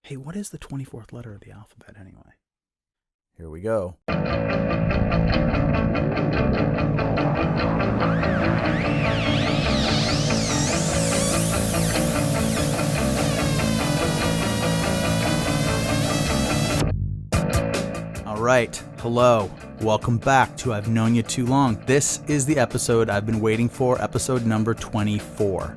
Hey, what is the 24th letter of the alphabet anyway? Here we go. All right. Hello. Welcome back to I've Known You Too Long. This is the episode I've been waiting for, episode number 24.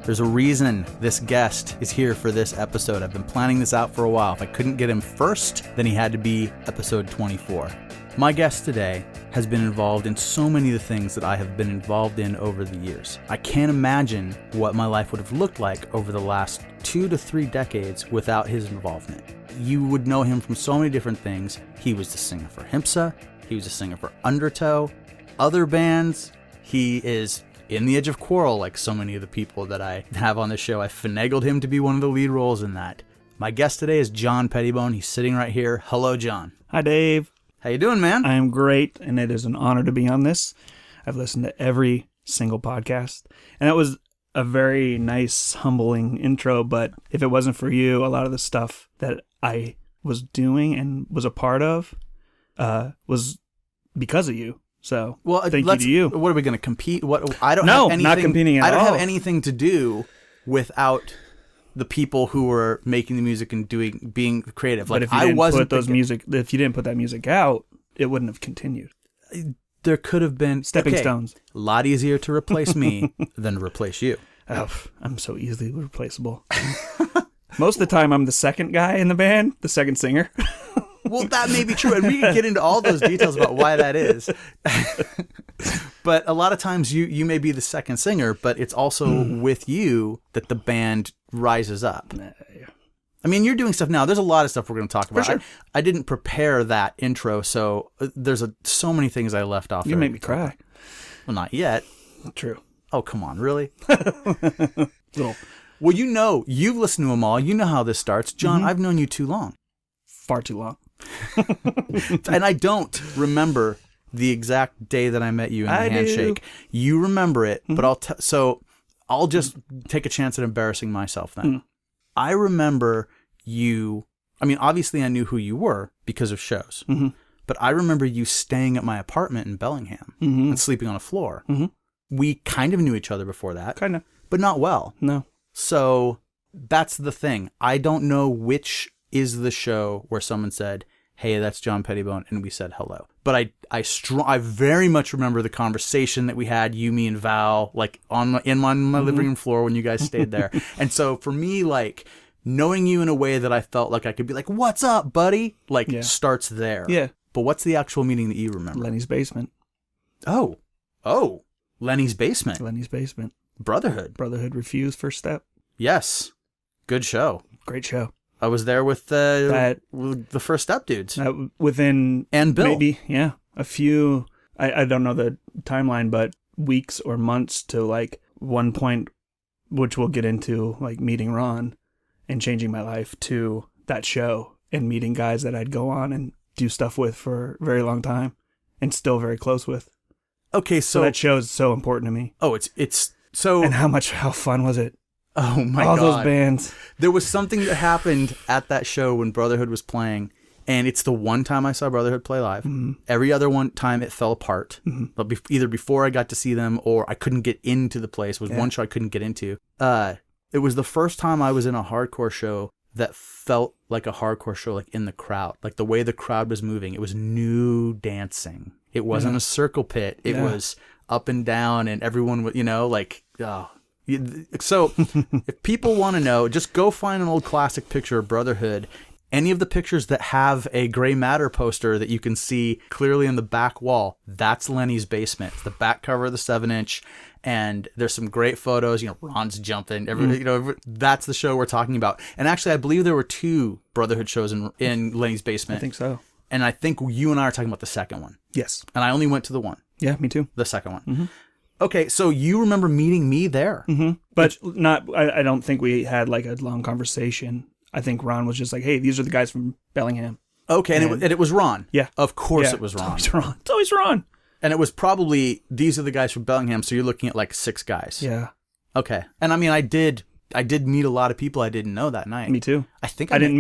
There's a reason this guest is here for this episode. I've been planning this out for a while. If I couldn't get him first, then he had to be episode 24. My guest today has been involved in so many of the things that I have been involved in over the years. I can't imagine what my life would have looked like over the last 2 to 3 decades without his involvement. You would know him from so many different things. He was the singer for Himsa. He was the singer for Undertow. Other bands. He is in the Edge of Quarrel, like so many of the people that I have on the show. I finagled him to be one of the lead roles in that. My guest today is John Pettibone. He's sitting right here. Hello, John. Hi, Dave. How you doing, man? I am great, and it is an honor to be on this. I've listened to every single podcast, and that was a very nice, humbling intro, but if it wasn't for you, a lot of the stuff that I was doing and was a part of was because of you. So, well, thank you to you. What are we going to compete? I don't no, have anything, not competing at all. I don't have anything to do without the people who were making the music and being creative. But like, if you if you didn't put that music out, it wouldn't have continued. There could have been stepping stones. A lot easier to replace me than to replace you. Oh, I'm so easily replaceable. Most of the time, I'm the second guy in the band, the second singer. Well, that may be true, and we can get into all those details about why that is. But a lot of times you may be the second singer, but it's also with you that the band rises up. I mean, you're doing stuff now. There's a lot of stuff we're going to talk about. For sure. I didn't prepare that intro, so there's so many things I left off. You made me cry. Well, not yet. True. Oh, come on, really? Little. Well, you've listened to them all. You know how this starts. John, I've known you too long. Far too long. And I don't remember the exact day that I met you in the handshake. Do. You remember it, but I'll just take a chance at embarrassing myself then. I remember you. I mean, obviously I knew who you were because of shows, but I remember you staying at my apartment in Bellingham and sleeping on a floor. We kind of knew each other before that. Kind of. But not well. No. So that's the thing. I don't know which is the show where someone said, "Hey, that's John Pettibone," and we said hello. But I very much remember the conversation that we had, you, me, and Val, like in my living room floor when you guys stayed there. And so for me, like, knowing you in a way that I felt like I could be like, "What's up, buddy?" Like, starts there. Yeah. But what's the actual meeting that you remember? Lenny's basement. Oh, Lenny's basement. Lenny's basement. Brotherhood. Brotherhood Refused, first step. Yes. Good show. Great show. I was there with the First Step dudes. Within... And Bill. Maybe, a few... I don't know the timeline, but weeks or months to, like, one point, which we'll get into, like, meeting Ron and changing my life, to that show and meeting guys that I'd go on and do stuff with for a very long time and still very close with. Okay, so that show is so important to me. Oh, it's so... And how fun was it? Oh my God. All those bands. There was something that happened at that show when Brotherhood was playing, and it's the one time I saw Brotherhood play live. Every other one time it fell apart. But either before I got to see them or I couldn't get into the place. It was one show I couldn't get into. It was the first time I was in a hardcore show that felt like a hardcore show, like in the crowd. Like the way the crowd was moving. It was new dancing. It wasn't a circle pit. It was up and down, and everyone would, like, oh. So if people want to know, just go find an old classic picture of Brotherhood. Any of the pictures that have a Gray Matter poster that you can see clearly in the back wall, that's Lenny's basement. It's the back cover of the 7-inch, and there's some great photos. Ron's jumping. That's the show we're talking about. And actually, I believe there were 2 Brotherhood shows in Lenny's basement. I think so. And I think you and I are talking about the second one. Yes. And I only went to the one. Yeah, me too. The second one. Okay, so you remember meeting me there. But I don't think we had like a long conversation. I think Ron was just like, "Hey, these are the guys from Bellingham." Okay, and it was Ron. Yeah. Of course it was Ron. It's always Ron. And it was probably, these are the guys from Bellingham, so you're looking at like 6 guys. Yeah. Okay. And I mean, I did I did meet a lot of people I didn't know that night. Me too. I think I didn't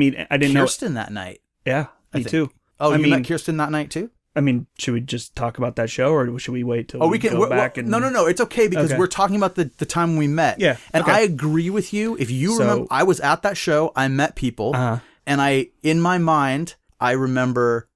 know Kirsten that night. Yeah, me too. Oh, you met Kirsten that night too? I mean, should we just talk about that show, or should we wait till we can go back and... No. It's okay because we're talking about the time we met. Yeah. And I agree with you. If you remember, I was at that show. I met people. And in my mind, I remember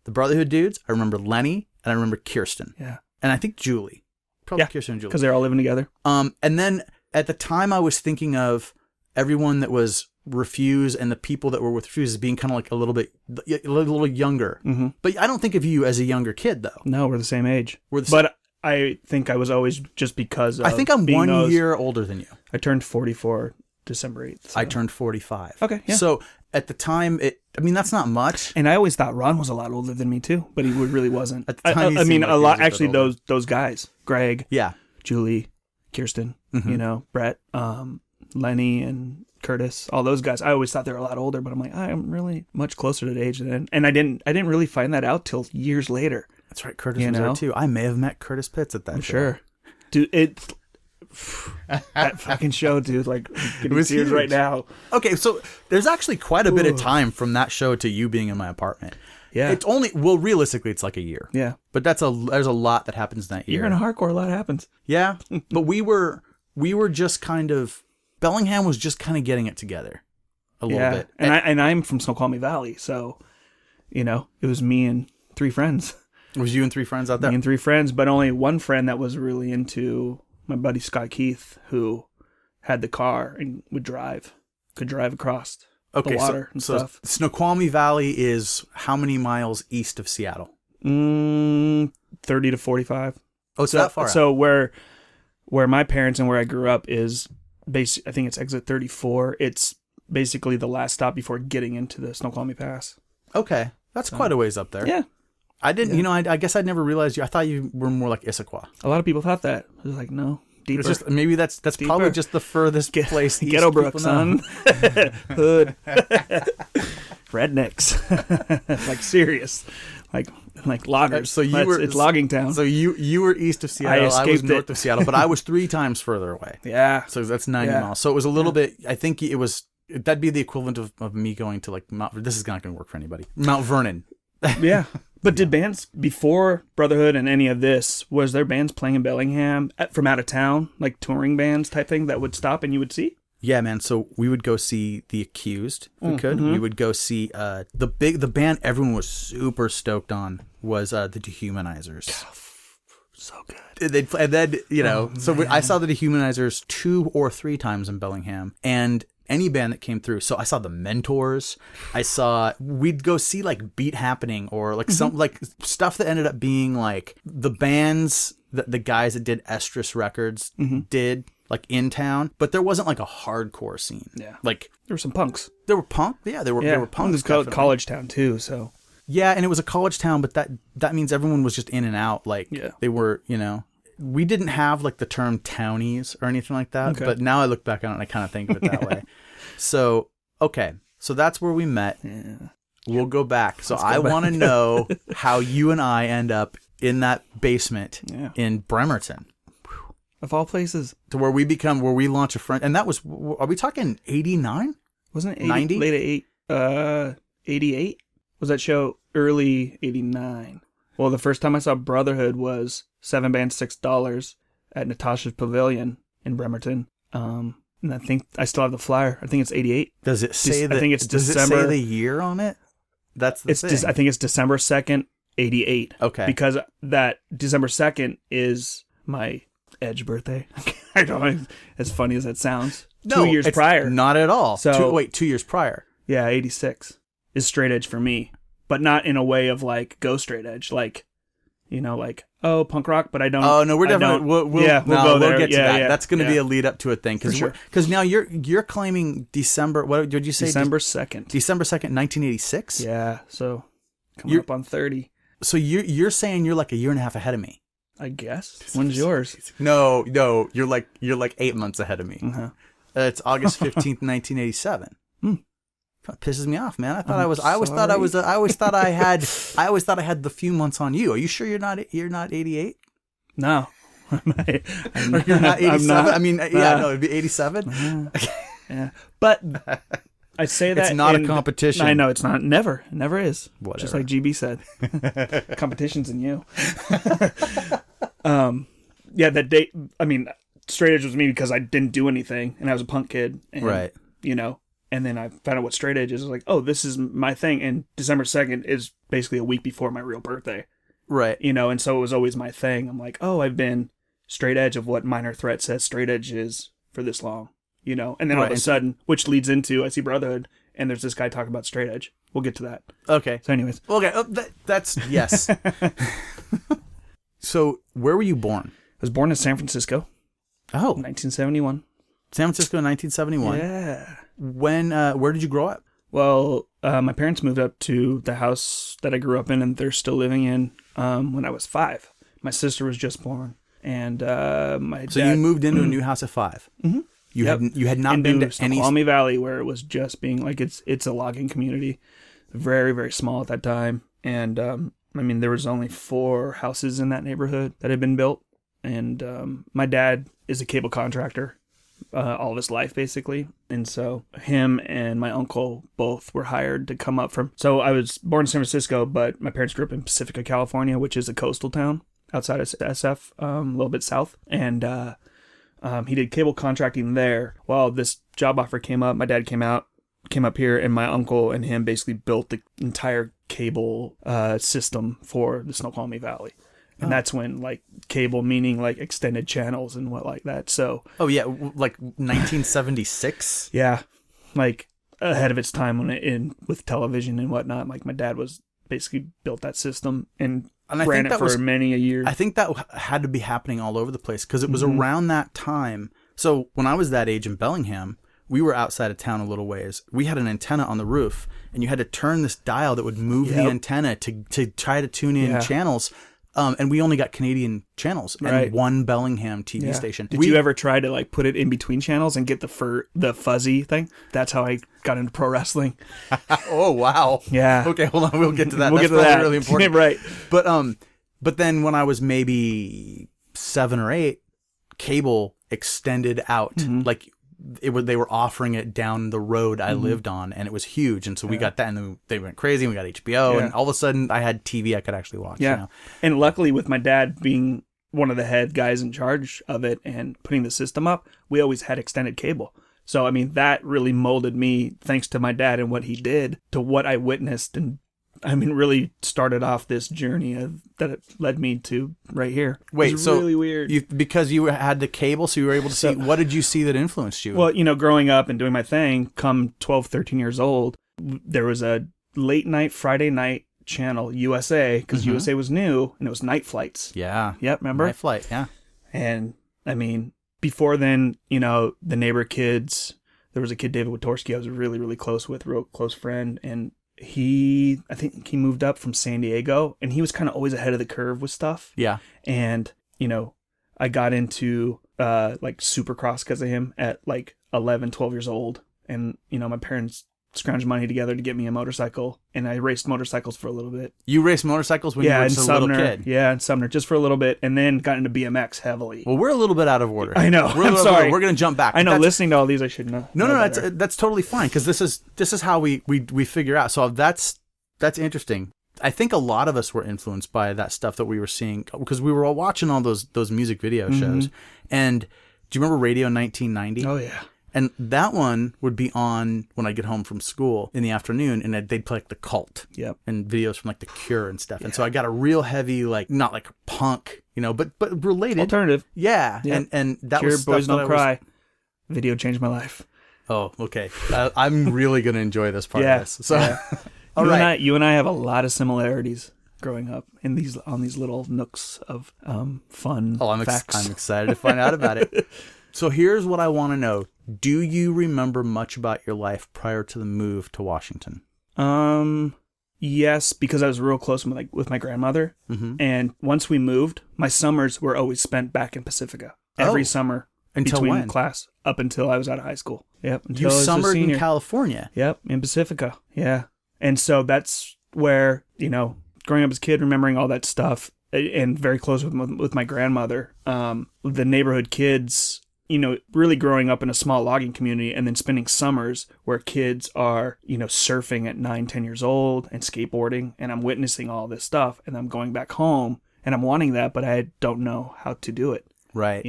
the Brotherhood dudes. I remember Lenny. And I remember Kirsten. Yeah. And I think Julie. Probably Kirsten and Julie. Because they're all living together. And then at the time, I was thinking of everyone that was Refuse and the people that were with Refuse as being kind of like a little younger. Mm-hmm. But I don't think of you as a younger kid, though. No, we're the same age. But I think I was always just because of I think I'm 1 year older than you. I turned 44 December 8th. So. I turned 45. Okay, yeah. So at the time, that's not much. And I always thought Ron was a lot older than me, too. But he really wasn't. At the time, I mean, a lot. Actually, those guys. Greg. Yeah. Julie. Kirsten. Mm-hmm. Brett. Lenny and Curtis, all those guys. I always thought they were a lot older, but I'm like, I'm really much closer to the age than. And I didn't really find that out till years later. That's right, Curtis was there too. I may have met Curtis Pitts at that show. Sure, dude. That fucking show, dude. Like, it was tears right now. Okay, so there's actually quite a bit of time from that show to you being in my apartment. Yeah, it's only realistically, it's like a year. Yeah, but there's a lot that happens in that year. You're in a hardcore, a lot happens. Yeah, but we were just kind of. Bellingham was just kind of getting it together a little bit. And I'm from Snoqualmie Valley, so, it was me and 3 friends. It was you and 3 friends out there? Me and 3 friends, but only one friend that was really into my buddy Scott Keith, who had the car and could drive across the water and stuff. Snoqualmie Valley is how many miles east of Seattle? 30 to 45. Oh, it's that far out. So where my parents and where I grew up is... I think it's exit 34. It's basically the last stop before getting into the Snoqualmie Pass. Okay. That's quite a ways up there. Yeah. I didn't, I guess I'd never realized you. I thought you were more like Issaquah. A lot of people thought that. I was like, no, deeper. It's just, maybe that's deeper. Probably just the furthest place east. Ghetto Brook, son. Hood. Rednecks. Like serious. Like loggers. So it's logging town. So you were east of Seattle. I was north of Seattle, but I was 3 times further away. Yeah. So that's 90 miles. So it was a little bit. I think that'd be the equivalent of me going to like Mount. This is not going to work for anybody. Mount Vernon. Yeah. But did bands before Brotherhood and any of this, was there bands playing in Bellingham from out of town, like touring bands type thing that would stop and you would see? Yeah, man. So we would go see The Accused if we could. Mm-hmm. We would go see the band everyone was super stoked on was the Dehumanizers. So good. And then I saw the Dehumanizers 2 or 3 times in Bellingham, and any band that came through. So I saw the Mentors. We'd go see like Beat Happening or like some like stuff that ended up being like the bands that the guys that did Estrus Records did. Like in town, but there wasn't like a hardcore scene. Yeah, like there were some punks. There were punk. Yeah, there were punks. It was college town too. So yeah, and it was a college town, but that means everyone was just in and out. Like they were, we didn't have like the term townies or anything like that. Okay. But now I look back on it and I kind of think of it that way. So so that's where we met. Yeah, we'll go back. So I want to know how you and I end up in that basement in Bremerton. Of all places. To where we launch a friend. And that was, are we talking 89? Wasn't it 90? Late 88? Was that show early 89? Well, the first time I saw Brotherhood was 7 bands, $6 at Natasha's Pavilion in Bremerton. And I think I still have the flyer. I think it's 88. Does it say I think it's December. Does it say the year on it? That's the thing. I think it's December 2nd, 88. Okay. Because that December 2nd is my EDGE birthday. I don't know, as funny as that sounds. No, 2 years prior. Not at all. So 2 years prior. Yeah, 86 is straight edge for me, but not in a way of like go straight edge, like like punk rock. But I don't. Oh no, we're definitely we'll go there. We'll get to that. Yeah, that's going to be a lead up to a thing because now you're claiming December. What did you say? December 2nd. December 2nd, 1986. Yeah, so coming up on 30. So you're saying you're like a year and a half ahead of me. I guess. When's yours? No, you're like 8 months ahead of me. Uh-huh. It's August 15th, 1987. That pisses me off, man. I always thought I had the few months on you. Are you sure you're not 88? No. You're not 87? I mean, no, it'd be 87. Yeah. But I say that it's not a competition. I know it's not. Never is. Whatever. Just like GB said, competition's in you. Yeah, that day. I mean, straight edge was me because I didn't do anything, and I was a punk kid, and, right? You know, and then I found out what straight edge is. I was like, oh, this is my thing. And December 2nd is basically a week before my real birthday, right? You know, and so it was always my thing. I'm like, oh, I've been straight edge of what Minor Threat says straight edge is for this long. You know, and then all of a sudden, which leads into I see Brotherhood, and there's this guy talking about straight edge. We'll get to that. Okay. So, anyways, okay, that's yes. So, where were you born? I was born in San Francisco. Oh, 1971. San Francisco, in 1971. Yeah. When? Where did you grow up? Well, my parents moved up to the house that I grew up in, and they're still living in when I was 5. My sister was just born, and my dad. So you moved into a new house at 5. Mm-hmm. You had not been to any Snoqualmie Valley, where it was just being like it's a logging community, very very small at that time, and I mean there was only 4 houses in that neighborhood that had been built, and my dad is a cable contractor, all of his life basically, and so him and my uncle both were hired to come up from. So I was born in San Francisco, but my parents grew up in Pacifica, California, which is a coastal town outside of SF, a little bit south, and. He did cable contracting there. Well, this job offer came up. My dad came up here, and my uncle and him basically built the entire cable system for the Snoqualmie Valley. And that's when, like, cable meaning, like, extended channels and what like that. So. Oh, yeah. Like 1976? Yeah. Like, ahead of its time with television and whatnot. Like, my dad was basically built that system and ran it for many a year. I think that had to be happening all over the place because it was around that time. So when I was that age in Bellingham, we were outside of town a little ways. We had an antenna on the roof, and you had to turn this dial that would move the antenna to try to tune in channels. And we only got Canadian channels and one Bellingham TV station. Did you ever try to like put it in between channels and get the fuzzy thing? That's how I got into pro wrestling. Oh wow! Yeah. Okay, hold on. We'll get to that. We'll That's get to that. Really important, right? But then when I was maybe 7 or 8, cable extended out like. They were offering it down the road I lived on, and it was huge. And so we got that, and then they went crazy, and we got HBO, and all of a sudden I had TV I could actually watch. Yeah. You know? And luckily, with my dad being one of the head guys in charge of it and putting the system up, we always had extended cable. So, I mean, that really molded me, thanks to my dad and what he did, to what I witnessed, and I mean, really started off this journey that it led me to right here. Wait, so really weird. Because you had the cable, so you were able to see. What did you see that influenced you? Well, you know, growing up and doing my thing, come 12, 13 years old, there was a late night, Friday night channel, USA, because USA was new, and it was Night Flights. Yeah. Yep, remember? Night Flight, yeah. And, I mean, before then, you know, the neighbor kids, there was a kid, David Witorsky, I was really, really close with, real close friend, and I think he moved up from San Diego, and he was kind of always ahead of the curve with stuff. Yeah. And, you know, I got into like Supercross because of him at like 11, 12 years old. And, you know, my parents scrounged money together to get me a motorcycle, and I raced motorcycles for a little bit. You raced motorcycles when you were just a little kid? Yeah, in Sumner, just for a little bit, and then got into BMX heavily. Well, we're a little bit out of order. I know. I'm sorry. We're going to jump back. I know. Listening to all these, I should know. No, that's totally fine, because this is how we figure out. So that's interesting. I think a lot of us were influenced by that stuff that we were seeing, because we were all watching all those music video shows. And do you remember Radio 1990? Oh yeah. And that one would be on when I get home from school in the afternoon, and they'd play like The Cult, and videos from like The Cure and stuff. And so I got a real heavy, like, not like punk, you know, but related alternative. Yeah, and that Cure, was stuff Boys Don't Cry. Was... Video changed my life. Oh, okay. I'm really gonna enjoy this part of this. So, all right. You and I have a lot of similarities growing up on these little nooks of fun. Facts. I'm excited to find out about it. So here's what I want to know. Do you remember much about your life prior to the move to Washington? Yes, because I was real close with my grandmother. And once we moved, my summers were always spent back in Pacifica. Every summer. Until between when? Class. Up until I was out of high school. Yep. You summered in California? Yep, in Pacifica. Yeah. And so that's where, you know, growing up as a kid, remembering all that stuff, and very close with my grandmother. The neighborhood kids, really growing up in a small logging community and then spending summers where kids are, surfing at 9, 10 years old and skateboarding. And I'm witnessing all this stuff and I'm going back home and I'm wanting that, but I don't know how to do it. Right.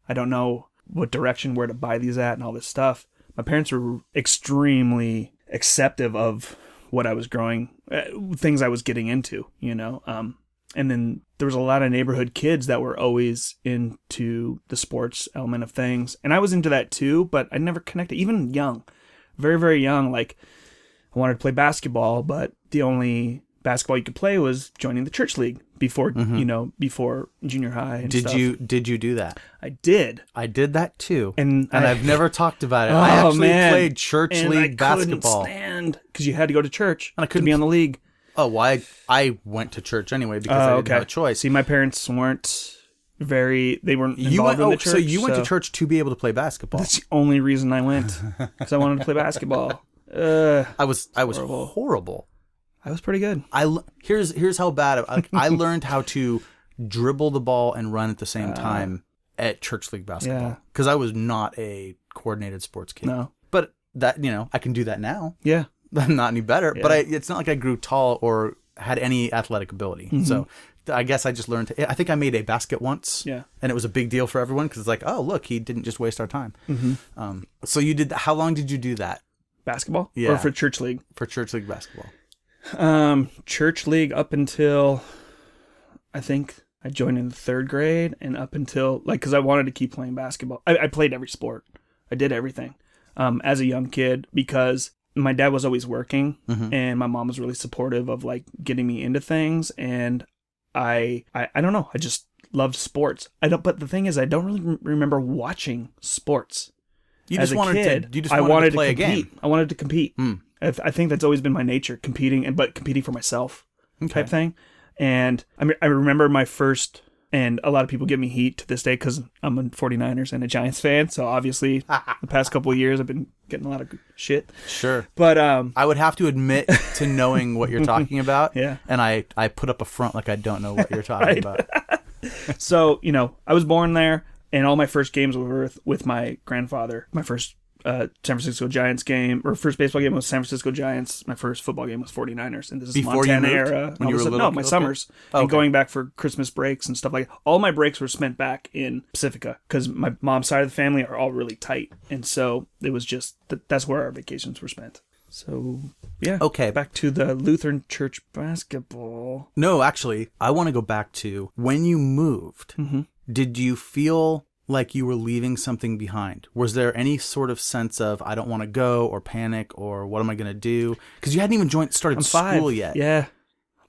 I don't know what direction, where to buy these at and all this stuff. My parents were extremely acceptive of what I was things I was getting into, and then there was a lot of neighborhood kids that were always into the sports element of things. And I was into that too, but I never connected, even young, very, very young. Like I wanted to play basketball, but the only basketball you could play was joining the church league before, before junior high. And did you do that? I did. I did that too. And I've never talked about it. I actually played church league basketball. I couldn't stand because you had to go to church and I couldn't be on the league. Oh, well, I went to church anyway because I didn't have a choice. See, my parents weren't involved in the church. So you went to church to be able to play basketball. That's the only reason I went, because I wanted to play basketball. I was horrible. I was pretty good. Here's how bad I learned how to dribble the ball and run at the same time at church league basketball because I was not a coordinated sports kid. No, but that I can do that now. Yeah. I'm not any better, but it's not like I grew tall or had any athletic ability. Mm-hmm. So I guess I just learned I think I made a basket once. Yeah. And it was a big deal for everyone because it's like, oh, look, he didn't just waste our time. Mm-hmm. So you did that. How long did you do that? Basketball? Yeah. Or for church league? For church league basketball. Church league up until, I think I joined in the 3rd grade and up until, because I wanted to keep playing basketball. I played every sport. I did everything as a young kid because my dad was always working and my mom was really supportive of getting me into things. And I don't know. I just loved sports. But the thing is, I don't really remember watching sports. You just wanted to play a game. I wanted to compete. I think that's always been my nature, competing for myself type thing. And I remember my first, and a lot of people give me heat to this day because I'm a 49ers and a Giants fan. So obviously the past couple of years I've been getting a lot of shit. Sure. But I would have to admit to knowing what you're talking about. Yeah. And I put up a front like I don't know what you're talking about. So, I was born there and all my first games were with my grandfather. My first San Francisco Giants game, or first baseball game was San Francisco Giants. My first football game was 49ers. And this is before Montana you moved? era. When you were little? No, my summers. And going back for Christmas breaks and stuff like that. All my breaks were spent back in Pacifica because my mom's side of the family are all really tight. And so it was just, that's where our vacations were spent. So, yeah. Okay. Back to the Lutheran Church basketball. No, actually, I want to go back to when you moved. Mm-hmm. Did you feel like you were leaving something behind? Was there any sort of sense of I don't want to go or panic or what am I going to do? Because you hadn't even started school yet. Yeah.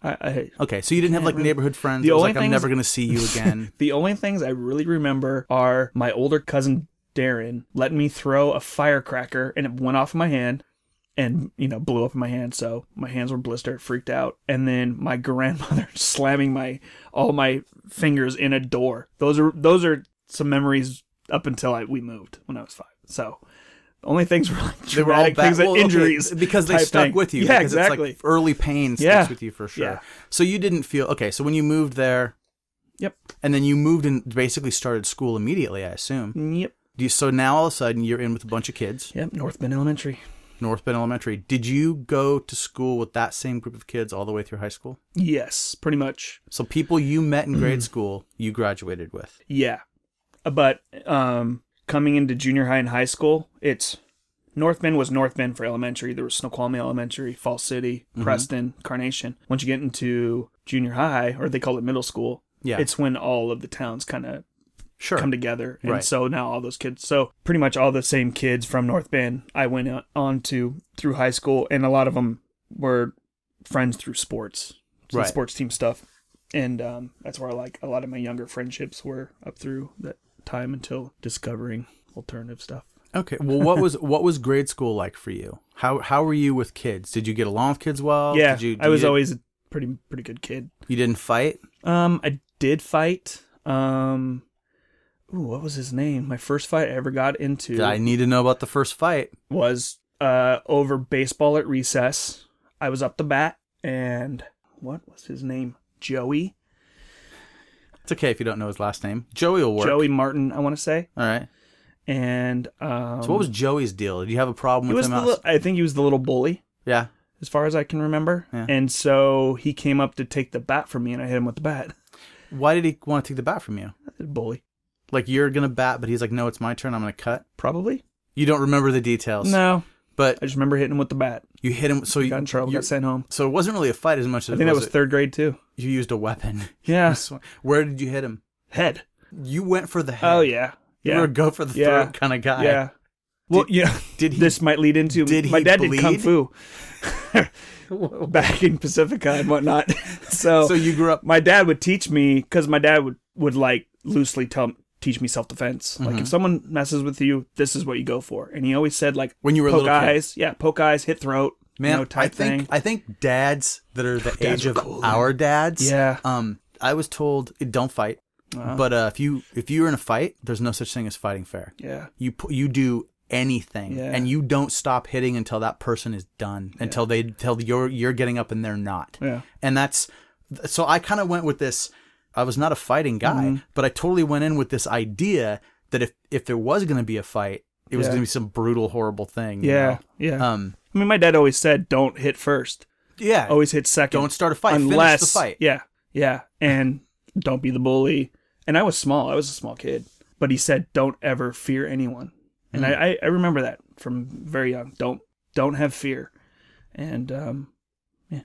Okay, so you didn't have neighborhood friends. I'm never going to see you again. The only things I really remember are my older cousin Darren letting me throw a firecracker and it went off in my hand and blew up in my hand, so my hands were blistered, freaked out. And then my grandmother slamming all my fingers in a door. Those are some memories up until we moved when I was 5. So the only things were traumatic things, injuries. Okay, because they stuck with you. Yeah, because exactly. It's early pain sticks with you for sure. Yeah. So you didn't feel, okay, so when you moved there. Yep. And then you moved and basically started school immediately, I assume. Yep. So now all of a sudden you're in with a bunch of kids. Yep, North Bend Elementary. Did you go to school with that same group of kids all the way through high school? Yes, pretty much. So people you met in grade school, you graduated with. Yeah. But coming into junior high and high school, it's North Bend was North Bend for elementary. There was Snoqualmie Elementary, Falls City, Preston, Carnation. Once you get into junior high, or they call it middle school, it's when all of the towns kind of come together. And so now all those kids, so pretty much all the same kids from North Bend, I went on to through high school, and a lot of them were friends through sports, sports team stuff. And that's where a lot of my younger friendships were up through that time until discovering alternative stuff. Okay. Well, what was grade school like for you? How were you with kids? Did you get along with kids well? Yeah, I was always a pretty good kid. You didn't fight? I did fight. What was his name? My first fight I ever got into. I need to know about the first fight. Was over baseball at recess. I was up the bat, and what was his name? Joey. It's okay if you don't know his last name. Joey will work. Joey Martin, I want to say. All right. And So what was Joey's deal? Did you have a problem with him? I think he was the little bully. Yeah. As far as I can remember. Yeah. And so he came up to take the bat from me, and I hit him with the bat. Why did he want to take the bat from you? Bully. Like, you're going to bat, but he's like, no, it's my turn. I'm going to cut. Probably. You don't remember the details. No. But I just remember hitting him with the bat. you hit him. So you Got in trouble, got sent home. So it wasn't really a fight as much as I think that was third grade, too. You used a weapon. Yeah. Where did you hit him? Head. You went for the head. Oh, yeah. You were a go for the throat kind of guy. Yeah. Well, this might lead into... My dad did Kung Fu. Back in Pacifica and whatnot. So you grew up... My dad would teach me, because my dad would like loosely teach me self-defense. Mm-hmm. Like, if someone messes with you, this is what you go for. And he always said, like, when you were poke a little eyes. kid. Yeah, poke eyes, hit throat. Man, type thing. I think dads that are the age of cool, our dads... Yeah. I was told, don't fight. But if you're in a fight, there's no such thing as fighting fair. Yeah. You do anything, and you don't stop hitting until that person is done, until you're getting up and they're not. Yeah. And that's so I kind of went with this. I was not a fighting guy, but I totally went in with this idea that if there was going to be a fight, it was going to be some brutal, horrible thing. Yeah. You know? Yeah. I mean, my dad always said, "Don't hit first. Yeah. Always hit second. Don't start a fight. Unless, finish the fight. Yeah. Yeah. And don't be the bully." And I was small. I was a small kid. But he said, don't ever fear anyone. And I remember that from very young. Don't have fear. And, yeah.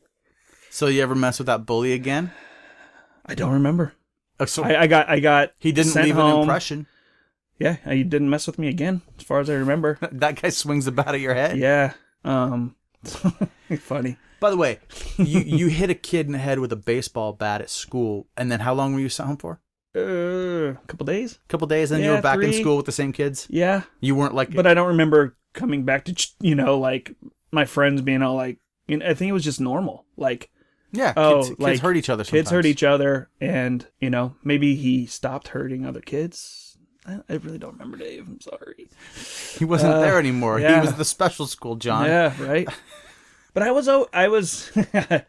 So you ever mess with that bully again? I don't remember. So I got he didn't sent leave home. an impression. Yeah, he didn't mess with me again, as far as I remember. That guy swings the bat at your head. Yeah. Funny. By the way, you hit a kid in the head with a baseball bat at school, and then how long were you sent home for? A couple days. Couple days, and you were back in school with the same kids? Yeah. You weren't like... But I don't remember coming back to, like, my friends being all like... I think it was just normal. Like... Yeah, kids hurt each other sometimes. Kids hurt each other, and, maybe he stopped hurting other kids. I really don't remember, Dave. I'm sorry. He wasn't there anymore. Yeah. He was the special school, John. Yeah, right? But I was I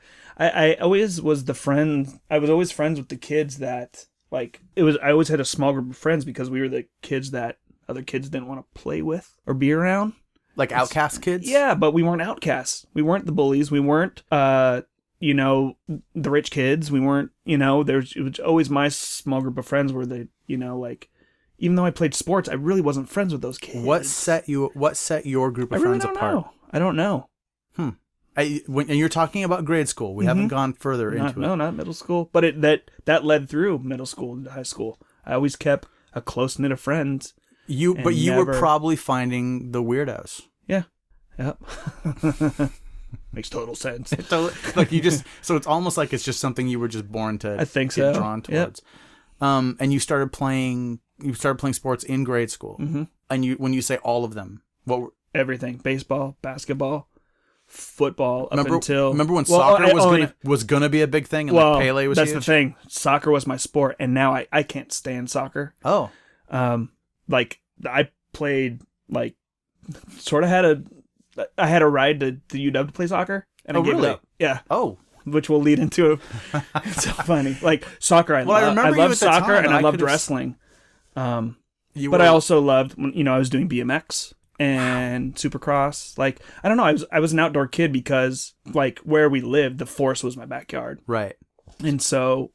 always was the friend. I was always friends with the kids that... Like, I always had a small group of friends because we were the kids that other kids didn't want to play with or be around. Like outcast kids? Yeah, but we weren't outcasts. We weren't the bullies. We weren't, the rich kids. We weren't, it was always my small group of friends where they, like, even though I played sports, I really wasn't friends with those kids. What set your group of friends apart? I don't know. And you're talking about grade school. We haven't gone further into it. No, not middle school. But that led through middle school and high school. I always kept a close knit of friends. You were probably finding the weirdos. Yeah. Yep. Makes total sense. Like so it's almost like it's just something you were just born to. I think get drawn towards. Yep. And you started playing sports in grade school. Mm-hmm. And when you say all of them, what were everything? Baseball, basketball, football. Remember when soccer was gonna be a big thing and like Pele was that's huge? The thing. Soccer was my sport, and now I can't stand soccer. Oh. Like I played like sort of I had a ride to UW to play soccer, and I gave it up. Yeah. Oh. Which will lead into it's so funny. Like soccer, I loved soccer and I loved wrestling. But I also loved when I was doing BMX and Supercross. Like I don't know, I was an outdoor kid because like where we lived, the forest was my backyard. Right. And so,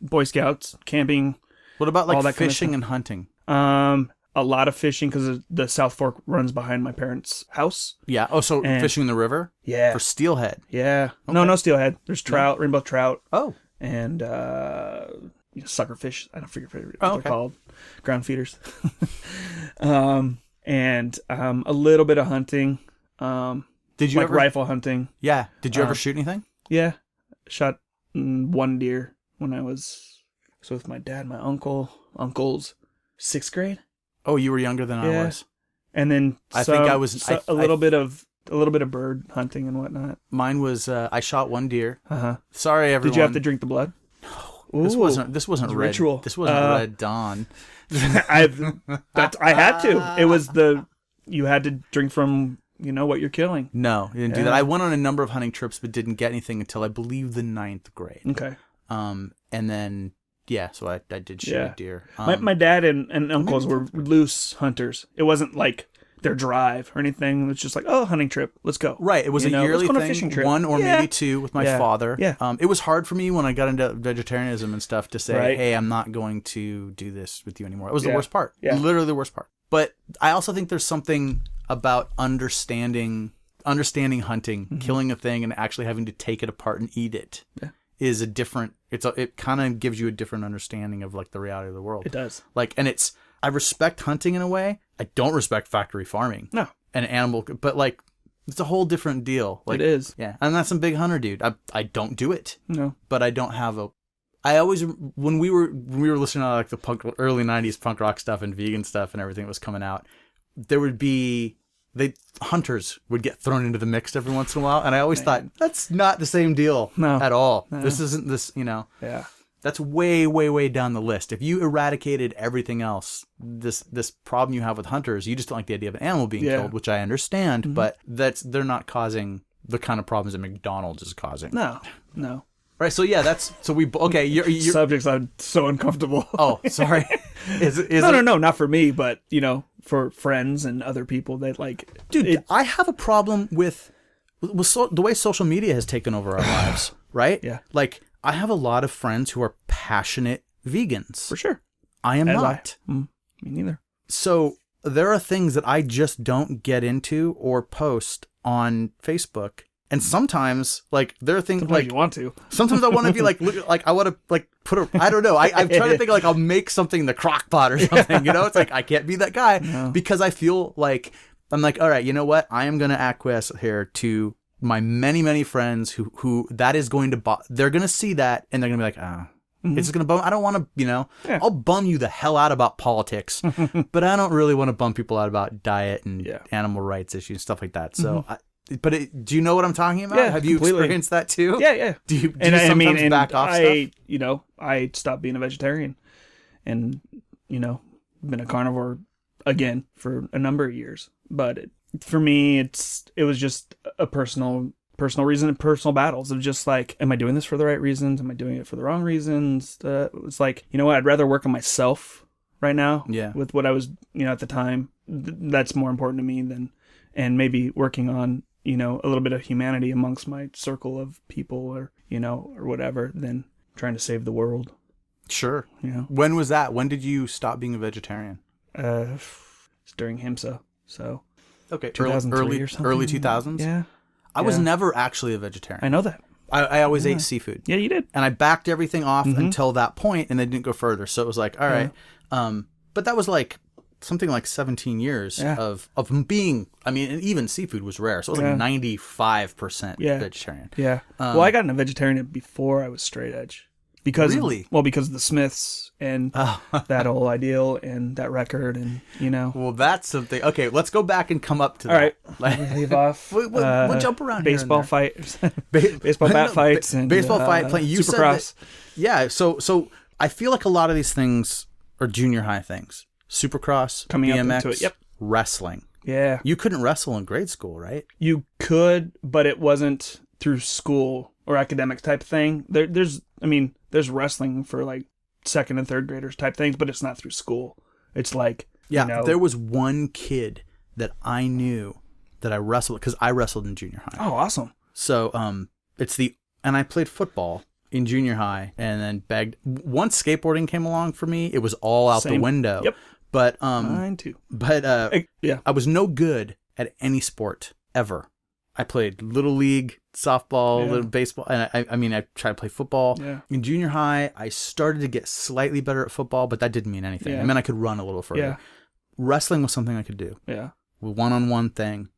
Boy Scouts, camping. What about like fishing and hunting? A lot of fishing because the South Fork runs behind my parents' house. Yeah. Oh, so fishing in the river? Yeah. For steelhead? Yeah. Okay. No steelhead. There's trout, rainbow trout. Oh. And suckerfish. I don't forget what they're called. Ground feeders. And a little bit of hunting. Did you ever rifle hunting? Yeah. Did you ever shoot anything? Yeah. Shot one deer when I was with my dad, my uncles, 6th grade. Oh, you were younger than I was. And then I think I was a little bit of bird hunting and whatnot. Mine was I shot one deer. Uh-huh. Sorry, everyone. Did you have to drink the blood? No. This wasn't red. Ritual. This wasn't Red Dawn. I had to. It was you had to drink from what you're killing. No, you didn't do that. I went on a number of hunting trips but didn't get anything until I believe the 9th grade. Okay. And then Yeah, so I did shoot a deer. My dad and uncles were loose hunters. It wasn't like their drive or anything. It was just like, oh, hunting trip, let's go. Right, it was a yearly let's go on a thing, fishing trip. one or maybe two with my father. Yeah. It was hard for me when I got into vegetarianism and stuff to say, Right. hey, I'm not going to do this with you anymore. It was the Yeah. worst part. Yeah. Literally the worst part. But I also think there's something about understanding hunting, killing a thing, and actually having to take it apart and eat it. Yeah. Is a different. It kind of gives you a different understanding of like the reality of the world. It does. I respect hunting in a way. I don't respect factory farming. No. And animal, but like it's a whole different deal. Like, it is. Yeah, I'm not some big hunter dude. I don't do it. No. But I don't have a. I always when we were listening to like the early '90s punk rock stuff and vegan stuff and everything that was coming out, there would be. Hunters would get thrown into the mix every once in a while, and I always thought that's not the same deal at all. No. This isn't this, Yeah. That's way, way, way down the list. If you eradicated everything else, this problem you have with hunters, you just don't like the idea of an animal being killed, which I understand, but they're not causing the kind of problems that McDonald's is causing. No. Right. So yeah, you're Subjects I'm so uncomfortable. Oh, sorry. No, not for me, but for friends and other people that like. Dude, I have a problem with the way social media has taken over our lives. Right. Yeah. Like I have a lot of friends who are passionate vegans. For sure. I am not. Me neither. So there are things that I just don't get into or post on Facebook. And sometimes, like, there are things sometimes like you want to. Sometimes I want to be like I want to like put a. I don't know. I'm trying to think like I'll make something in the crock pot or something. It's like I can't be that guy because I feel like I'm like, all right, you know what? I am going to acquiesce here to my many, many friends who that is going to they're going to see that and they're going to be like, it's just going to bum. I don't want to, I'll bum you the hell out about politics, but I don't really want to bum people out about diet and animal rights issues, stuff like that. So. Do you know what I'm talking about? Yeah, Have you experienced that too? Yeah. Do you sometimes back off stuff? I stopped being a vegetarian and, been a carnivore again for a number of years. But for me, it was just a personal reason and personal battles of just like, am I doing this for the right reasons? Am I doing it for the wrong reasons? It's like, I'd rather work on myself right now with what I was, at the time. That's more important to me and maybe working on, a little bit of humanity amongst my circle of people or whatever than trying to save the world. Sure. When was that? When did you stop being a vegetarian? It's during HIMSA. So. Okay. 2003 or something. Early 2000s? Yeah. I was never actually a vegetarian. I know that. I always ate seafood. Yeah, you did. And I backed everything off until that point and then didn't go further. So it was like, all right. But that was like something like 17 years of being, and even seafood was rare. So it was like 95% vegetarian. Yeah. Well, I got into vegetarian before I was straight edge. Because really? Because of the Smiths and that whole ideal and that record and, Well, that's something. Okay, let's go back and come up to all that. All right. Leave off. We'll jump around baseball here fights. Baseball bat fights and baseball fight playing. You Supercross. So I feel like a lot of these things are junior high things. Supercross, coming BMX, up into it. Yep. Wrestling. Yeah. You couldn't wrestle in grade school, right? You could, but it wasn't through school or academic type thing. There's wrestling for like second and third graders type things, but it's not through school. It's like, there was one kid that I knew that I wrestled because I wrestled in junior high. Oh, awesome. So, and I played football in junior high and then begged. Once skateboarding came along for me, it was all out the window. Yep. But mine too. But I was no good at any sport ever. I played little league, softball, little baseball, and I tried to play football. Yeah. In junior high, I started to get slightly better at football, but that didn't mean anything. Yeah. I mean, I could run a little further. Yeah. Wrestling was something I could do. Yeah. One-on-one thing,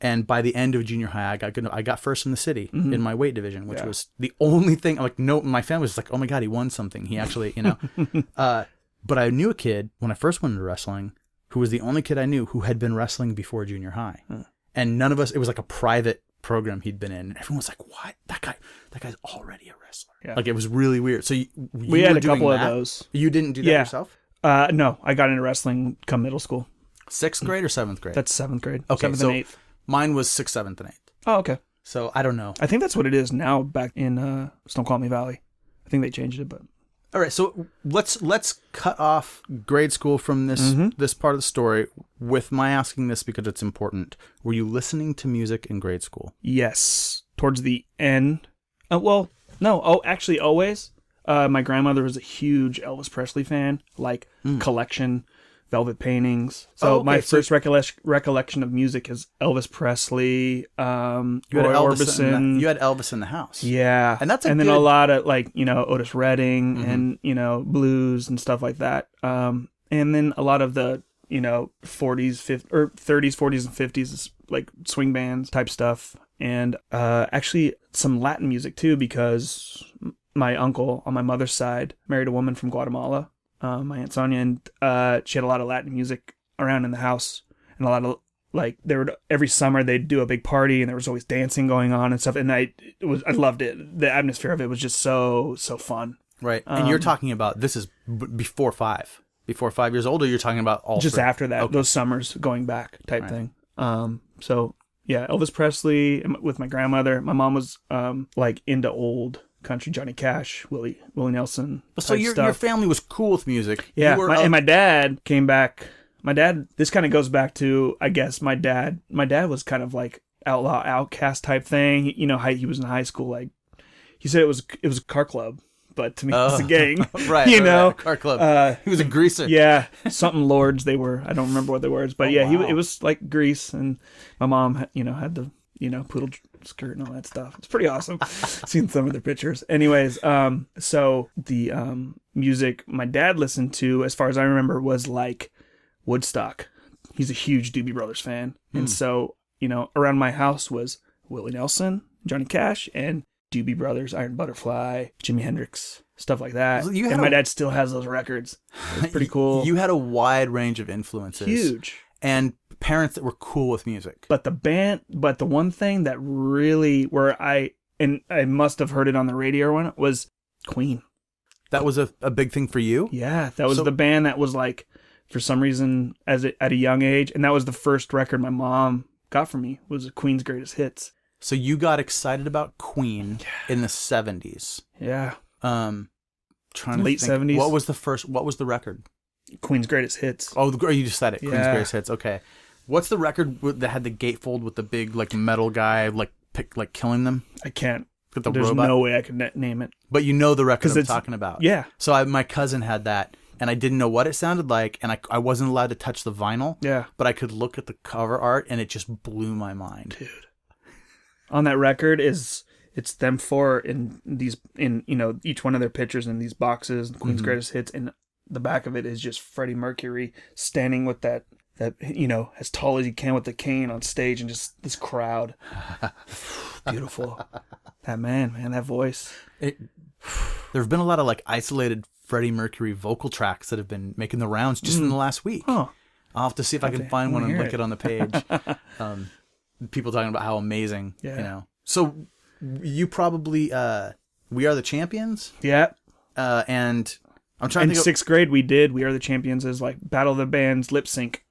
And by the end of junior high, I got first in the city in my weight division, which was the only thing. Like, no, my family was like, "Oh my god, he won something." He actually, But I knew a kid when I first went into wrestling who was the only kid I knew who had been wrestling before junior high. And none of us, it was like a private program he'd been in. And everyone was like, what? That guy's already a wrestler. Yeah. Like, it was really weird. So we had a couple of those. You didn't do that yourself? No, I got into wrestling come middle school. 6th grade or 7th grade? That's 7th grade. Okay, 7th so and 8th. Mine was 6th, 7th, and 8th. Oh, okay. So I don't know. I think that's what it is now back in Snoqualmie Valley. I think they changed it, but All right, so let's cut off grade school from this part of the story with my asking this because it's important. Were you listening to music in grade school? Yes. Towards the end. Well, no. Oh, actually, always. My grandmother was a huge Elvis Presley fan, like collection, velvet paintings. So my first recollection of music is Elvis Presley, Roy Orbison. You had Elvis in the house. Yeah. And then a lot of Otis Redding and, blues and stuff like that. And then a lot of the, 40s, 50s, or 30s, 40s, and 50s, like swing bands type stuff. And actually some Latin music too, because my uncle on my mother's side married a woman from Guatemala, my Aunt Sonia, and she had a lot of Latin music around in the house, and a lot of every summer they'd do a big party, and there was always dancing going on and stuff. And I loved it. The atmosphere of it was just so fun. Right. And you're talking about this is before 5 years old, or you're talking about all just after that, those summers going back type thing. So yeah, Elvis Presley with my grandmother. My mom was into old country, Johnny Cash, Willie Nelson. So your family was cool with music. Yeah, and my dad came back. My dad, this kind of goes back to, I guess, my dad was kind of like outlaw, outcast type thing. He was in high school. Like he said, it was a car club, but to me, it's a gang. Right, car club. He was a greaser. Yeah, something lords they were. I don't remember what they were, but it was like grease, and my mom, had the poodle skirt and all that stuff. It's pretty awesome. Seen some of their pictures. Anyways, so the music my dad listened to, as far as I remember, was like Woodstock. He's a huge Doobie Brothers fan. And so, around my house was Willie Nelson, Johnny Cash, and Doobie Brothers, Iron Butterfly, Jimi Hendrix, stuff like that. And my dad still has those records. It's pretty cool. You had a wide range of influences. Huge. And parents that were cool with music. But the one thing that really, I must have heard it on the radio or one, was Queen. That was a big thing for you? Yeah, that was the band that was like, for some reason, at a young age, and that was the first record my mom got for me, was Queen's Greatest Hits. So you got excited about Queen in the 70s. Yeah. Trying to late think, 70s. What was the record? Queen's Greatest Hits. Oh, you just said it. Queen's Greatest Hits. Okay. What's the record that had the gatefold with the big metal guy killing them? I can't. There's robot. No way I could name it. But you know the record I'm talking about. Yeah. So my cousin had that, and I didn't know what it sounded like, and I wasn't allowed to touch the vinyl. Yeah. But I could look at the cover art, and it just blew my mind. Dude. On that record it's them four in each one of their pictures in these boxes, Queen's Greatest Hits, and the back of it is just Freddie Mercury standing with that as tall as he can with the cane on stage, and just this crowd. Beautiful. That man, that voice. There have been a lot of isolated Freddie Mercury vocal tracks that have been making the rounds just in the last week. Huh. I'll have to see if I can find one and link it on the page. People talking about how amazing, So you probably, We Are the Champions? Yeah. And I'm trying to think. In 6th grade, we did We Are the Champions as Battle of the Bands lip sync.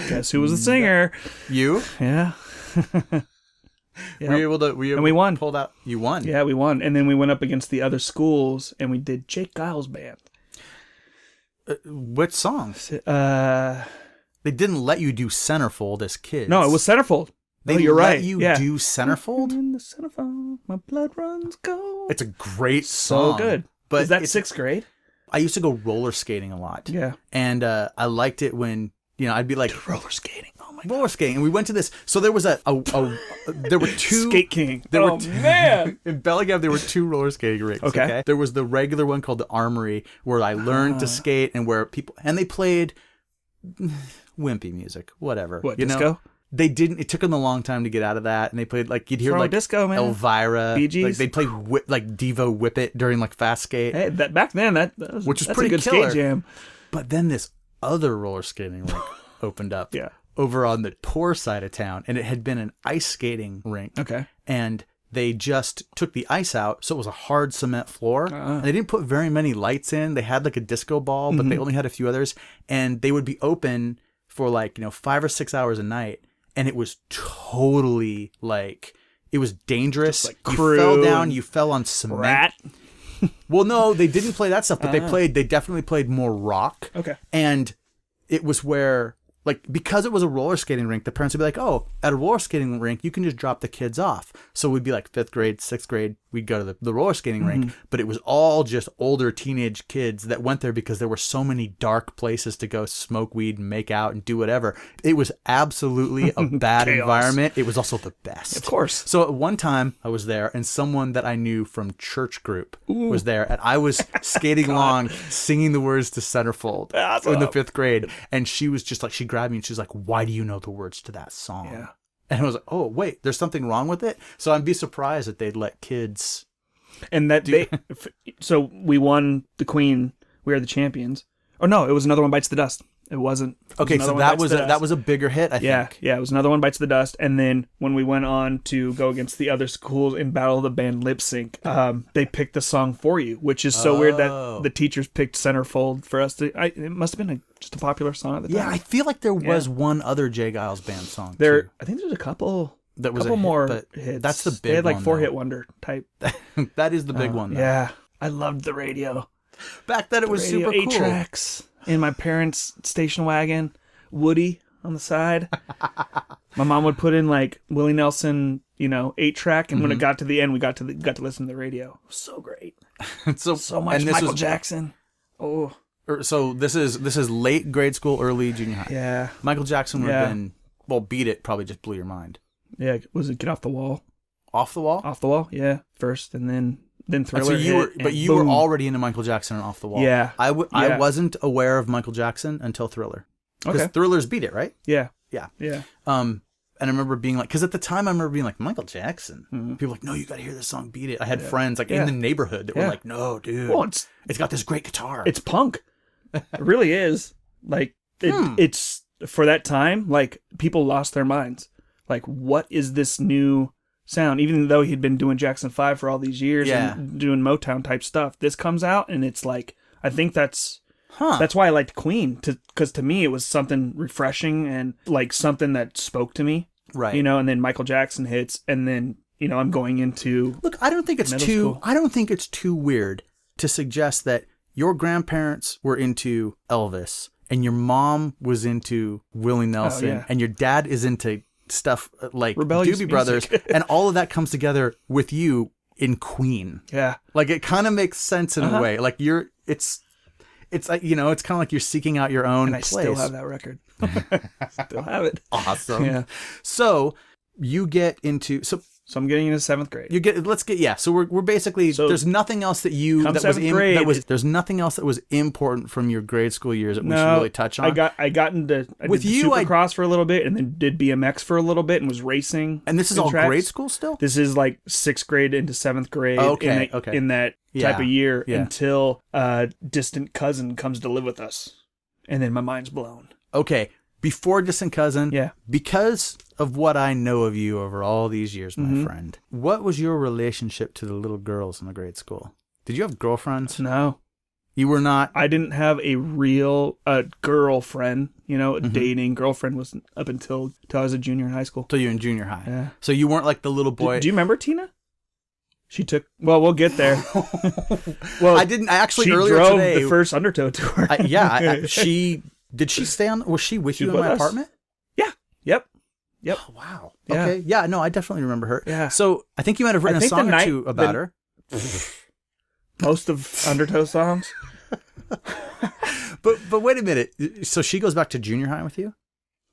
Guess who was the singer? You? Yeah. Yep. Were you able to? And we won. Pulled out. You won. Yeah, we won. And then we went up against the other schools, and we did Jake Giles' band. What songs? They didn't let you do Centerfold as kids. No, it was Centerfold. You're right. You do Centerfold? In the Centerfold, my blood runs cold. It's a great song. So good. But is that 6th grade? I used to go roller skating a lot. Yeah. And I liked it when, I'd be like... Dude, roller skating. Oh my God. Roller skating. And we went to this... So there was there were two... Skate King. Man! In Bellingham, there were 2 roller skating rinks. Okay. There was the regular one called the Armory, where I learned to skate, and where people... And they played wimpy music. Whatever. What, disco? They didn't. It took them a long time to get out of that, and they played you'd hear disco, man. Elvira, Bee Gees. They played Devo Whip It during Fast Skate. Hey, back then that's pretty a good killer. skate jam. But then this other roller skating rink opened up, over on the poor side of town, and it had been an ice skating rink. Okay, and they just took the ice out, so it was a hard cement floor. And they didn't put very many lights in. They had a disco ball, but they only had a few others, and they would be open for 5 or 6 hours a night. And it was totally it was dangerous. Just crew, you fell down, you fell on cement. Rat. Well, no, they didn't play that stuff, but they definitely played more rock. Okay. And it was where, like, because it was a roller skating rink, the parents would be like, oh, at a roller skating rink, you can just drop the kids off. So we'd be like 5th grade, 6th grade, we'd go to the roller skating rink. But it was all just older teenage kids that went there because there were so many dark places to go smoke weed and make out and do whatever. It was absolutely a bad environment. It was also the best. Of course. So at one time I was there and someone that I knew from church group was there, and I was skating along singing the words to Centerfold in the 5th grade. And she was just like, she grabbed me and she's like, why do you know the words to that song? Yeah. And I was like, oh, wait, there's something wrong with it? So I'd be surprised that they'd let kids. And that so we won the Queen, We Are the Champions. Oh, no, it was Another One Bites the Dust. It wasn't. Okay, so that was a bigger hit, I think. Yeah, it was Another One Bites the Dust. And then when we went on to go against the other schools in Battle of the Band Lip Sync, they picked the song for you, which is so weird that the teachers picked Centerfold for us to. It must have been just a popular song at the time. Yeah, I feel like there was one other Jay Giles Band song too. I think there's a couple. That was couple more hit, hits. That's the big one. They had like one, 4-hit wonder type. That is the big one. Though. Yeah, I loved the radio. Back then, it was super cool. 8 tracks in my parents' station wagon. Woody on the side. My mom would put in like Willie Nelson, 8 track, and when it got to the end, we got to listen to the radio. It was so great. so much Michael Jackson. Oh. So this is late grade school, early junior high. Yeah. Michael Jackson would have been, well, Beat It probably just blew your mind. Yeah. Was it Get Off the Wall? Off the Wall? Off the Wall, yeah. First, and then Thriller. So you were already into Michael Jackson and Off the Wall. Yeah. I wasn't aware of Michael Jackson until Thriller. Because Thriller's Beat It, right? Yeah. Yeah. Yeah. And I remember being like, because at the time I remember being like, Michael Jackson. People were like, no, you got to hear this song, Beat It. I had friends like in the neighborhood that were like, no, dude. Well, it's got this great guitar. It's punk. It really is. Like, it's for that time, like, people lost their minds. Like, what is this new sound? Even though he'd been doing Jackson 5 for all these years and doing Motown type stuff, this comes out and it's like, I think that's why I liked Queen, because to me it was something refreshing and like something that spoke to me, right? And then Michael Jackson hits, and then I'm going into I don't think it's too weird to suggest that your grandparents were into Elvis and your mom was into Willie Nelson and your dad is into stuff like Rebellious Doobie Brothers, and all of that comes together with you in Queen. Yeah, like it kind of makes sense in a way. Like it's like, it's kind of like you're seeking out your own place. I still have that record. Still have it. Awesome. Yeah. So you get into So I'm getting into 7th grade. So we're basically, there's nothing else that there's nothing else that was important from your grade school years that we should really touch on. I did Supercross for a little bit, and then did BMX for a little bit, and was racing. And this is all grade school still? This is like 6th grade into 7th grade. In that type of year until a distant cousin comes to live with us, and then my mind's blown. Okay. Before Distant Cousin, because of what I know of you over all these years, my friend, what was your relationship to the little girls in the grade school? Did you have girlfriends? No. You were not? I didn't have a real girlfriend, dating. Girlfriend was up until I was a junior in high school. Till you were in junior high. Yeah. So you weren't like the little boy. Do you remember Tina? She took. Well, we'll get there. Well, I didn't. Actually, earlier drove today, the first Undertow tour. She. Did she stay on? Was she with you in my apartment? Yeah. Yep. Oh, wow. Okay. Yeah. No, I definitely remember her. Yeah. So I think you might have written a song or two about her. Most of Undertow songs. But wait a minute. So she goes back to junior high with you?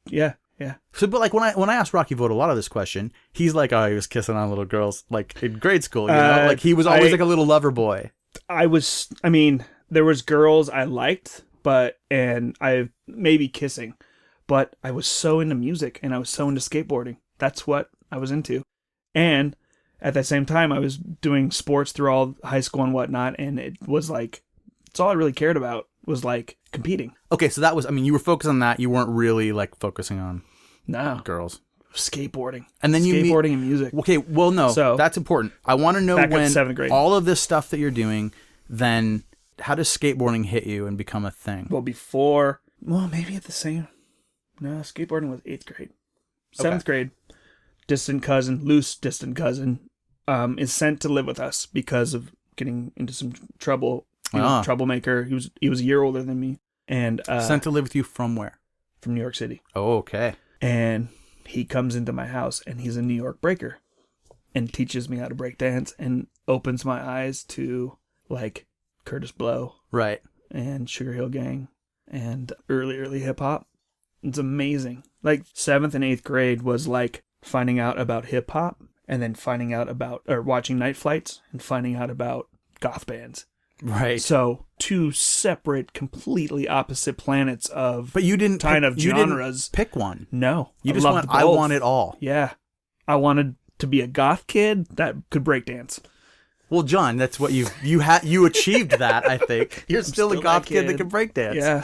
Yeah. Yeah. So, but like when I asked Rocky Vote a lot of this question, he's like, oh, he was kissing on little girls like in grade school. Like he was always like a little lover boy. There was girls I liked. And I maybe kissing, but I was so into music and I was so into skateboarding. That's what I was into. And at the same time, I was doing sports through all high school and whatnot. And it was like, it's all I really cared about was like competing. Okay. So that was, you were focused on that. You weren't really like focusing on girls. Skateboarding. And then skateboarding and music. Okay. Well, no, so that's important. I want to know when 7th grade. All of this stuff that you're doing, then how does skateboarding hit you and become a thing? Well, maybe at the same. No, skateboarding was 8th grade. 7th grade, loose distant cousin, is sent to live with us because of getting into some trouble. He was a troublemaker. He was a year older than me. And sent to live with you from where? From New York City. Oh, okay. And he comes into my house, and he's a New York breaker, and teaches me how to break dance, and opens my eyes to like Curtis Blow, right, and Sugar Hill Gang, and early hip hop. It's amazing. Like 7th and 8th grade was like finding out about hip hop, and then finding out about, or watching Night Flights, and finding out about goth bands. Right. So 2 separate, completely opposite planets of. But you didn't kind pick, of you genres. Didn't pick one. No, you just went. I want it all. Yeah, I wanted to be a goth kid that could break dance. Well, John, that's what you achieved that. I think you're still a goth kid that can break dance. Yeah.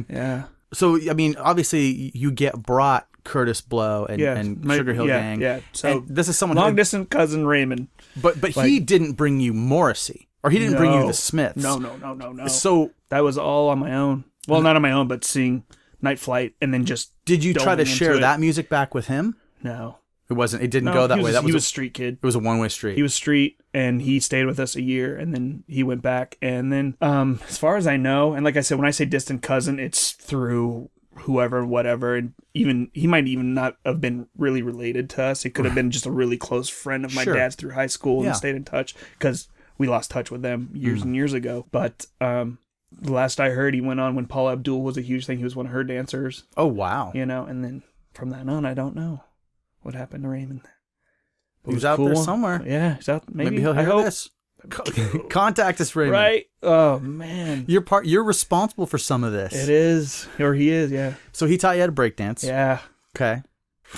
Yeah. So I mean, obviously, you get brought Curtis Blow and Sugar Hill Gang. Yeah. So and this is someone long distance cousin Raymond. But like, he didn't bring you Morrissey. Or he didn't bring you the Smiths. No. So that was all on my own. Well, not on my own, but seeing Night Flight and then just. Did you try to share that music back with him? No. It wasn't. It didn't go that way. He was a street kid. It was a one-way street. He was street, and he stayed with us a year, and then he went back. And then, as far as I know, and like I said, when I say distant cousin, it's through whoever, whatever, and even he might even not have been really related to us. It could have been just a really close friend of my dad's through high school and stayed in touch because we lost touch with them years and years ago. But the last I heard, he went on when Paula Abdul was a huge thing. He was one of her dancers. Oh, wow. You know, and then from that on, I don't know what happened to Raymond. He was out there somewhere. Yeah, he's out. Maybe he'll hear this. Contact us, Raymond. Right? Oh, man. You're responsible for some of this. It is. Or he is, yeah. So he taught you how to break dance. Yeah. Okay.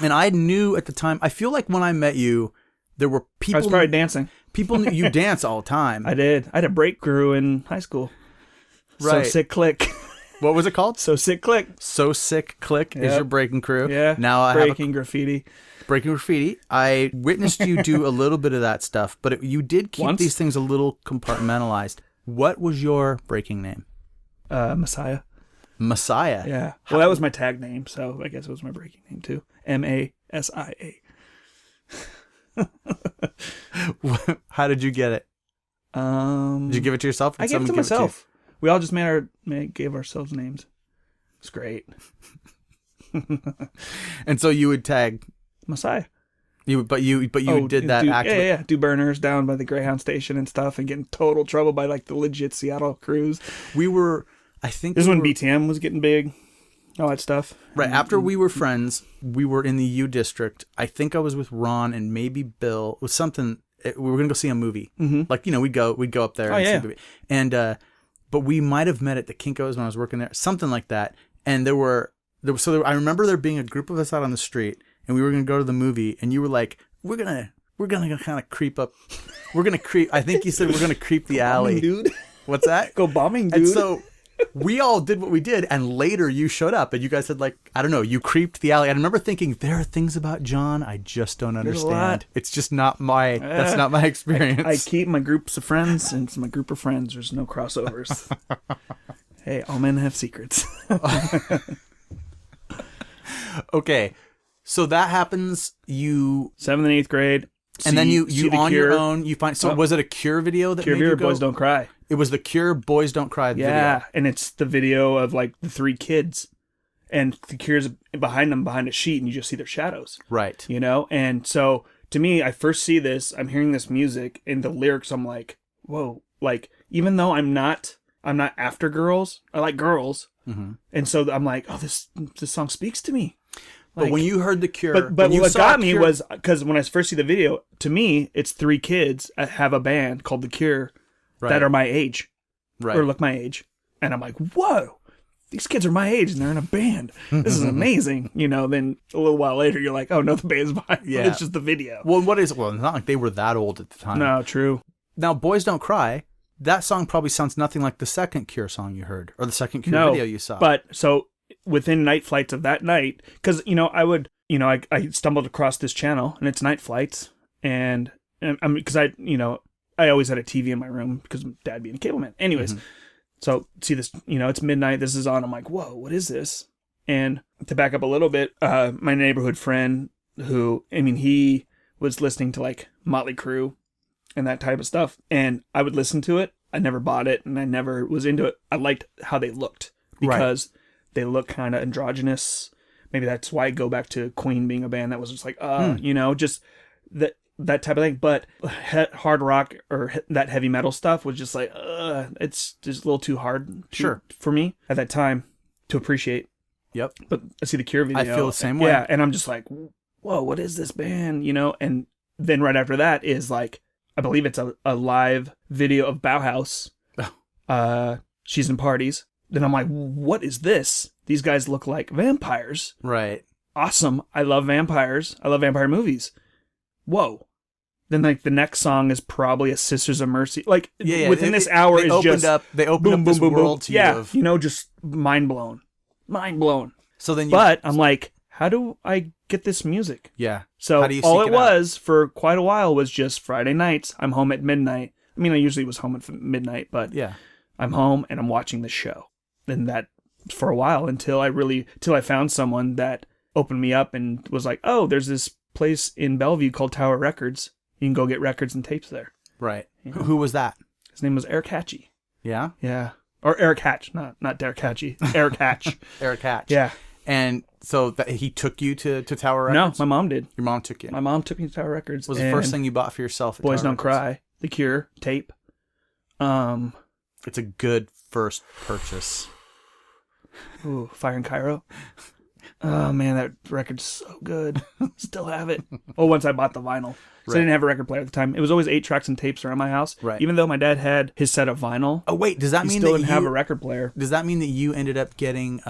And I knew at the time, I feel like when I met you, there were people. I was probably dancing. People knew you dance all the time. I did. I had a break crew in high school. Right. So Sick Click. What was it called? So Sick Click. So Sick Click is your breaking crew. Yeah. Now I breaking graffiti. Breaking graffiti. I witnessed you do a little bit of that stuff, but you did keep these things a little compartmentalized. What was your breaking name? Messiah. Messiah. Yeah. Well, that was my tag name, so I guess it was my breaking name too. MASIA. How did you get it? Did you give it to yourself? I gave it to myself. We all just gave ourselves names. It's great. And so you would tag Messiah. You did that actively. Yeah. Do burners down by the Greyhound station and stuff, and get in total trouble by like the legit Seattle crews. This is when BTM was getting big. All that stuff. Right. After we were friends, we were in the U District. I think I was with Ron and maybe Bill. It was something. We were going to go see a movie. Mm-hmm. Like, we'd go up there and see a movie. And, but we might have met at the Kinko's when I was working there. Something like that. And I remember there being a group of us out on the street, and we were going to go to the movie, and you were like, we're going to kind of creep up. We're going to creep. I think you said we're going to creep the alley. Bombing, dude. What's that? Go bombing, dude. And so we all did what we did, and later you showed up, and you guys said, like, I don't know, you creeped the alley. I remember thinking, there are things about John I just don't understand. It's just not that's not my experience. I keep my groups of friends, and it's my group of friends. There's no crossovers. Hey, all men have secrets. Okay, so that happens. 7th and 8th grade. And then you on your own, you find. So was it a Cure video that Cure made you go? Boys Don't Cry. It was the Cure Boys Don't Cry video. Yeah, and it's the video of like the 3 kids, and the Cure's behind them behind a sheet, and you just see their shadows. Right. And so to me, I first see this, I'm hearing this music, and the lyrics, I'm like, whoa. Like, even though I'm not after girls, I like girls, and so I'm like, oh, this song speaks to me. But like, when you heard the Cure, but what got me was because when I first see the video, to me, it's 3 kids have a band called The Cure that are my age, or look my age, and I'm like, whoa, these kids are my age and they're in a band. This is amazing. Then a little while later, you're like, oh no, the band's behind. Yeah, it's just the video. Well, it's not like they were that old at the time. No, true. Now, Boys Don't Cry. That song probably sounds nothing like the second Cure song you heard, or the second Cure video you saw. But so within Night Flights of that night, because I stumbled across this channel and it's Night Flights, and because I always had a TV in my room because Dad being a cable man. Anyways, so see this, it's midnight. This is on. I'm like, whoa, what is this? And to back up a little bit, my neighborhood friend he was listening to like Motley Crue and that type of stuff. And I would listen to it. I never bought it, and I never was into it. I liked how they looked because they look kind of androgynous. Maybe that's why I go back to Queen being a band that was just like, just that type of thing. But hard rock or that heavy metal stuff was just like, it's just a little too hard for me at that time to appreciate. Yep. But I see the Cure video. I feel the same way. Yeah, and I'm just like, whoa, what is this band? And then right after that is like, I believe it's a live video of Bauhaus. She's in Parties. Then I'm like, what is this? These guys look like vampires. Right. Awesome. I love vampires. I love vampire movies. Whoa. Then like the next song is probably a Sisters of Mercy. Like within this hour is just they opened up this world to you. Yeah, just mind blown. Mind blown. So then But I'm like, how do I get this music? Yeah. So how do you all seek it was for quite a while was just Friday nights. I'm home at midnight. I mean, I usually was home at midnight, but yeah, I'm home and I'm watching the show. And that for a while until I found someone that opened me up and was like, oh, there's this place in Bellevue called Tower Records. You can go get records and tapes there. Right. You know? Who was that? His name was Eric Hatchie. Yeah? Yeah. Or Eric Hatch, not Derek Hatchie. Eric Hatch. Eric Hatch. Yeah. And so he took you to Tower Records? No, my mom did. Your mom took you? My mom took me to Tower Records. What was the first thing you bought for yourself at Boys Tower Don't Records? Cry, The Cure, tape. It's a good first purchase. Ooh, Fire in Cairo. Oh man, that record's so good. Still have it. Oh, once I bought the vinyl. So I didn't have a record player at the time. It was always 8 tracks and tapes around my house. Right. Even though my dad had his set of vinyl. Oh wait, does that mean still that didn't have a record player? Does that mean that you ended up getting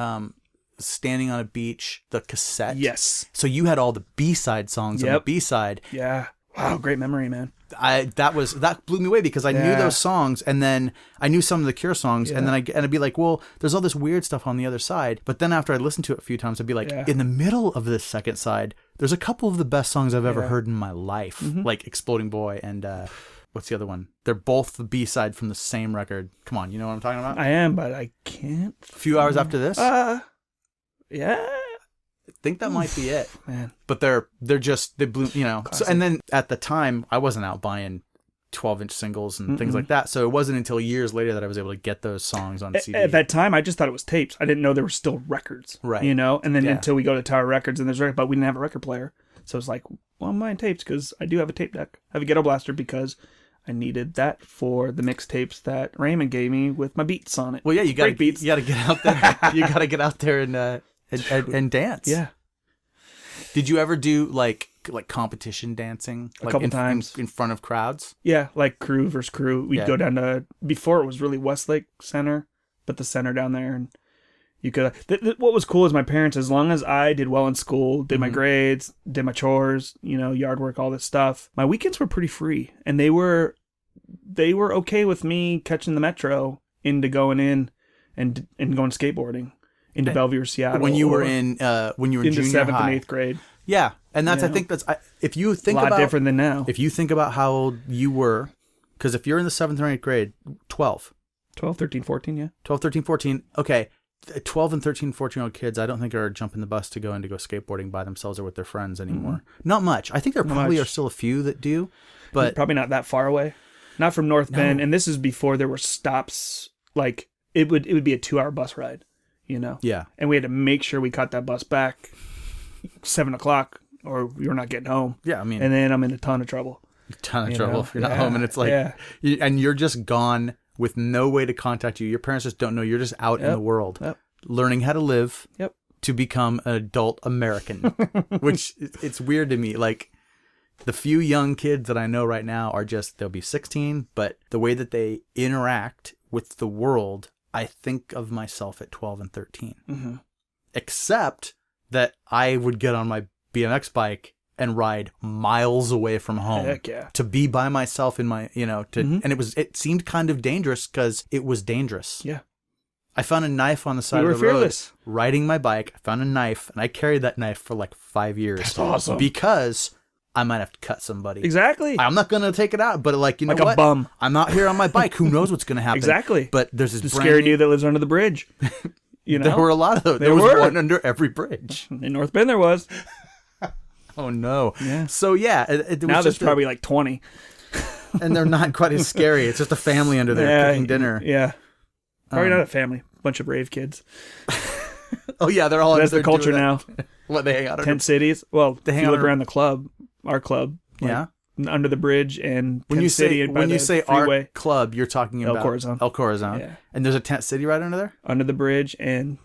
Standing on a Beach, the cassette? Yes. So you had all the B-side songs on the B-side. Yeah. Wow, great memory, man. That blew me away because I knew those songs, and then I knew some of the Cure songs, and then I'd be like, well, there's all this weird stuff on the other side. But then after I listened to it a few times, I'd be like, in the middle of this second side, there's a couple of the best songs I've ever heard in my life, like Exploding Boy and what's the other one? They're both the B-side from the same record. Come on, you know what I'm talking about? I am, but I can't. A few hours after this? Yeah. I think that might be it, man. But they blew, So, and then at the time, I wasn't out buying 12-inch singles and things like that. So it wasn't until years later that I was able to get those songs on CD. At that time, I just thought it was tapes. I didn't know there were still records. Right. And then until we go to Tower Records and there's records, but we didn't have a record player. So it's like, well, I'm buying tapes because I do have a tape deck. I have a Ghetto Blaster because I needed that for the mixtapes that Raymond gave me with my beats on it. Well, yeah, you got to get out there. You got to get out there and dance. Yeah. Did you ever do like competition dancing? A couple times. In front of crowds? Yeah, like crew versus crew. We'd go down to, before it was really Westlake Center, but the center down there. And you could, what was cool is my parents, as long as I did well in school, did my grades, did my chores, yard work, all this stuff, my weekends were pretty free. And they were okay with me catching the metro into going in and going skateboarding. Into Bellevue or Seattle. When you were in into junior 7th high. and 8th grade. Yeah. And that's, I think that's, if you think a lot about, different than now. If you think about how old you were, because if you're in the 7th or 8th grade, 12, 13, 14, yeah. 12, 13, 14. Okay. 12 and 13, 14-year-old kids, I don't think are jumping the bus to go skateboarding by themselves or with their friends anymore. Not much. I think there probably are still a few that do, but probably not that far away. Not from North Bend. And this is before there were stops. Like it would be a 2-hour bus ride. Yeah. And we had to make sure we caught that bus back 7:00 or we were not getting home. Yeah, I mean. And then I'm in a ton of trouble. If you're not home, and it's like, and you're just gone with no way to contact you. Your parents just don't know. You're just out in the world, learning how to live to become an adult American, which it's weird to me. Like the few young kids that I know right now are they'll be 16, but the way that they interact with the world, I think of myself at 12 and 13, except that I would get on my BMX bike and ride miles away from home to be by myself in my, and it seemed kind of dangerous because it was dangerous. Yeah. I found a knife on the side of the road riding my bike. I found a knife and I carried that knife for like 5 years. That's awesome. Because I might have to cut somebody. Exactly. I'm not going to take it out, but know like what? A bum. I'm not here on my bike. Who knows what's going to happen? Exactly. But there's this scary dude that lives under the bridge. There were a lot of those. There was one under every bridge. In North Bend there was. Oh no. Yeah. So yeah. Now there's probably like 20. And they're not quite as scary. It's just a family under there cooking dinner. Yeah. Probably not a family. Bunch of brave kids. Oh, yeah, they're all That's the culture now. What, they hang out Tent cities. Well, They hang if you look out around the club, our club. Like, Yeah. under the bridge and When Tent you City say and by when you the say freeway. our club, you're talking about El Corazon. Yeah. And there's a tent city right under there? Under the bridge and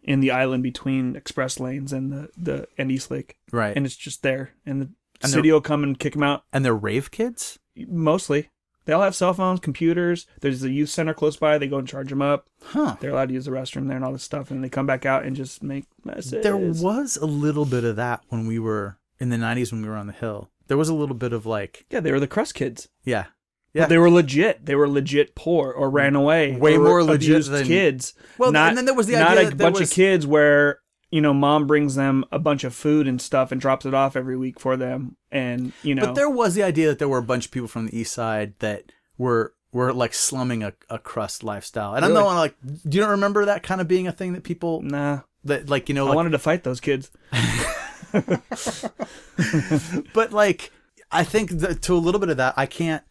in the island between express lanes and the East Lake. Right. And it's just there. And the And city will come and kick them out. And they're rave kids? Mostly. They all have cell phones, computers. There's a youth center close by. They go and charge them up. Huh. They're allowed to use the restroom there and all this stuff. And they come back out and just make messes. There was a little bit of that when we were in the 90s when we were on the hill. There was a little bit of like... Yeah, they were the crust kids. Yeah. But they were legit. They were legit poor or ran away. Way or more legit abused than... kids. Well, and then there was the idea not a that there bunch was... of kids where, you know, mom brings them a bunch of food and stuff and drops it off every week for them. And, you know... But there was the idea that there were a bunch of people from the east side that were like slumming a crust lifestyle. And Really? I'm not like... Do you not remember that kind of being a thing that people... Nah. That, like, you know... I like, wanted to fight those kids. But, like... I think that to a little bit of that, I can't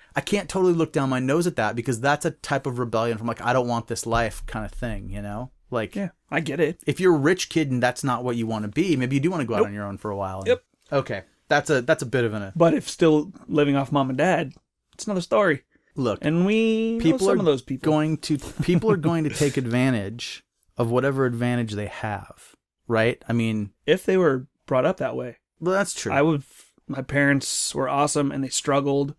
totally look down my nose at that because that's a type of rebellion from like, I don't want this life kind of thing, you know? Like, Yeah, I get it. if you're a rich kid and that's not what you want to be, maybe you do want to go out on your own for a while. And, Yep. Okay. That's a bit of But if still living off mom and dad, it's another story. look. And we know some of those people. People are going to take advantage of whatever advantage they have, right? I mean, If they were brought up that way. well, that's true. My parents were awesome and they struggled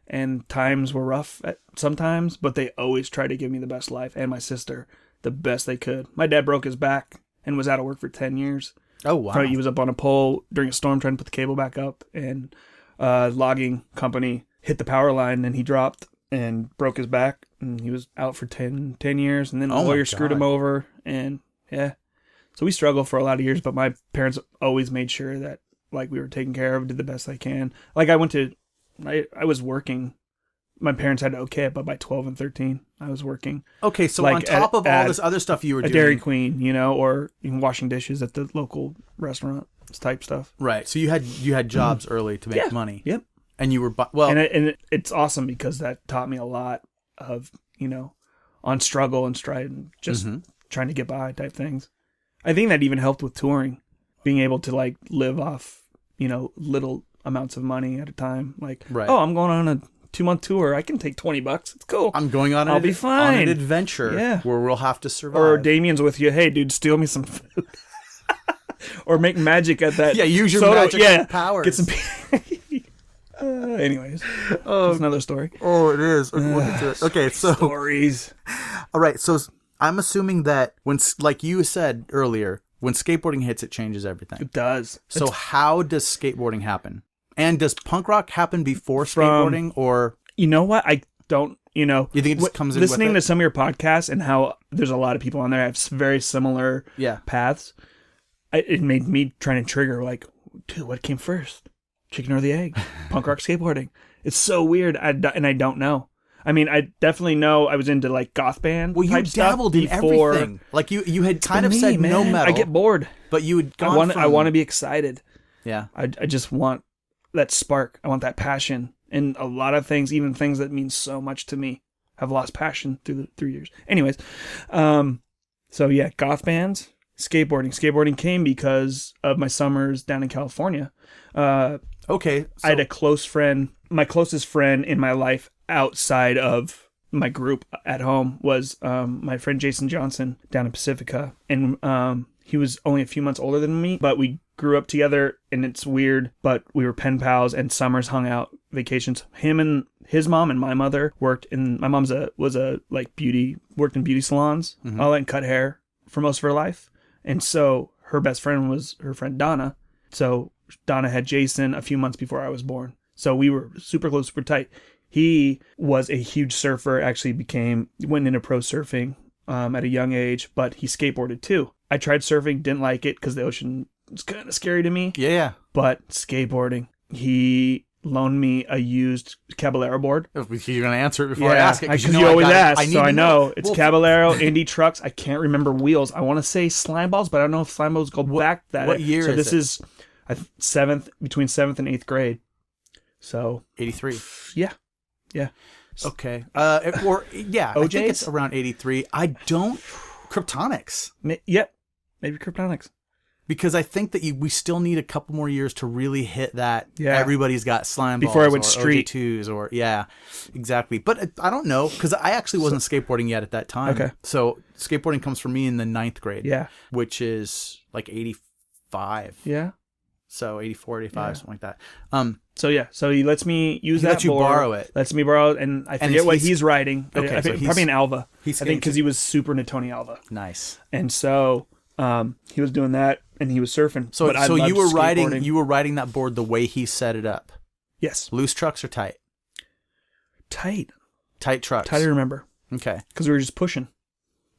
and times were rough sometimes, but they always tried to give me the best life and my sister the best they could. My dad broke his back and was out of work for 10 years. Oh, wow. He was up on a pole during a storm trying to put the cable back up and logging company hit the power line and he dropped and broke his back and he was out for 10 years and then the Oh my lawyer screwed him God. over and yeah. So we struggled for a lot of years, but my parents always made sure that like we were taken care of, did the best I can. Like I was working. My parents had to okay it, but by 12 and 13, I was working. Okay, so like on top of all at this other stuff you were A doing, Dairy Queen, you know, or even washing dishes at the local restaurant type stuff. right? So you had jobs early to make Yeah. money, Yep. and you were well. And it's awesome because that taught me a lot of, you know, on struggle and stride and just trying to get by type things. I think that even helped with touring, being able to like live off, you know, little amounts of money at a time. Like, Right. oh, I'm going on a 2-month tour. I can take $20. It's cool. I'm going on. I'll be fine. On an adventure, Yeah. where we'll have to survive. Or Damien's with you. Hey, dude, steal me some food. Or make magic at that. Yeah, use your soda. magic powers. Get some. Anyways, that's another story. Oh, it is. Okay, so Stories. all right. So I'm assuming that when, like you said earlier, when skateboarding hits, it changes everything. It does. So how does skateboarding happen? And does punk rock happen before skateboarding, or You know what? I don't. You know, you think it just comes in listening with to it? some of your podcasts and how there's a lot of people on there have very similar Yeah. paths. It made me trying to trigger like, dude, what came first, chicken or the egg? Punk rock, skateboarding. It's so weird, and I don't know. I mean, I definitely know I was into like goth band. Well, you type stuff dabbled in before. everything. Like you had kind of Me, said no man. metal. I get bored. but you had gone I want to be excited. Yeah. I just want that spark. I want that passion. And a lot of things, even things that mean so much to me, have lost passion through years. Anyways, so yeah, goth bands, skateboarding. Skateboarding came because of my summers down in California. Okay. So, I had a close friend. My closest friend in my life outside of my group at home was my friend Jason Johnson down in Pacifica. And he was only a few months older than me, but we grew up together, and it's weird, but we were pen pals and summers hung out, vacations. Him and his mom and my mother worked in, my mom's worked in beauty salons, all that, and cut hair for most of her life. And so her best friend was her friend Donna. So Donna had Jason a few months before I was born. So we were super close, super tight. He was a huge surfer, actually went into pro surfing at a young age, but he skateboarded too. I tried surfing, didn't like it because the ocean was kind of scary to me. yeah. But skateboarding, he loaned me a used Caballero board. You're going to answer it before I ask it. Because you always ask, so I know. It's Well, Caballero, Indy trucks. I can't remember wheels. I want to say slime balls, but I don't know if slime balls go back that. What year so is this it? is between 7th and 8th grade. So 83. yeah, Yeah. Okay. I think it's OJs? around 83. I don't... Kryptonics. Yep. Maybe Kryptonics. Because I think that we still need a couple more years to really hit that. Yeah. Everybody's got slime balls Before I went or street. OJ2s or yeah, exactly. But I don't know because I actually wasn't skateboarding yet at that time. Okay. So skateboarding comes for me in the 9th grade. Yeah. Which is like 85. Yeah. So 84, 85, Yeah. something like that. So he lets me use He that lets you board. borrow it. Lets me borrow it, and I forget what he's riding. Okay, I think so probably an Alva. he's I think because he was super Natoni Alva. Nice. And so he was doing that, and he was surfing. So but I so loved you were skateboarding. riding that board the way he set it up. Yes. Loose trucks or tight? Tight. Tight trucks. Tight, I remember. Okay. Because we were just pushing.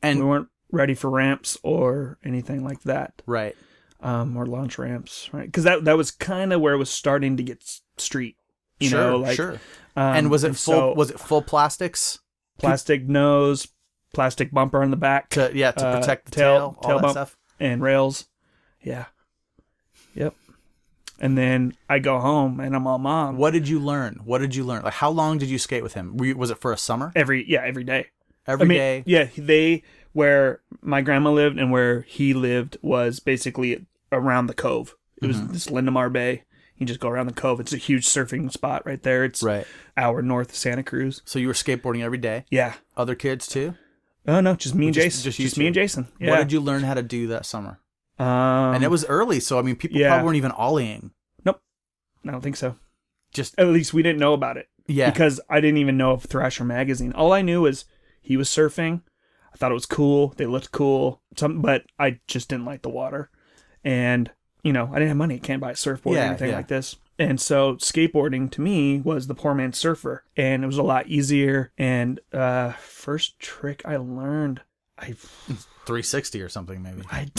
And we weren't ready for ramps or anything like that. right. Or launch ramps, right? Because that was kind of where it was starting to get street. You know, like, sure. And was it full? Was it full plastics? Plastic nose, plastic bumper on the back To protect the tail, all that bump, stuff. and rails. Yeah. Yep. And then I go home and I'm all, Mom. What did you learn? Like, how long did you skate with him? Was it for a summer? Every day. Every day. Yeah, where my grandma lived and where he lived was basically around the cove. It was this Lindemar Bay. You just go around the cove. It's a huge surfing spot right there. It's Right. hour north of Santa Cruz. So you were skateboarding every day? Yeah. Other kids too? Oh no, just me and Jason. Just you Just me two. and Jason. Yeah. What did you learn how to do that summer? And And it was early, so I mean, people Yeah. probably weren't even ollieing. Nope. I don't think so. Just At least we didn't know about it. yeah. Because I didn't even know of Thrasher magazine. All I knew was he was surfing. I thought it was cool. They looked cool. But I just didn't like the water. And, I didn't have money. I can't buy a surfboard or anything like this. And so skateboarding to me was the poor man's surfer. And it was a lot easier. And first trick I learned, 360 or something maybe. I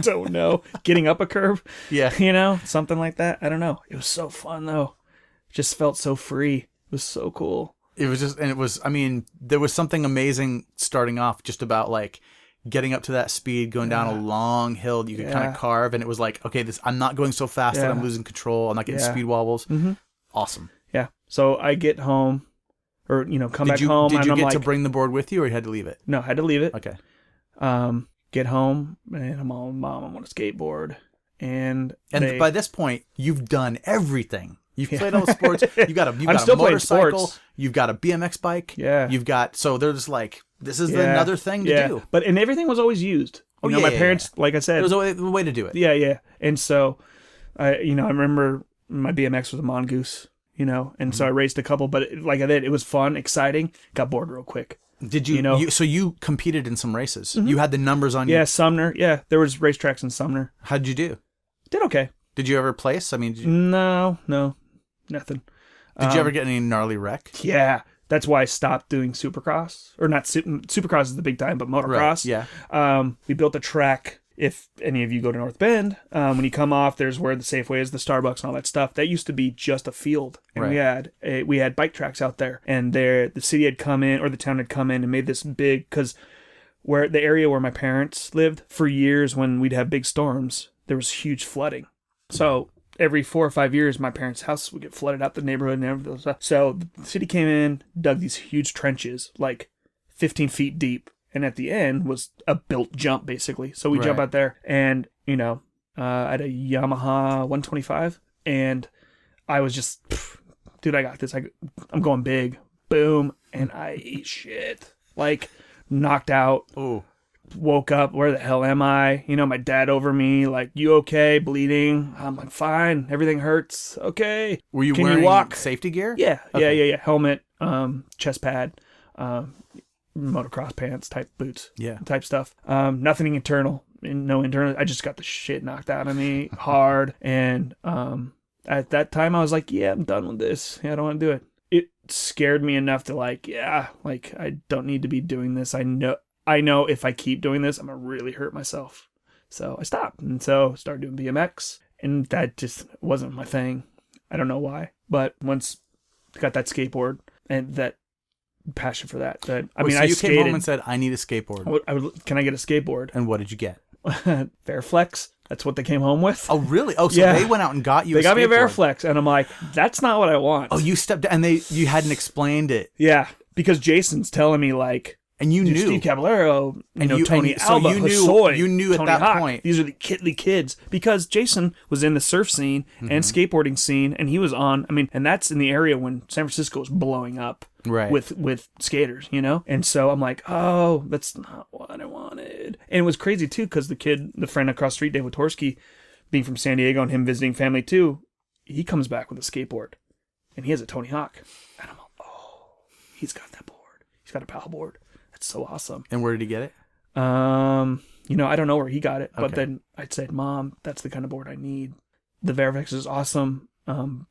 don't know. Getting up a curve. Yeah. Something like that. I don't know. It was so fun though. It just felt so free. It was so cool. It was just, and it was, I mean, there was something amazing starting off just about like getting up to that speed, going down a long hill you could kind of carve. And it was like, okay, I'm not going so fast that I'm losing control. I'm not getting speed wobbles. Mm-hmm. Awesome. Yeah. So I get home or, come back home. Did and you I'm get like, to bring the board with you or you had to leave it? No, I had to leave it. Okay. Get home and I'm all, Mom, I want a skateboard. And by this point, you've done everything. You've played all the sports. You've got a still playing motorcycle. sports. You've got a BMX bike. Yeah. You've got, so they're just like, this is another thing to do. And everything was always used. My parents, like I said. It was a way to do it. Yeah, yeah. And so, I remember my BMX was a Mongoose, and so I raced a couple, but like I did, it was fun, exciting, got bored real quick. Did you, so you competed in some races. You had the numbers on you. Yeah, Sumner. Yeah, there was racetracks in Sumner. How'd you do? Did okay. Did you ever place? I mean, No, nothing. Did you ever get any gnarly wreck? Yeah, that's why I stopped doing Supercross, or not. Supercross is the big time, but motocross. Right, yeah. We built a track. If any of you go to North Bend, when you come off, there's where the Safeway is, the Starbucks, and all that stuff. That used to be just a field, and we had bike tracks out there. And the city had come in, or the town had come in, and made this big, because where the area where my parents lived for years, when we'd have big storms, there was huge flooding. So every 4 or 5 years, my parents' house would get flooded out the neighborhood and everything. So the city came in, dug these huge trenches, like 15 feet deep. And at the end was a built jump, basically. So we jump out there and, I had a Yamaha 125. And I was just, dude, I got this. I'm going big. Boom. And I ate shit. Like, knocked out. Oh. Woke up. Where the hell am I? My dad over me. Like, you okay? Bleeding? I'm like, fine. Everything hurts. Okay. Were you Can wearing you walk? Safety gear? Yeah. Okay. Yeah. Helmet, chest pad, motocross pants type boots, type stuff. Nothing internal, no internal. I just got the shit knocked out of me hard. And at that time I was like, yeah, I'm done with this. Yeah, I don't want to do it. It scared me enough to I don't need to be doing this. I know if I keep doing this, I'm gonna really hurt myself. So I stopped, and so started doing BMX, and that just wasn't my thing. I don't know why, but once I got that skateboard and that passion for that. I mean, so I you skated. came home and said, I need a skateboard. Can I get a skateboard? And what did you get? Fairflex. That's what they came home with. Oh, really? Oh, so Yeah. they went out and got you They got me a skateboard. Fairflex, and I'm like, that's not what I want. Oh, you stepped and you hadn't explained it. Yeah, because Jason's telling me like, And you knew. Steve Caballero, Tony so Alba, you knew, Hosoi, you knew at Tony that Hawk. point. These are the kids. Because Jason was in the surf scene and skateboarding scene, and he was on, and that's in the area when San Francisco was blowing up Right. with skaters, And so I'm like, oh, that's not what I wanted. And it was crazy, too, because the friend across the street, Dave Witorsky, being from San Diego and him visiting family, too, he comes back with a skateboard. And he has a Tony Hawk. And I'm like, oh, he's got that board. He's got a paddle board. That's so awesome. And where did he get it? I don't know where he got it, but Okay. then I said, Mom, that's the kind of board I need. The Vervex is awesome,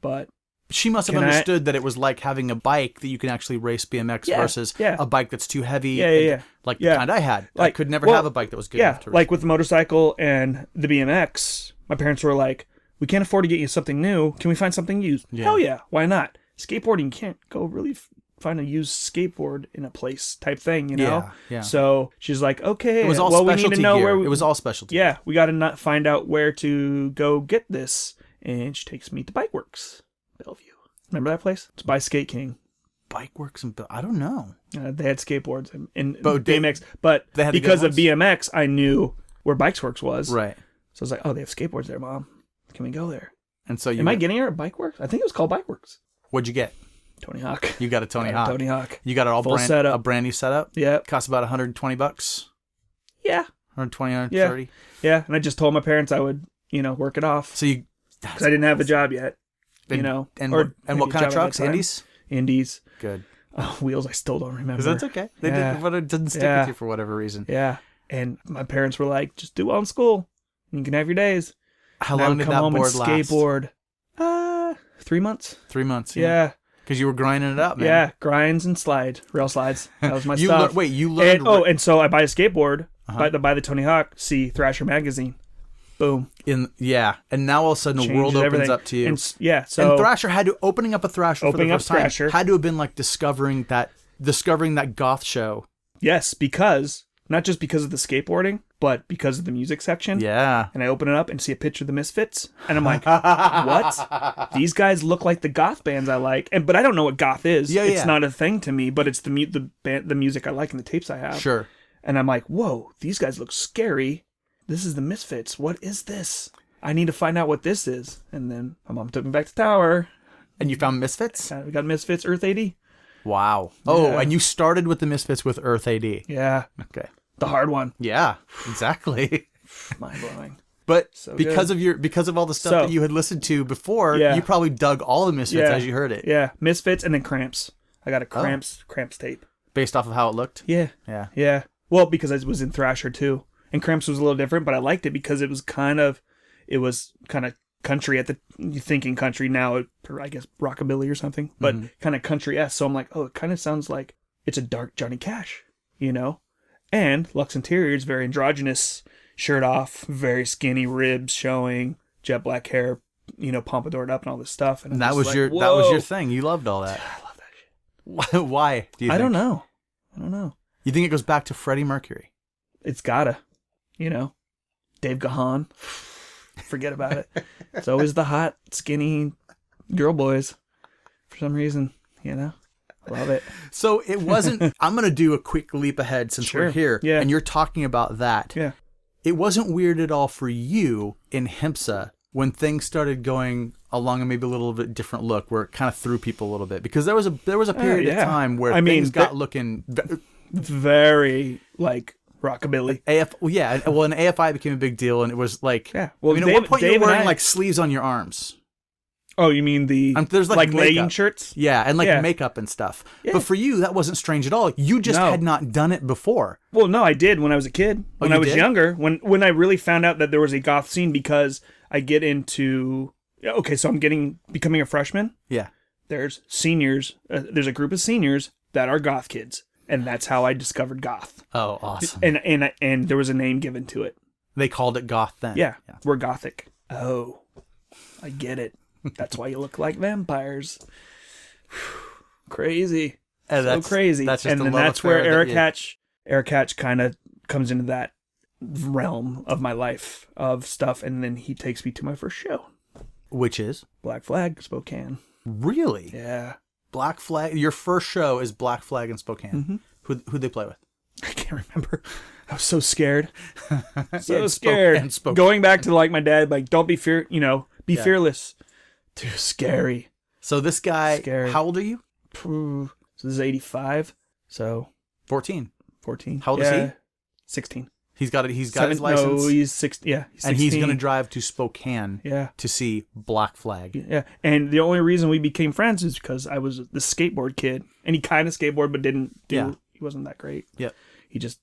but She must have understood that it was like having a bike that you can actually race BMX versus a bike that's too heavy. Yeah. Like the kind I had. I could never have a bike that was good enough to race. Like with the motorcycle and the BMX, my parents were like, we can't afford to get you something new. Can we find something used? Yeah. Hell yeah, why not? Skateboarding, can't go really find a used skateboard in a place type thing, Yeah. So she's like, okay, It was all well, we specialty need to know gear. where It was all specialty. Yeah, we got to find out where to go get this. And she takes me to Bike Works, Bellevue. Remember that place? It's by Skate King. Bike Works and I don't know. They had skateboards and But BMX, but they had the good because of ones? BMX, I knew where Bikes Works was. Right. So I was like, oh, they have skateboards there, Mom. Can we go there? And so Am I getting her at Bike Works? I think it was called Bike Works. What'd you get? Tony Hawk. You got a Tony Hawk. Tony Hawk. You got it all Full setup. a brand new setup? Yeah. Cost about $120. Yeah. 120, 130. Yeah. And I just told my parents I would, work it off. So you Because I didn't have a job yet. And or what kind of maybe a job at trucks? that time. Indies? Indies. Good. Wheels I still don't remember. Because that's okay. They did, but it didn't stick with you for whatever reason. Yeah. And my parents were like, just do well in school. And you can have your days. How long did that board last? Skateboard. 3 months. 3 months. Yeah. Because you were grinding it up, man. Yeah. Grinds and rail slides. That was my You stuff. you learned. And so I buy a skateboard, buy the Tony Hawk, see Thrasher magazine. Boom. And now all of a sudden the Changes world opens everything. up to you. And So and Thrasher opening up a Thrasher for the first time Thrasher. had to have been like discovering that goth show. Yes, because not just because of the skateboarding, but because of the music section. Yeah. And I open it up and see a picture of the Misfits, and I'm like, what? These guys look like the goth bands I like, but I don't know what goth is. Yeah, it's not a thing to me, but it's the music I like and the tapes I have. Sure. And I'm like, whoa, these guys look scary. This is the Misfits. What is this? I need to find out what this is. And then my mom took me back to Tower. And you found Misfits? We got Misfits, Earth 80. Wow. Oh, and you started with the Misfits with Earth AD. Yeah. Okay. The hard one. Yeah, exactly. Mind blowing. But So because of all the stuff that you had listened to before, you probably dug all the Misfits as you heard it. Yeah. Misfits and then Cramps. I got a Cramps tape. Based off of how it looked? Yeah. Yeah. Yeah. Well, because I was in Thrasher too. And Cramps was a little different, but I liked it because it was kind of country at the, you thinking country now, I guess rockabilly or something, but kind of country-esque. So I'm like, oh, it kind of sounds like it's a dark Johnny Cash, And Lux Interior is very androgynous, shirt off, very skinny, ribs showing, jet black hair, pompadoured up and all this stuff. And that was your thing. You loved all that. I love that shit. Why? Do you think? I don't know. You think it goes back to Freddie Mercury? It's gotta, Dave Gahan. Forget about it. It's always the hot, skinny girl boys for some reason, Love it. So it wasn't, I'm going to do a quick leap ahead since we're here. Yeah. And you're talking about that. Yeah. It wasn't weird at all for you in HIMSA when things started going along a maybe a little bit different look where it kind of threw people a little bit. Because there was a period of time where things got looking very like rockabilly. and AFI became a big deal, and it was like, yeah. Well, at one point you were wearing like sleeves on your arms. Oh, you mean there's like legging shirts? Yeah, and makeup and stuff. Yeah. But for you, that wasn't strange at all. You just had not done it before. Well, no, I did when I was a kid. When I was younger, when I really found out that there was a goth scene, because I get into, okay, so I'm becoming a freshman. Yeah. There's seniors. There's a group of seniors that are goth kids. And that's how I discovered goth. Oh, awesome. And there was a name given to it. They called it goth then. Yeah. We're gothic. Oh, I get it. That's why you look like vampires. Crazy. So crazy. That's just and then that's where Eric Hatch kind of comes into that realm of my life of stuff, and then he takes me to my first show. Which is? Black Flag, Spokane. Really? Yeah. Black Flag. Your first show is Black Flag in Spokane. Who'd they play with? I can't remember. I was so scared. Yeah, scared. Going back to like my dad, like, don't be be fearless. Too scary. So this guy, Scary. How old are you? So this is 85. So 14. 14. How old is he? 16. He's got his license. No, he's 16. Yeah, he's 16. And he's going to drive to Spokane to see Black Flag. Yeah, and the only reason we became friends is because I was the skateboard kid, and he kind of skateboarded but didn't do. Yeah. He wasn't that great. Yeah. He just,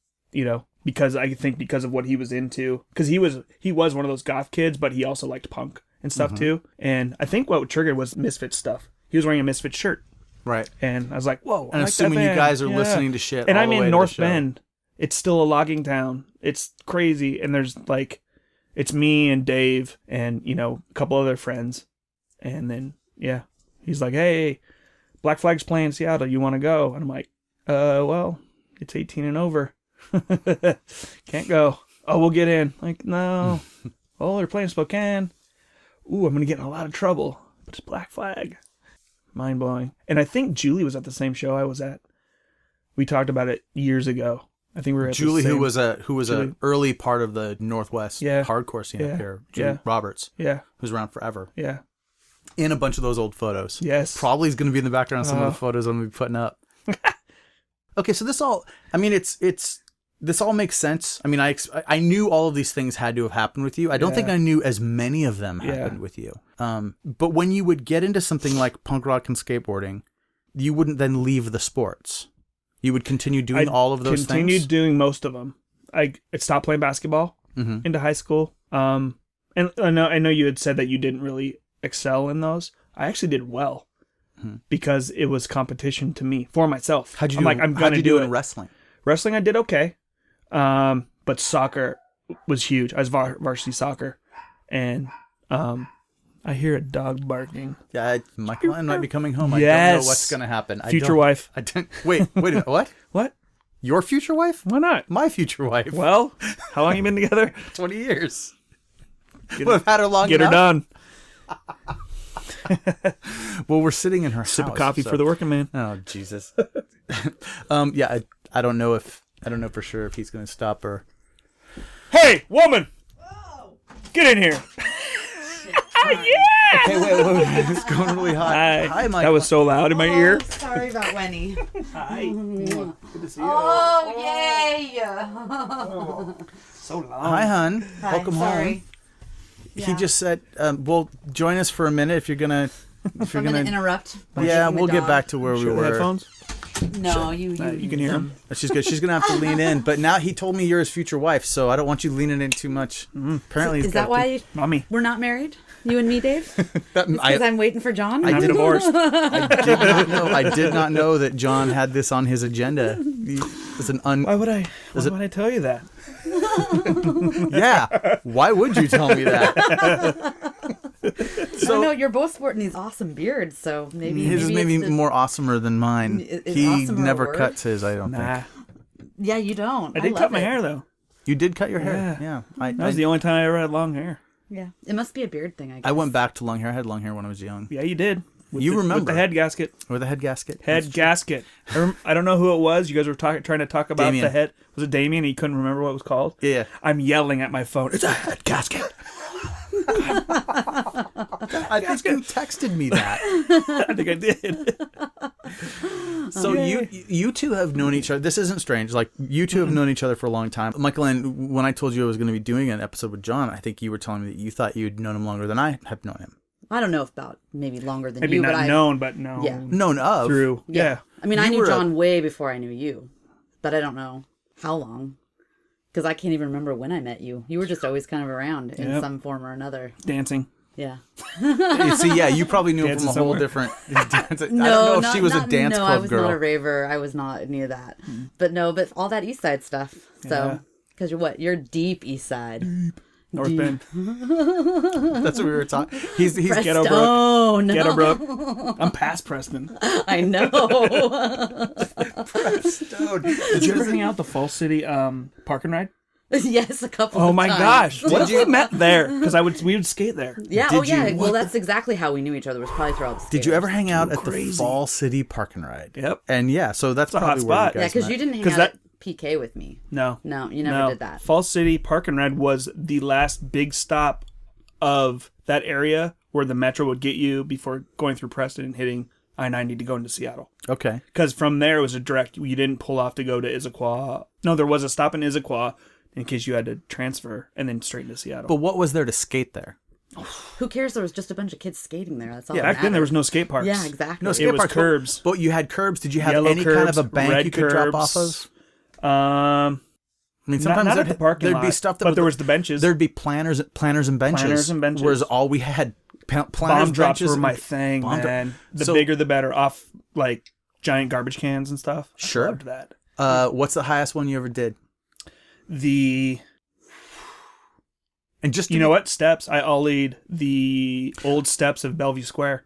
because I think because of what he was into, because he was one of those goth kids, but he also liked punk and stuff too. And I think what triggered was Misfits stuff. He was wearing a Misfits shirt. Right. And I was like, whoa. And assuming you guys are listening to shit. And all I'm the way in to North the show. Bend. It's still a logging town. It's crazy. And there's like, it's me and Dave and, a couple other friends. And then, he's like, hey, Black Flag's playing Seattle. You want to go? And I'm like, well, it's 18 and over. Can't go. Oh, we'll get in. Like, no. Oh, they're playing Spokane. Ooh, I'm going to get in a lot of trouble. But it's Black Flag. Mind blowing. And I think Julie was at the same show I was at. We talked about it years ago. I think we were at Julie, the same... who was an early part of the Northwest hardcore scene up here. Julie Roberts. Yeah. Who's around forever. Yeah. In a bunch of those old photos. Yes. Probably is going to be in the background of some of the photos I'm going to be putting up. Okay, so this all makes sense. I mean, I knew all of these things had to have happened with you. I don't think I knew as many of them happened with you. But when you would get into something like punk rock and skateboarding, you wouldn't then leave the sports. You would continue doing all of those things? Continued doing most of them. I stopped playing basketball into high school. And I know you had said that you didn't really excel in those. I actually did well because it was competition to me, for myself. How'd you do it in wrestling? Wrestling, I did okay. But soccer was huge. I was varsity soccer. And I hear a dog barking. Yeah, Michaelanne might be coming home. Yes. I don't know what's going to happen. Future wife. Wait a minute. What? What? Your future wife? Why not? My future wife. Well, how long you been together? 20 years. We've had her long enough. Get her done. Well, we're sitting in her Sip house. of coffee for the working man. Oh, Jesus. I don't know for sure if he's going to stop her. Hey, woman! Whoa. Get in here. Yeah! Okay, wait. It's going really hot. Hi, Mike. That was so loud in my ear. Sorry about Wenny. Hi. Good to see you. Oh, yay! So long. Hi, hon. Hi, Welcome sorry. home. He just said, well, join us for a minute if you're going to... I'm going to interrupt. Yeah, we'll get back to where we were. Headphones? No, you can hear him. She's good. She's going to have to lean in. But now he told me you're his future wife, so I don't want you leaning in too much. Apparently, Is that why Mommy. we're not married? You and me, Dave? Because I'm waiting for John? I'm divorced. I did not know that John had this on his agenda. Why would I tell you that? Yeah. Why would you tell me that? So, no, you're both sporting these awesome beards, so maybe his is maybe more awesomer than mine. He never cuts his, I don't think. Yeah, you don't. I did cut my hair though. You did cut your hair? Yeah. That was the only time I ever had long hair. Yeah, it must be a beard thing, I guess. I went back to long hair. I had long hair when I was young. Yeah, you did. Remember. With the head gasket. With the head gasket? Head gasket. I don't know who it was. You guys were trying to talk about Damien. the head. Was it Damien? He couldn't remember what it was called? Yeah. I'm yelling at my phone. It's a head gasket. I think you texted me that. I think I did. So you two have known each other. This isn't strange. Like, you two have known each other for a long time. Michaelanne, when I told you I was going to be doing an episode with John, I think you were telling me that you thought you'd known him longer than I have known him. I don't know about maybe longer than maybe you. Maybe not known, but known. Yeah. Known of. Through. Yeah. I mean, I knew John way before I knew you. But I don't know how long. Because I can't even remember when I met you. You were just always kind of around in some form or another. Dancing. Yeah. See, yeah, you probably knew him from a whole different... I don't know if she was a dance club girl. No, I was not a raver. I was not any of that. But all that East Side stuff. So, because you're what? You're deep East Side. North Bend. That's what we were talking. He's Ghetto Brook. Oh, no. Ghetto Brook. I'm past Preston. I know. Preston. Did you ever hang out at the Falls City Park and Ride? Yes, a couple. Oh of my times. gosh! What if we met there? Because we would skate there. Yeah. Did Oh yeah. you- Well, that's exactly how we knew each other. Was probably through all the. Skaters. Did you ever hang out at the crazy. Fall City Park and Ride? Yep. And yeah, so that's a hot probably where you spot. guys Yeah, because met. you didn't hang 'Cause out that- at PK with me. No. No, you never did that. Fall City Park and Ride was the last big stop of that area where the metro would get you before going through Preston and hitting I-90 to go into Seattle. Okay. Because from there it was a direct. You didn't pull off to go to Issaquah. No, there was a stop in Issaquah in case you had to transfer and then straight into Seattle. But what was there to skate there? Who cares? There was just a bunch of kids skating there. That's all. yeah, that back then there was mattered. no skate parks. Yeah, exactly. No skate It was park curbs. But you had curbs. Did you have Yellow any kind of curbs, a bank red you could drop off curbs. of? I I mean, sometimes not at the parking there'd lot, be stuff that but there was the benches. There'd be planners and benches. Planners and benches. Whereas all we had planners, Bomb drops benches, were and- my thing, bomb dro- man. The So- bigger the better. Off like giant garbage cans and stuff. Sure. I loved that. What's the highest one you ever did? And just to You know what? Steps. I ollied the old steps of Bellevue Square.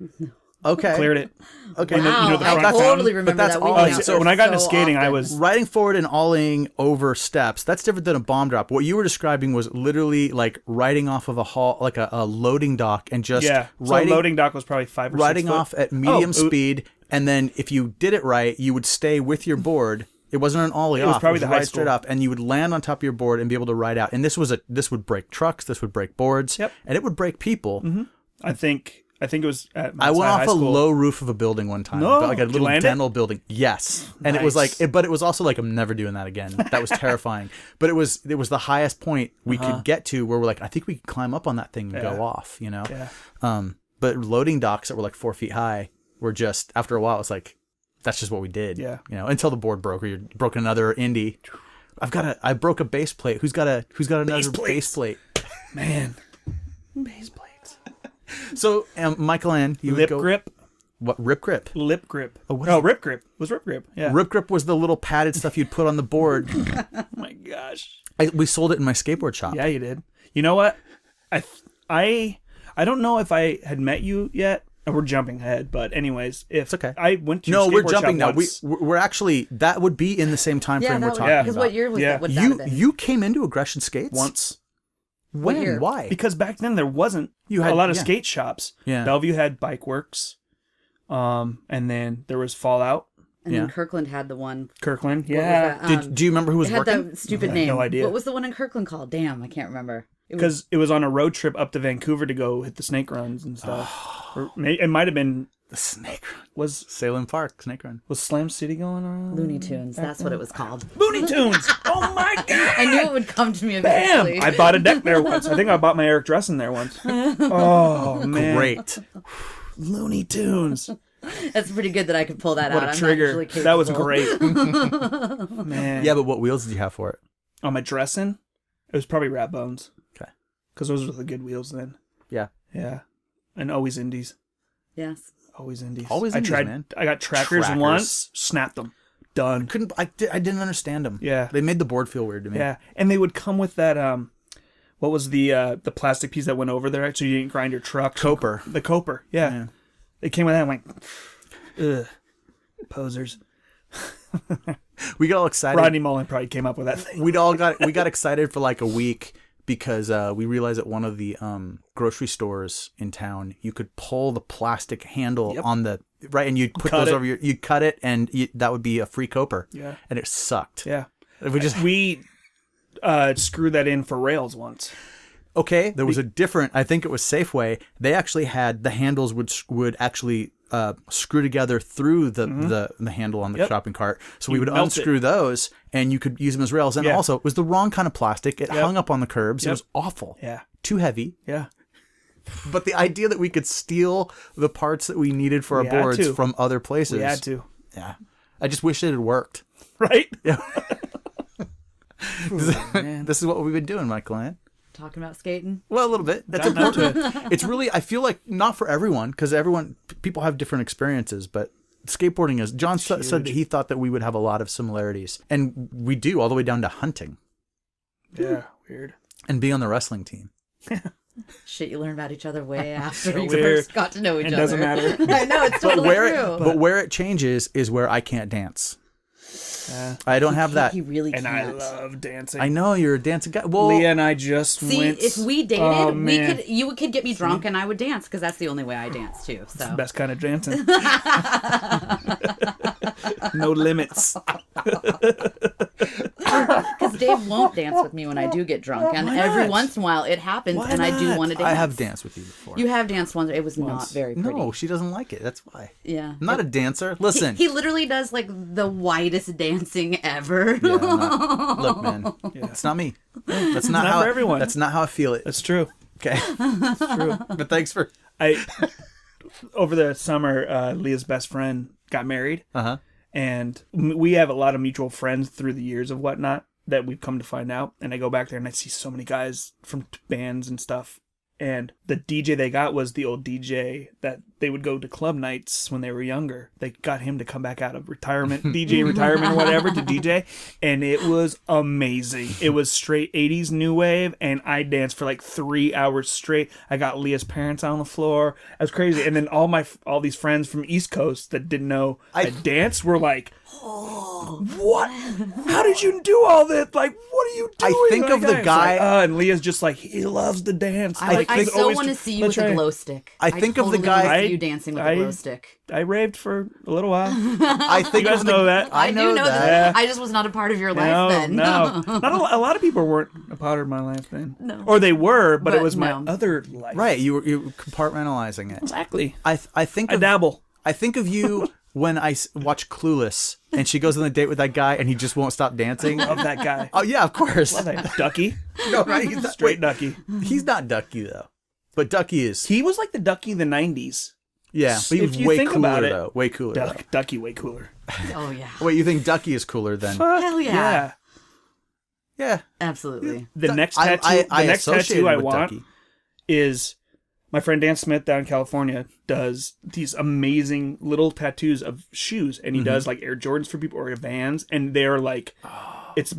Okay. Cleared it. Okay. And then, Wow, you know, the I front totally fountain? remember But that's that. all- We hung so out there when I got into so skating, I often. was Riding forward and ollieing over steps, that's different than a bomb drop. What you were describing was literally like riding off of a hall, like a loading dock, and just So riding, loading dock was probably 5 or 6 riding foot. off at medium Oh, speed. And then if you did it right, you would stay with your board. It wasn't an ollie was off. probably it the was high right straight school. up, and you would land on top of your board and be able to ride out. And this would break trucks. This would break boards. Yep. And it would break people. I think it was at I went high off a school. low roof of a building one time, No, like a did you little land it? dental building. Yes, and it was Nice. like, but it was also like, I'm never doing that again. That was terrifying. But it was the highest point we could get to, where we're like, I think we could climb up on that thing and go off, you know. Yeah. But loading docks that were like 4 feet high were just, after a while, it's like, that's just what we did. Yeah. You know, until the board broke, or you broke another indie. I broke a base plate. Who's got another base plate? Man. Base plates. So, Michaelanne, you Lip would go, grip. What, rip grip? Lip grip. what Oh, is rip grip. It was rip grip. Yeah. Rip grip was the little padded stuff you'd put on the board. Oh my gosh. We sold it in my skateboard shop. Yeah, you did. You know what? I don't know if I had met you yet. We're jumping ahead, but anyways, if It's okay. I went to No, your we're skateboard jumping now. shop once, We're actually, that would be in the same time Yeah, frame we're that talking because about. what year was Yeah. that? Would that have been? You came into Aggression Skates once. When? year? Why? Because back then there wasn't You had- a lot of yeah. skate shops. Yeah. Bellevue had Bike Works, and then there was Fallout, And Yeah. then Kirkland had the one. Kirkland. what was Yeah, that? Do you remember who was It had working? that stupid I have name. no idea. What was the one in Kirkland called? Damn, I can't remember. It was because it was on a road trip up to Vancouver to go hit the snake runs and stuff. Or it might have been The Snake Run. was Salem Park, Snake Run. Slam City going on? Looney Tunes. That's what it was called. Looney Tunes. Oh my god! I knew it would come to me Bam! eventually. I bought a deck there once. I think I bought my Eric Dressen there once. Oh man! Great. Looney Tunes. That's pretty good that I could pull that What out. a I'm trigger! actually That was capable. great. Man. Yeah, but what wheels did you have for it? On my Dressen, it was probably Rat Bones. Okay. Because those were the good wheels then. Yeah. Yeah. And always Indies. Yes. Always Indies. Always I Indies, tried. man. I got trackers once, snapped them. Done. I didn't understand them. Yeah. They made the board feel weird to me. Yeah, and they would come with that. What was the plastic piece that went over there so you didn't grind your truck? Coper. The Coper. Yeah. Yeah. It came with that. I'm like, ugh, posers. We got all excited. Rodney Mullen probably came up with that thing. We got excited for like a week because we realized at one of the grocery stores in town you could pull the plastic handle on the right, and you'd put Cut those it. over your, you'd cut it, and that would be a free Coper. Yeah. And it sucked. Yeah. We screwed that in for rails once. okay. There was a different. I think it was Safeway. They actually had the handles would actually screw together through the handle on the shopping cart. So we would melt unscrew those, and you could use them as rails. And Yeah. also, it was the wrong kind of plastic. It hung up on the curbs. It was awful. Yeah. Too heavy. Yeah. But the idea that we could steal the parts that we needed for We our had boards to. from other places. We had to. Yeah. I just wish it had worked. Right? Yeah. Man. This is what we've been doing, Michaelanne. Talking about skating. Well, a little bit. That's Gotten into important. It's really, I feel like, not for everyone, because people have different experiences, but skateboarding is, John said that he thought that we would have a lot of similarities. And we do, all the way down to hunting Yeah. Weird. and being on the wrestling team. Shit, you learn about each other way after So we weird. first got to know each It other. doesn't matter. I know, it's totally true. But where it changes is where I can't dance. I don't have that. He really And can't. I love dancing. I know you're a dancing guy. Well, Leah and I just See, went. if we dated, man. you could get me drunk and I would dance because that's the only way I dance too. It's the So best kind of dancing. No limits. because Dave won't dance with me when I do get drunk, and Why every not? once in a while it happens, Why and I do not? want to dance. I have danced with you before. You have danced once. It was not very pretty. No, she doesn't like it. That's why. Yeah. I'm not a dancer. Listen. He literally does like the whitest dancing ever. Yeah, I'm not- look, man. It's not me. That's not, not how for everyone. That's not how I feel it. That's true. Okay. True. But thanks for. Over the summer, Leah's best friend got married. Uh-huh. And we have a lot of mutual friends through the years of whatnot that we've come to find out. And I go back there and I see so many guys from bands and stuff. And the DJ they got was the old DJ that they would go to club nights when they were younger. They got him to come back out of retirement, DJ retirement or whatever, to DJ. And it was amazing. It was straight 80s new wave. And I danced for like 3 hours straight. I got Leah's parents on the floor. It was crazy. And then all these friends from East Coast that didn't know I danced were like, what? How did you do all this? Like, what are you doing? I think of the guy. And Leah's just like, he loves to dance. I so want to see you with a glow stick. I think of the guy- want to see you dancing with a glow stick. I raved for a little while. I think You guys of the, know that. I do know that. Yeah. I just was not a part of your life then. No. Not a lot of people weren't a part of my life then. No. Or they were, but it But was my no. other life. right. You were compartmentalizing it. Exactly. I think I of dabble. I think of you when I watch Clueless and she goes on a date with that guy and he just won't stop dancing. Love that guy. Oh yeah, of course. Love that Ducky. No, right? He's not, Straight wait, Ducky. he's not Ducky though, but Ducky is. He was like the Ducky of the 90s. Yeah, but he was if you way think cooler about it, though. Way cooler. though. Ducky way cooler. Oh yeah. Wait, you think Ducky is cooler than? Hell yeah. Yeah. Absolutely. The next I tattoo, the next associated tattoo I with want Ducky. is my friend Dan Smith down in California does these amazing little tattoos of shoes, and he does like Air Jordans for people or Vans, and they're like, it's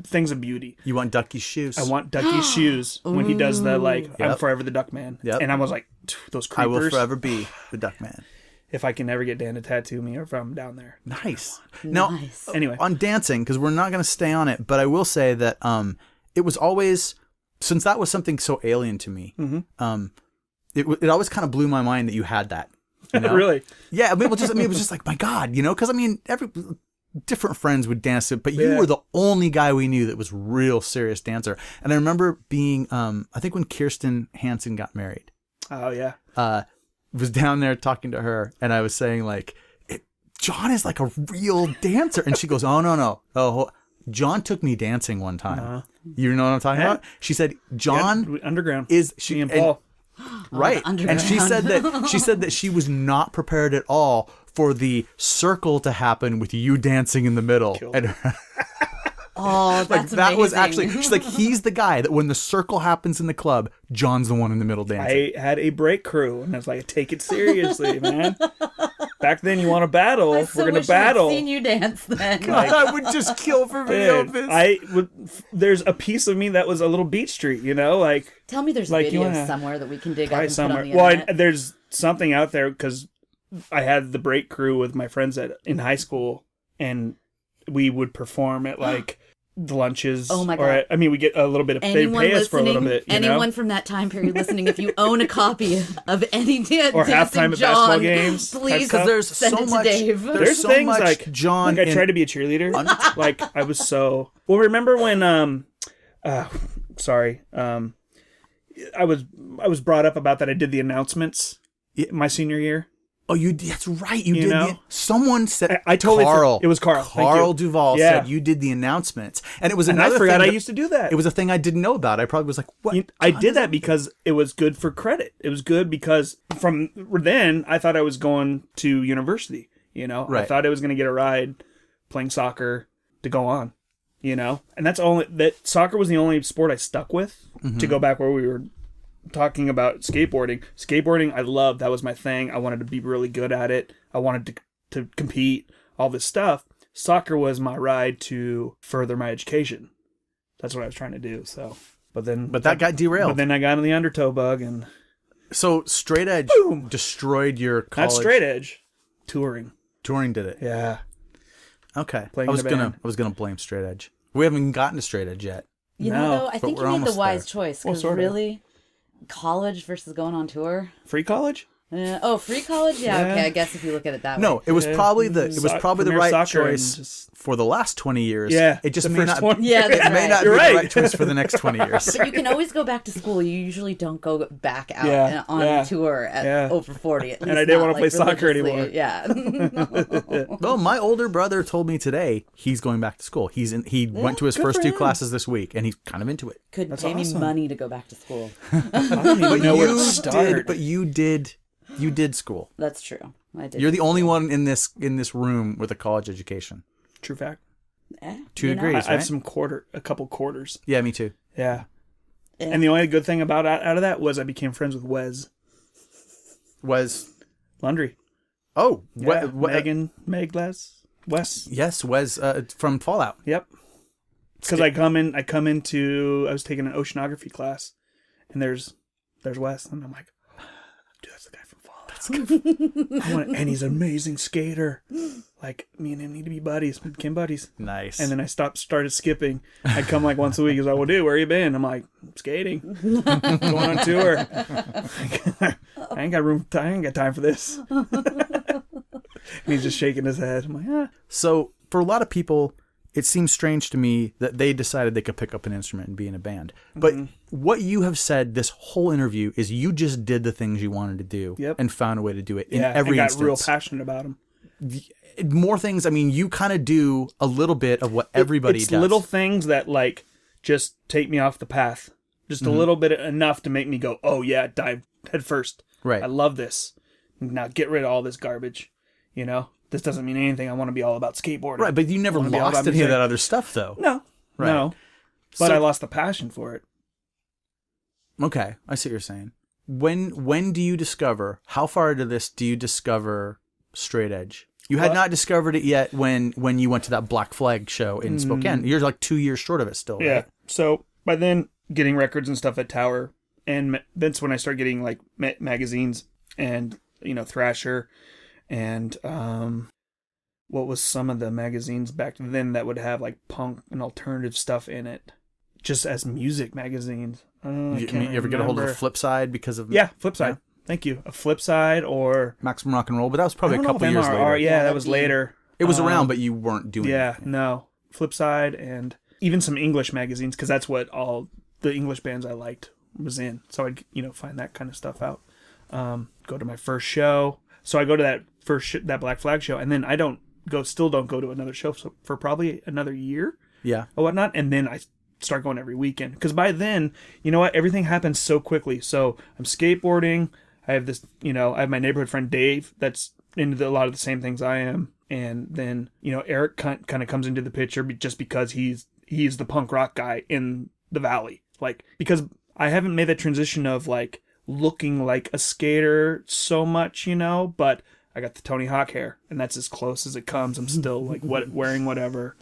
things of beauty. You want Ducky's shoes? I want Ducky's shoes when he does the like, I'm forever the Duck Man. Yep. And I was like, those I creepers. will forever be the Duck Man. If I can never get Dan to tattoo me or if I'm down there. Nice. Now, Nice. Anyway. on dancing, because we're not going to stay on it, but I will say that it was always, since that was something so alien to me, it always kind of blew my mind that you had that. You know? Really? Yeah, it was just like, my God, you know, because I mean, different friends would dance it, but you were the only guy we knew that was real serious dancer. And I remember being, I think when Kirsten Hansen got married, Oh, yeah. was down there talking to her, and I was saying like, John is like a real dancer, and she goes, oh no, John took me dancing one time. You know what I'm talking about? She said John Underground. is Me and Paul. right, and she said that she was not prepared at all for the circle to happen with you dancing in the middle. And Oh, that's that was amazing. actually, she's like, he's the guy that when the circle happens in the club, John's the one in the middle dancing. I had a break crew, and I was like, take it seriously, man. Back then, you want to battle. I so We're going wish to battle. I'd seen you dance then. I would just kill for video of this. There's a piece of me that was a little Beat Street, you know, like Tell me there's Like, a you video wanna somewhere that we can dig up try and somewhere. put on the Well, internet. there's something out there because I had the break crew with my friends in high school, and we would perform at like the lunches. Oh my God. Or we get a little bit of. They Anyone pay us for a little listening, bit. You anyone know? from that time period listening, if you own a copy of any Or halftime Dancing at John, basketball games, please because there's send so it to much. Dave. There's so things much like John. Like I tried to be a cheerleader. Like I was so. Well, remember when sorry, I was brought up about that. I did the announcements my senior year. Oh, that's right. You You did. know? Someone said. I totally Carl. it was Carl. Thank Carl you. Duval Yeah. said you did the announcements, and it was And another. I forgot thing I that- used to do that. It was a thing I didn't know about. I probably was like, "What?" I did that because it was good for credit. It was good because from then I thought I was going to university. You know, I Right. thought I was going to get a ride playing soccer to go on. You know, and that soccer was the only sport I stuck with. To go back where we were talking about skateboarding. Skateboarding, I loved. That was my thing. I wanted to be really good at it. I wanted to compete. All this stuff. Soccer was my ride to further my education. That's what I was trying to do. So, but that got derailed. But then I got in the undertow bug, and So straight edge destroyed your college. not straight edge, touring. Touring did it. Yeah. Okay. Playing I was in a band. gonna blame straight edge. We haven't even gotten to straight edge yet. You No, know, though, I but think we're you made the almost wise there. choice. Well, Because sort of. really, college versus going on tour. Free college? Free college? Yeah, Yeah. okay, I guess if you look at it that way. No, it was Yeah. probably the Premier right soccer and choice just- for the last 20 years. Yeah, It just the may first not. 20. Yeah, that's It may right. not You're be right. the right choice for the next 20 years. But you can always go back to school. You usually don't go back out Yeah, on yeah, tour at yeah. over 40. At least And I didn't not, wanna play soccer religiously. anymore. Yeah. Well, my older brother told me today he's going back to school. He went to his good first for 2 him. classes this week, and he's kind of into it. Couldn't That's pay me awesome. money to go back to school. I don't even know where to start. You did school. That's true. I did. You're the only one in this room with a college education. True fact. 2 you know? degrees, I have right? a couple quarters. Yeah, me too. Yeah. Yeah. And the only good thing out of that was I became friends with Wes Was Laundry. oh Yeah, what Wes. yes, was from Fallout. Yep. Because I was taking an oceanography class, and there's Wes, and I'm like, dude, that's the guy from Fallout. And he's an amazing skater. Like, me and him need to be buddies. We became buddies. Nice. And then I started skipping. I'd come like once a week. He's like, well, dude, where you been? I'm like, skating. Going on tour. I ain't got time for this. And he's just shaking his head. I'm like, ah. So for a lot of people, it seems strange to me that they decided they could pick up an instrument and be in a band. But what you have said this whole interview is you just did the things you wanted to do and found a way to do it in every I got instance. real passionate about him. More things, I mean, you kind of do a little bit of what everybody It's does. little things that like just take me off the path. Just a little bit enough to make me go, oh yeah, dive head first. Right. I love this. Now get rid of all this garbage. You know? This doesn't mean anything. I want to be all about skateboarding. Right, but you never I wanna be all lost about any of music. that other stuff, though. No. Right. No. But So- I lost the passion for it. Okay, I see what you're saying. When do you discover, how far into this do you discover straight edge? You had not discovered it yet when you went to that Black Flag show in Spokane. You're like 2 years short of it still, Yeah. right? So by then, getting records and stuff at Tower, and that's when I started getting like magazines and Thrasher, and what was some of the magazines back then that would have like punk and alternative stuff in it, just as music magazines. You ever get a hold of the Flip Side because of Flip Side. Thank you. A Flip Side or Maximum Rock and Roll? But that was probably a I don't know couple if years MRR. later. Yeah, that was later. It was around, but you weren't doing Yeah, anything. no. Flip Side and even some English magazines, because that's what all the English bands I liked was in. So I'd, find that kind of stuff out. Go to my first show. So I go to that that Black Flag show, and then I still don't go to another show for probably another year Yeah. or whatnot. And then I start going every weekend. Because by then, you know what? Everything happens so quickly. So I'm skateboarding. I have this, I have my neighborhood friend Dave that's into a lot of the same things I am. And then, Eric kind of comes into the picture just because he's the punk rock guy in the Valley. Like, because I haven't made that transition of like looking like a skater so much, but I got the Tony Hawk hair and that's as close as it comes. I'm still like wearing whatever,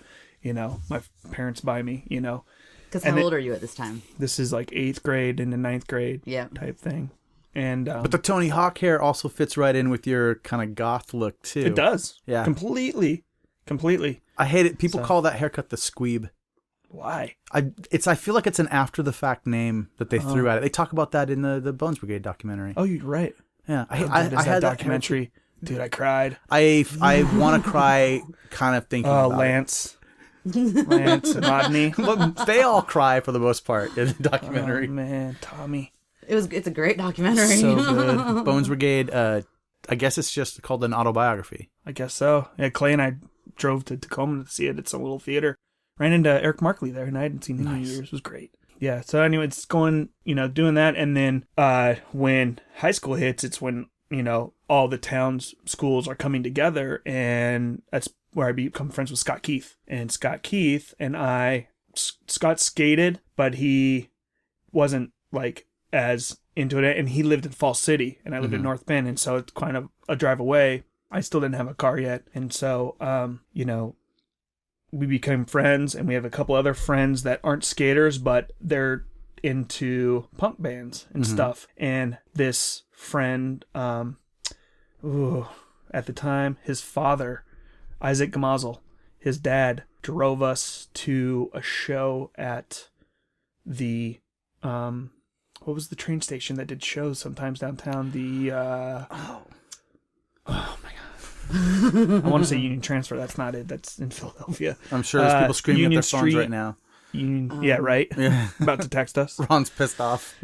my parents buy me, Because how old are you at this time? This is like 8th grade into 9th grade type thing. And But the Tony Hawk hair also fits right in with your kind of goth look, too. it does. Yeah. Completely. I hate it. People call that haircut the squeeb. Why? I feel like it's an after-the-fact name that they threw at it. They talk about that in the Bones Brigade documentary. Oh, you're right. Yeah. I There's that had documentary. Dude, I cried. I want to cry kind of thinking Oh, about Lance and Rodney. But they all cry for the most part in the documentary. Oh, man, Tommy. It's a great documentary. So good. Bones Brigade, I guess it's just called an autobiography. I guess so. Yeah, Clay and I drove to Tacoma to see it at some little theater. Ran into Eric Markley there, and I hadn't seen him in years. It was great. Yeah, so anyway, it's going, doing that. And then when high school hits, it's when, all the town's schools are coming together. And that's where I become friends with Scott Keith. And Scott Keith and Scott skated, but he wasn't like as into it. And he lived in Falls City, and I lived in North Bend. And so it's kind of a drive away. I still didn't have a car yet. And so, we became friends, and we have a couple other friends that aren't skaters, but they're into punk bands and stuff. And this friend, at the time, his father, Isaac Gamazel, his dad drove us to a show at the what was the train station that did shows sometimes downtown? The oh my god, I want to say Union Transfer. That's not it. That's in Philadelphia. I'm sure there's people screaming Union at their phones Street, right now. Yeah, right. Yeah. About to text us. Ron's pissed off.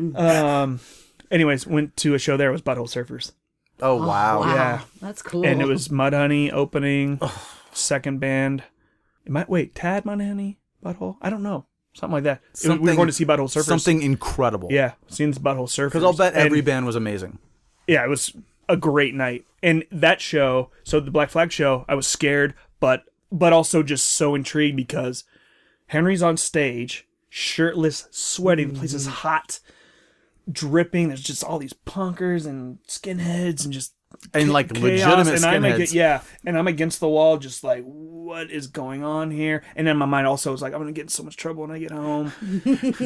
Anyways, went to a show there. It was Butthole Surfers. Oh, wow. Yeah. That's cool. And it was Mudhoney opening, second band. Tad Mudhoney, Butthole? I don't know. Something like that. We were going to see Butthole Surfers. Something incredible. Yeah, seen Butthole Surfers. Because I'll bet every band was amazing. Yeah, it was a great night. And that show, so the Black Flag show, I was scared, but also just so intrigued because Henry's on stage, shirtless, sweaty. The place is hot, dripping. There's just all these punkers and skinheads and just like chaos. legitimate And skinheads. and I'm against the wall, just like, what is going on here? And then my mind also was like, I'm gonna get in so much trouble when I get home.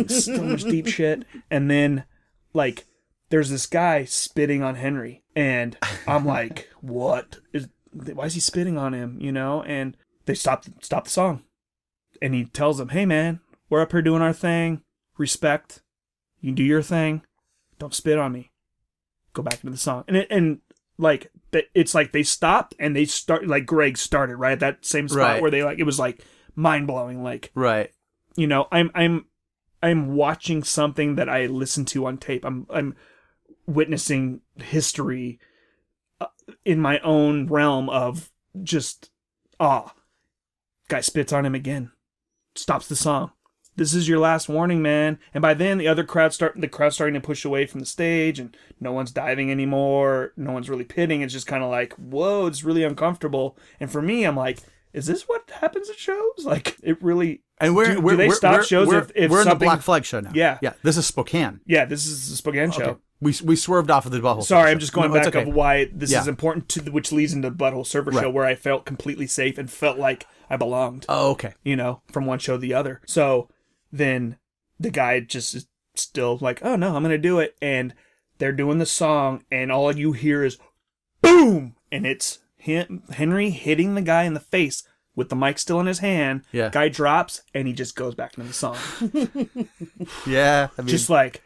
So much deep shit. And then, like, there's this guy spitting on Henry, and I'm like, why is he spitting on him? You know? And they stop the song, and he tells them, hey man, we're up here doing our thing. Respect. You do your thing. Don't spit on me. Go back into the song. And like, it's like they stopped and they start, like Greg started right at that same spot where they like, it was like mind blowing. Like, right. You know, I'm watching something that I listened to on tape. I'm witnessing history in my own realm of just, guy spits on him again. Stops the song. This is your last warning, man. And by then, the crowd's starting to push away from the stage, and no one's diving anymore. No one's really pitting. It's just kind of like, whoa, it's really uncomfortable. And for me, I'm like, is this what happens at shows? Like, it really. And do they stop shows if we're in the something... Black Flag show now? Yeah, yeah. This is Spokane. Yeah, this is the Spokane show. Okay. We swerved off of the Butthole. Sorry, I'm just going back okay. of why this is important to which leads into Butthole Surfer show, where I felt completely safe and felt like I belonged. Oh, okay. You know, from one show to the other. So then the guy just is still like, oh no, I'm going to do it. And they're doing the song, and all you hear is boom. And it's Henry hitting the guy in the face with the mic still in his hand. Yeah. Guy drops, and he just goes back into the song. Yeah. I mean, just like,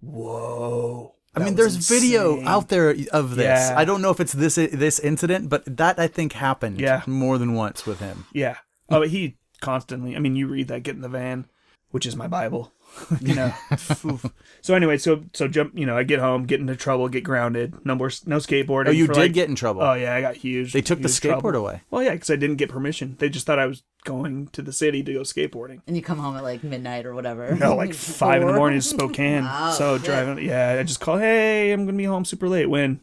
whoa. I mean, there's video out there of this. Yeah. I don't know if it's this incident, but that I think happened more than once with him. Yeah. Oh, he constantly, I mean, you read that, get in the van, which is my Bible, you know. So anyway, so jump, you know, I get home, get into trouble, get grounded, no skateboarding. Oh, you did get in trouble? Oh yeah, I got huge. They took the skateboard trouble away. Well, yeah, because I didn't get permission. They just thought I was going to the city to go skateboarding. And you come home at like midnight or whatever. No, like 5 in the morning to Spokane. Oh, so shit. driving, I just call, hey, I'm going to be home super late. When?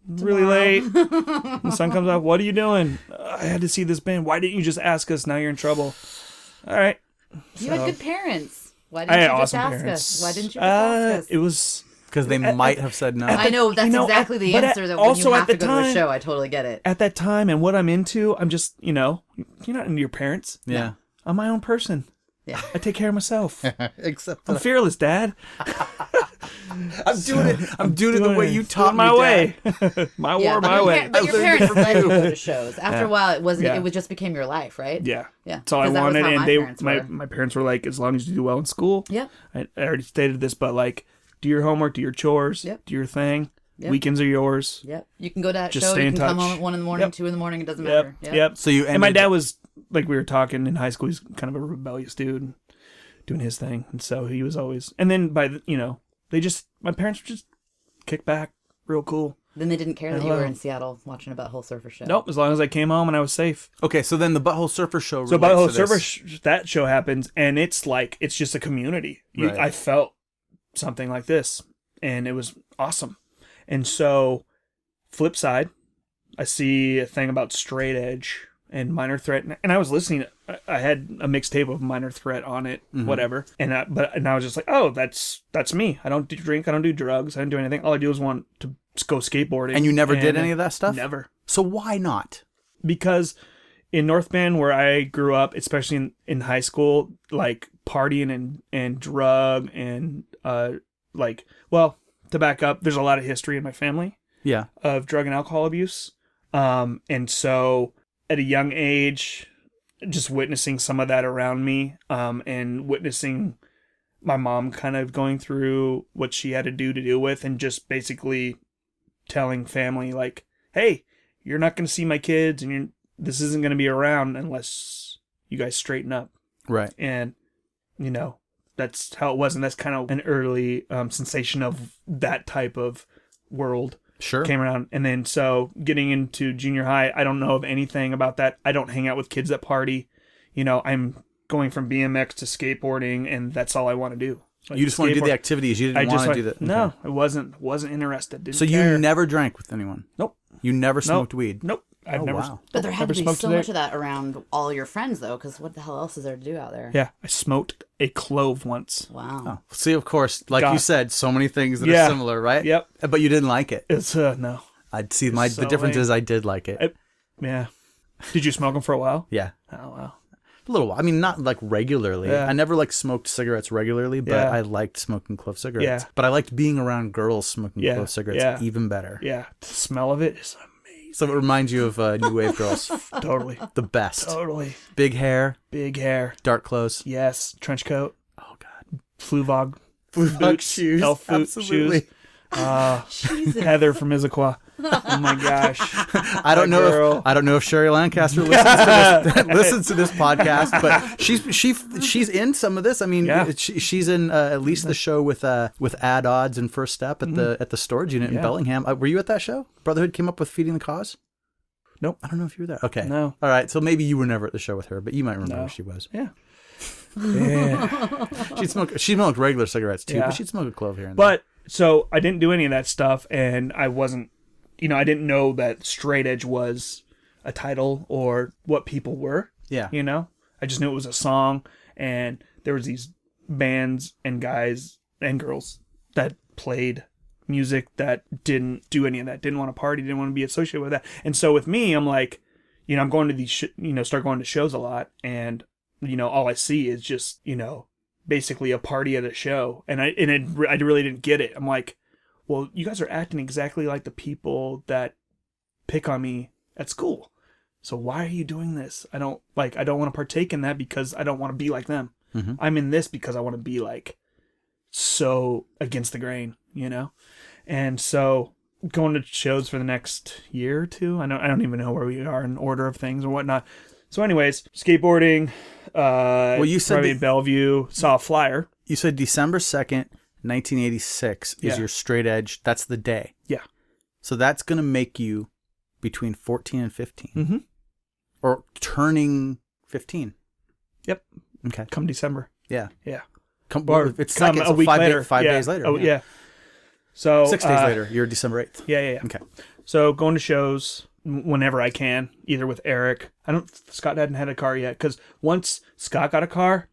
Really late. The sun comes out. What are you doing? I had to see this band. Why didn't you just ask us? Now you're in trouble. All right. You had good parents. Why I didn't had you just awesome ask parents. us? Why didn't you just ask us? It was... Because they might have said no. I know, that's exactly the answer, that when you have to go to a show, I totally get it. At that time, and what I'm into, I'm just, you know, you're not into your parents. Yeah. I'm my own person. Yeah. I take care of myself. Except I'm fearless, Dad. I'm doing it the way you taught me, my way. Dad. My war, my way. But your parents let you go to shows. After a while, it just became your life, right? Yeah. Yeah. So I wanted, and my parents were like, as long as you do well in school. Yep. I already stated this, but like, do your homework, do your chores, do your thing. Yep. Weekends are yours. Yep. You can go to that Just show. stay You in can touch. come home at 1 a.m, 2 a.m. It doesn't matter. Yep. So you and my dad was, like we were talking in high school, he's kind of a rebellious dude, doing his thing. And so he was always, and then my parents would just kick back, real cool. Then they didn't care that you were in Seattle watching a Butthole Surfer show. Nope, as long as I came home and I was safe. Okay, so then the Butthole Surfer show. So Butthole Surfer, that show happens, and it's like, it's just a community. Right. I felt something like this, and it was awesome. And so, flip side, I see a thing about Straight Edge and Minor Threat, and I was listening. I had a mixtape of Minor Threat on it, whatever, and I was just like, oh, that's me. I don't drink, I don't do drugs, I don't do anything. All I do is want to go skateboarding. And you never did any of that stuff? Never. So why not? Because in North Bend, where I grew up, especially in high school, like partying and drug and to back up, there's a lot of history in my family. Yeah. Of drug and alcohol abuse. And so at a young age, just witnessing some of that around me, and witnessing my mom kind of going through what she had to deal with, and just basically telling family like, hey, you're not going to see my kids, and this isn't going to be around unless you guys straighten up. Right. And, you know, that's how it was. And that's kind of an early sensation of that type of world. Sure. Came around. And then so getting into junior high, I don't know of anything about that. I don't hang out with kids that party. You know, I'm going from BMX to skateboarding, and that's all I want to do. Like, you just want to do the activities. You didn't want to do that. No, I wasn't interested. Didn't so care. You never drank with anyone? Nope. You never smoked weed? Nope. I've never. Wow. But there had to be smoked so there. much of that around all your friends, though, because what the hell else is there to do out there? Yeah, I smoked a clove once. Wow. Oh. See, of course, like you said, so many things that Yeah. are similar, right? Yep. But you didn't like it. It's no. I'd see the difference is I did like it. Yeah. Did you smoke them for a while? Yeah. Oh wow. A little while. I mean, not like regularly. Yeah. I never like smoked cigarettes regularly, but Yeah. I liked smoking clove cigarettes. Yeah. But I liked being around girls smoking Yeah. clove cigarettes Yeah. even better. Yeah. The smell of it is amazing. So it reminds you of New Wave girls. Totally. The best. Totally. Big hair, Big hair. dark clothes. Yes. Trench coat. Oh, God. Fluvog. Blue Boots, shoes. elf boot Absolutely. shoes. Heather from Issaquah. Oh my gosh. I don't know girl. if Sherry Lancaster listens to this podcast, but she's in some of this. I mean, Yeah. she's in at least the show with Ad Odds and First Step at the storage unit in Yeah. Bellingham. Were you at that show? Brotherhood came up with Feeding the Cause. Nope. I don't know if you were there. Okay. No. All right. So maybe you were never at the show with her, but you might remember No. who she was. Yeah. Yeah. She smoked regular cigarettes too, Yeah. but she'd smoke a clove here and there. But so I didn't do any of that stuff, and I wasn't, I didn't know that straight edge was a title or what people were. Yeah. I just knew it was a song, and there was these bands and guys and girls that played music that didn't do any of that, didn't want to party, didn't want to be associated with that. And so with me, I'm like, I'm going to these, start going to shows a lot, and all I see is just, basically a party at a show. And I really didn't get it. I'm like, well, you guys are acting exactly like the people that pick on me at school. So why are you doing this? I don't want to partake in that because I don't want to be like them. Mm-hmm. I'm in this because I want to be like so against the grain, And so going to shows for the next year or two, I don't even know where we are in order of things or whatnot. So anyways, skateboarding, well, you said in Bellevue, saw a flyer. You said December 2nd, 1986 is Yeah. your straight edge. That's the day. Yeah. So that's going to make you between 14 and 15. Mm-hmm. Or turning 15. Yep. Okay. Come December. Yeah. Yeah. It's come second, a so week later. 5 days later. Oh, yeah. So 6 days later, you're December 8th. Yeah. Okay. So going to shows whenever I can, either with Eric. Scott hadn't had a car yet, because once Scott got a car,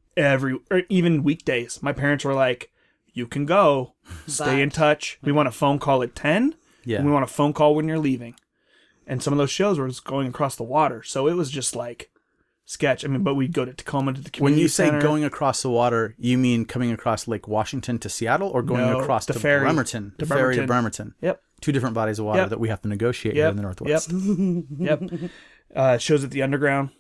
even weekdays, my parents were like, you can go, stay in touch. We want a phone call at 10. Yeah. And we want a phone call when you're leaving. And some of those shows were just going across the water. So it was just like sketch. But we'd go to Tacoma to the community When you say center. going across the water, you mean coming across Lake Washington to Seattle, or going across the to ferry. Bremerton? To The ferry to Bremerton. Bremerton. Yep. Two different bodies of water Yep. that we have to negotiate here in the Northwest. Yep. Shows at the Underground.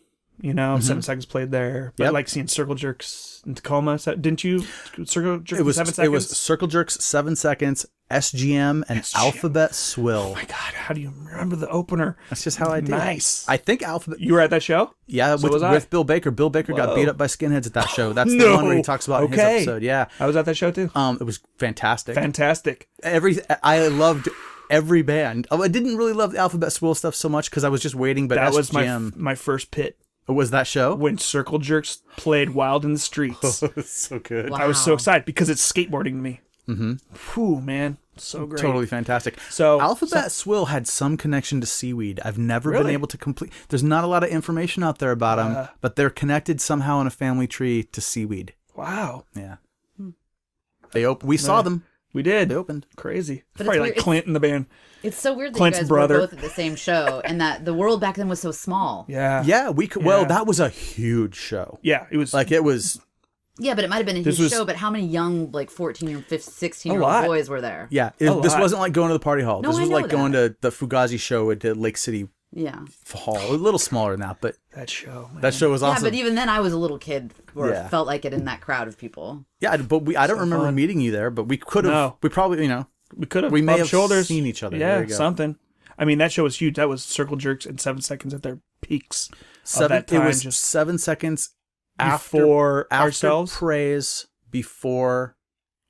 7 Seconds played there. But I like seeing Circle Jerks in Tacoma. Didn't you? Circle Jerks 7 Seconds? It was Circle Jerks, 7 Seconds, SGM, and Alphabet Swill. Oh my God, how do you remember the opener? That's just how I do. Nice. I think Alphabet. You were at that show? Yeah, So was I. with Bill Baker. Bill Baker got beat up by skinheads at that show. That's the one where he talks about in his episode. Yeah. I was at that show too. It was fantastic. Fantastic. I loved every band. I didn't really love the Alphabet Swill stuff so much because I was just waiting. But That was SGM my first pit. was that show? When Circle Jerks played Wild in the Streets. It's so good. Wow. I was so excited because it's skateboarding to me. Mm-hmm. Whew, man. So great. Totally fantastic. So Alphabet Swill had some connection to seaweed. I've never been Really? able to complete. There's not a lot of information out there about them, but they're connected somehow in a family tree to seaweed. Wow. Yeah. We saw them. We did. They opened. Crazy. But Probably it's like weird. Clint in the band. It's so weird that Clint's you guys brother. were both at the same show, and that the world back then was so small. Yeah. Yeah, we could. Well, Yeah. that was a huge show. Yeah. It was Like it was. Yeah, but it might have been a This huge was- show. But how many young, like 14 or 15, 16 A year old lot. boys were there? Yeah, A this lot. wasn't like going to the party hall. No, This I was know like going that. to the Fugazi show at Lake City Yeah. hall, a little smaller than that, but That show, man. that show was awesome. Yeah, but even then I was a little kid or Yeah. felt like it in that crowd of people. Yeah, but I don't remember meeting you there, but we could have. No. We probably, we could have. we may bumped have shoulders. seen each other. There Yeah, you go. something. I mean, that show was huge. That was Circle Jerks and 7 Seconds at their peaks. It was just 7 seconds before after ourselves. praise, before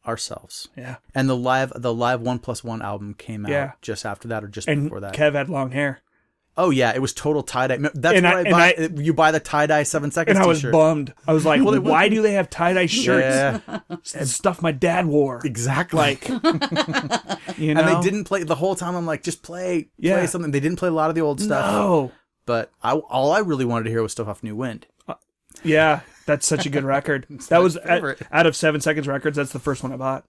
ourselves. Yeah. And the live 1+1 album came out Yeah. just after that or just And before that. Kev had long hair. Oh yeah, it was total tie-dye. That's And where you buy the tie-dye 7 seconds And I was t-shirt. bummed. I was like, why do they have tie-dye shirts? Yeah, And stuff my dad wore. exactly. Like, you know? and they didn't play the whole time. I'm like, just play something. They didn't play a lot of the old stuff. No. But all I really wanted to hear was stuff off New Wind. Yeah, that's such a good record. That was favorite. out of 7 Seconds Records. That's the first one I bought.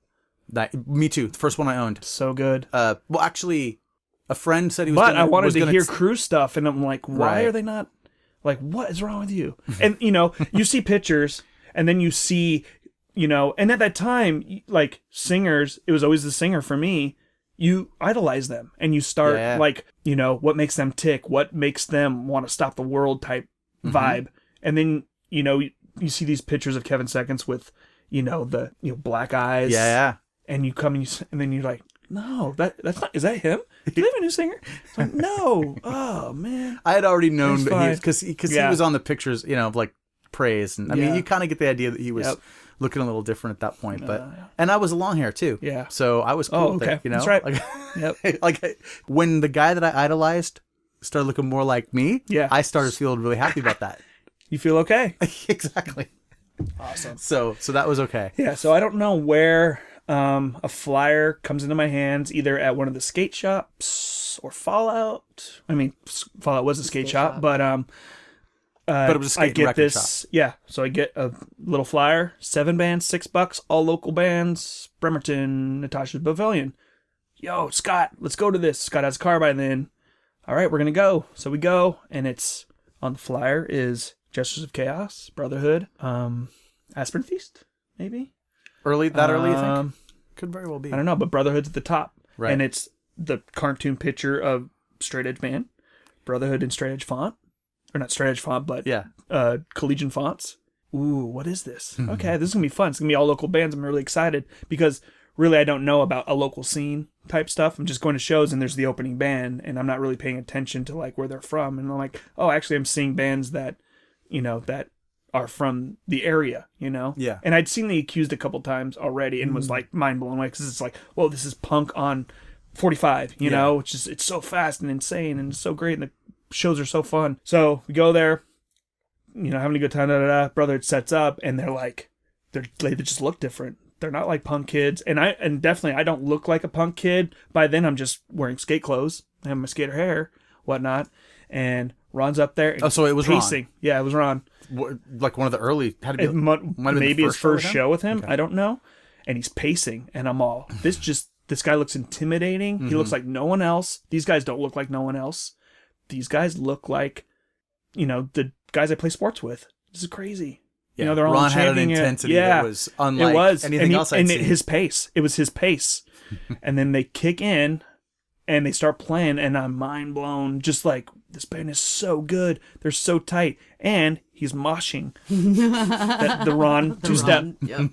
Me too. The first one I owned. So good. Well, actually, a friend said he was. But I wanted was to gonna hear Crew stuff, and I'm like, why Right. are they not? Like, what is wrong with you? And you see pictures, and then you see, and at that time, like singers, it was always the singer for me. You idolize them, and you start what makes them tick, what makes them want to stop the world type vibe, and then you see these pictures of Kevin Seconds with the black eyes, and you come and then you're like, no, that's not. Is that him? Do they have a new singer? It's like, no. Oh man. I had already known It's that because he Yeah. was on the pictures, of like praise, and I mean, you kind of get the idea that he was Yep. looking a little different at that point. But and I was long hair too. Yeah. So I was cool Oh, with okay. it. That's right. Like, Yep. like when the guy that I idolized started looking more like me, Yeah. I started feeling really happy about that. You feel okay? Exactly. Awesome. So that was okay. Yeah. So I don't know where a flyer comes into my hands, either at one of the skate shops or Fallout. I mean, Fallout was a skate shop, but But it was a skate I get record this. shop. Yeah. So I get a little flyer, 7 bands, $6, all local bands, Bremerton, Natasha's Pavilion. Yo, Scott, let's go to this. Scott has a car by then. All right, we're gonna go. So we go, and it's on the flyer is Gestures of Chaos, Brotherhood, Aspirin Feast, maybe. Early, you think? Could very well be. I don't know, but Brotherhood's at the top. Right. And it's the cartoon picture of Straight Edge Man, Brotherhood in Straight Edge font. Or not Straight Edge font, but Yeah. Collegian fonts. Ooh, what is this? Okay, this is going to be fun. It's going to be all local bands. I'm really excited because really I don't know about a local scene type stuff. I'm just going to shows and there's the opening band and I'm not really paying attention to like where they're from. And I'm like, oh, actually I'm seeing bands that, that are from the area, Yeah. And I'd seen The Accused a couple times already and was like mind blown away because it's like, whoa, this is punk on 45, which is, it's so fast and insane and it's so great and the shows are so fun. So we go there, having a good time, Brother sets up and they're like, they just look different. They're not like punk kids. And definitely I don't look like a punk kid. By then I'm just wearing skate clothes. I have my skater hair, whatnot. And Ron's up there. And so it was pacing. Ron. Yeah, it was Ron. Like one of the early. Had to be, might have been Maybe the his first show with him. Okay. I don't know. And he's pacing, and I'm all, this guy looks intimidating. He looks like no one else. These guys don't look like no one else. These guys look like, the guys I play sports with. This is crazy. Yeah. They're all Ron had an chanting it. intensity Yeah, that was unlike it was. anything else I'd seen. His pace. It was his pace. And then they kick in, and they start playing, and I'm mind blown. Just like, this band is so good. They're so tight. And he's moshing. The Ron two-step. Yep.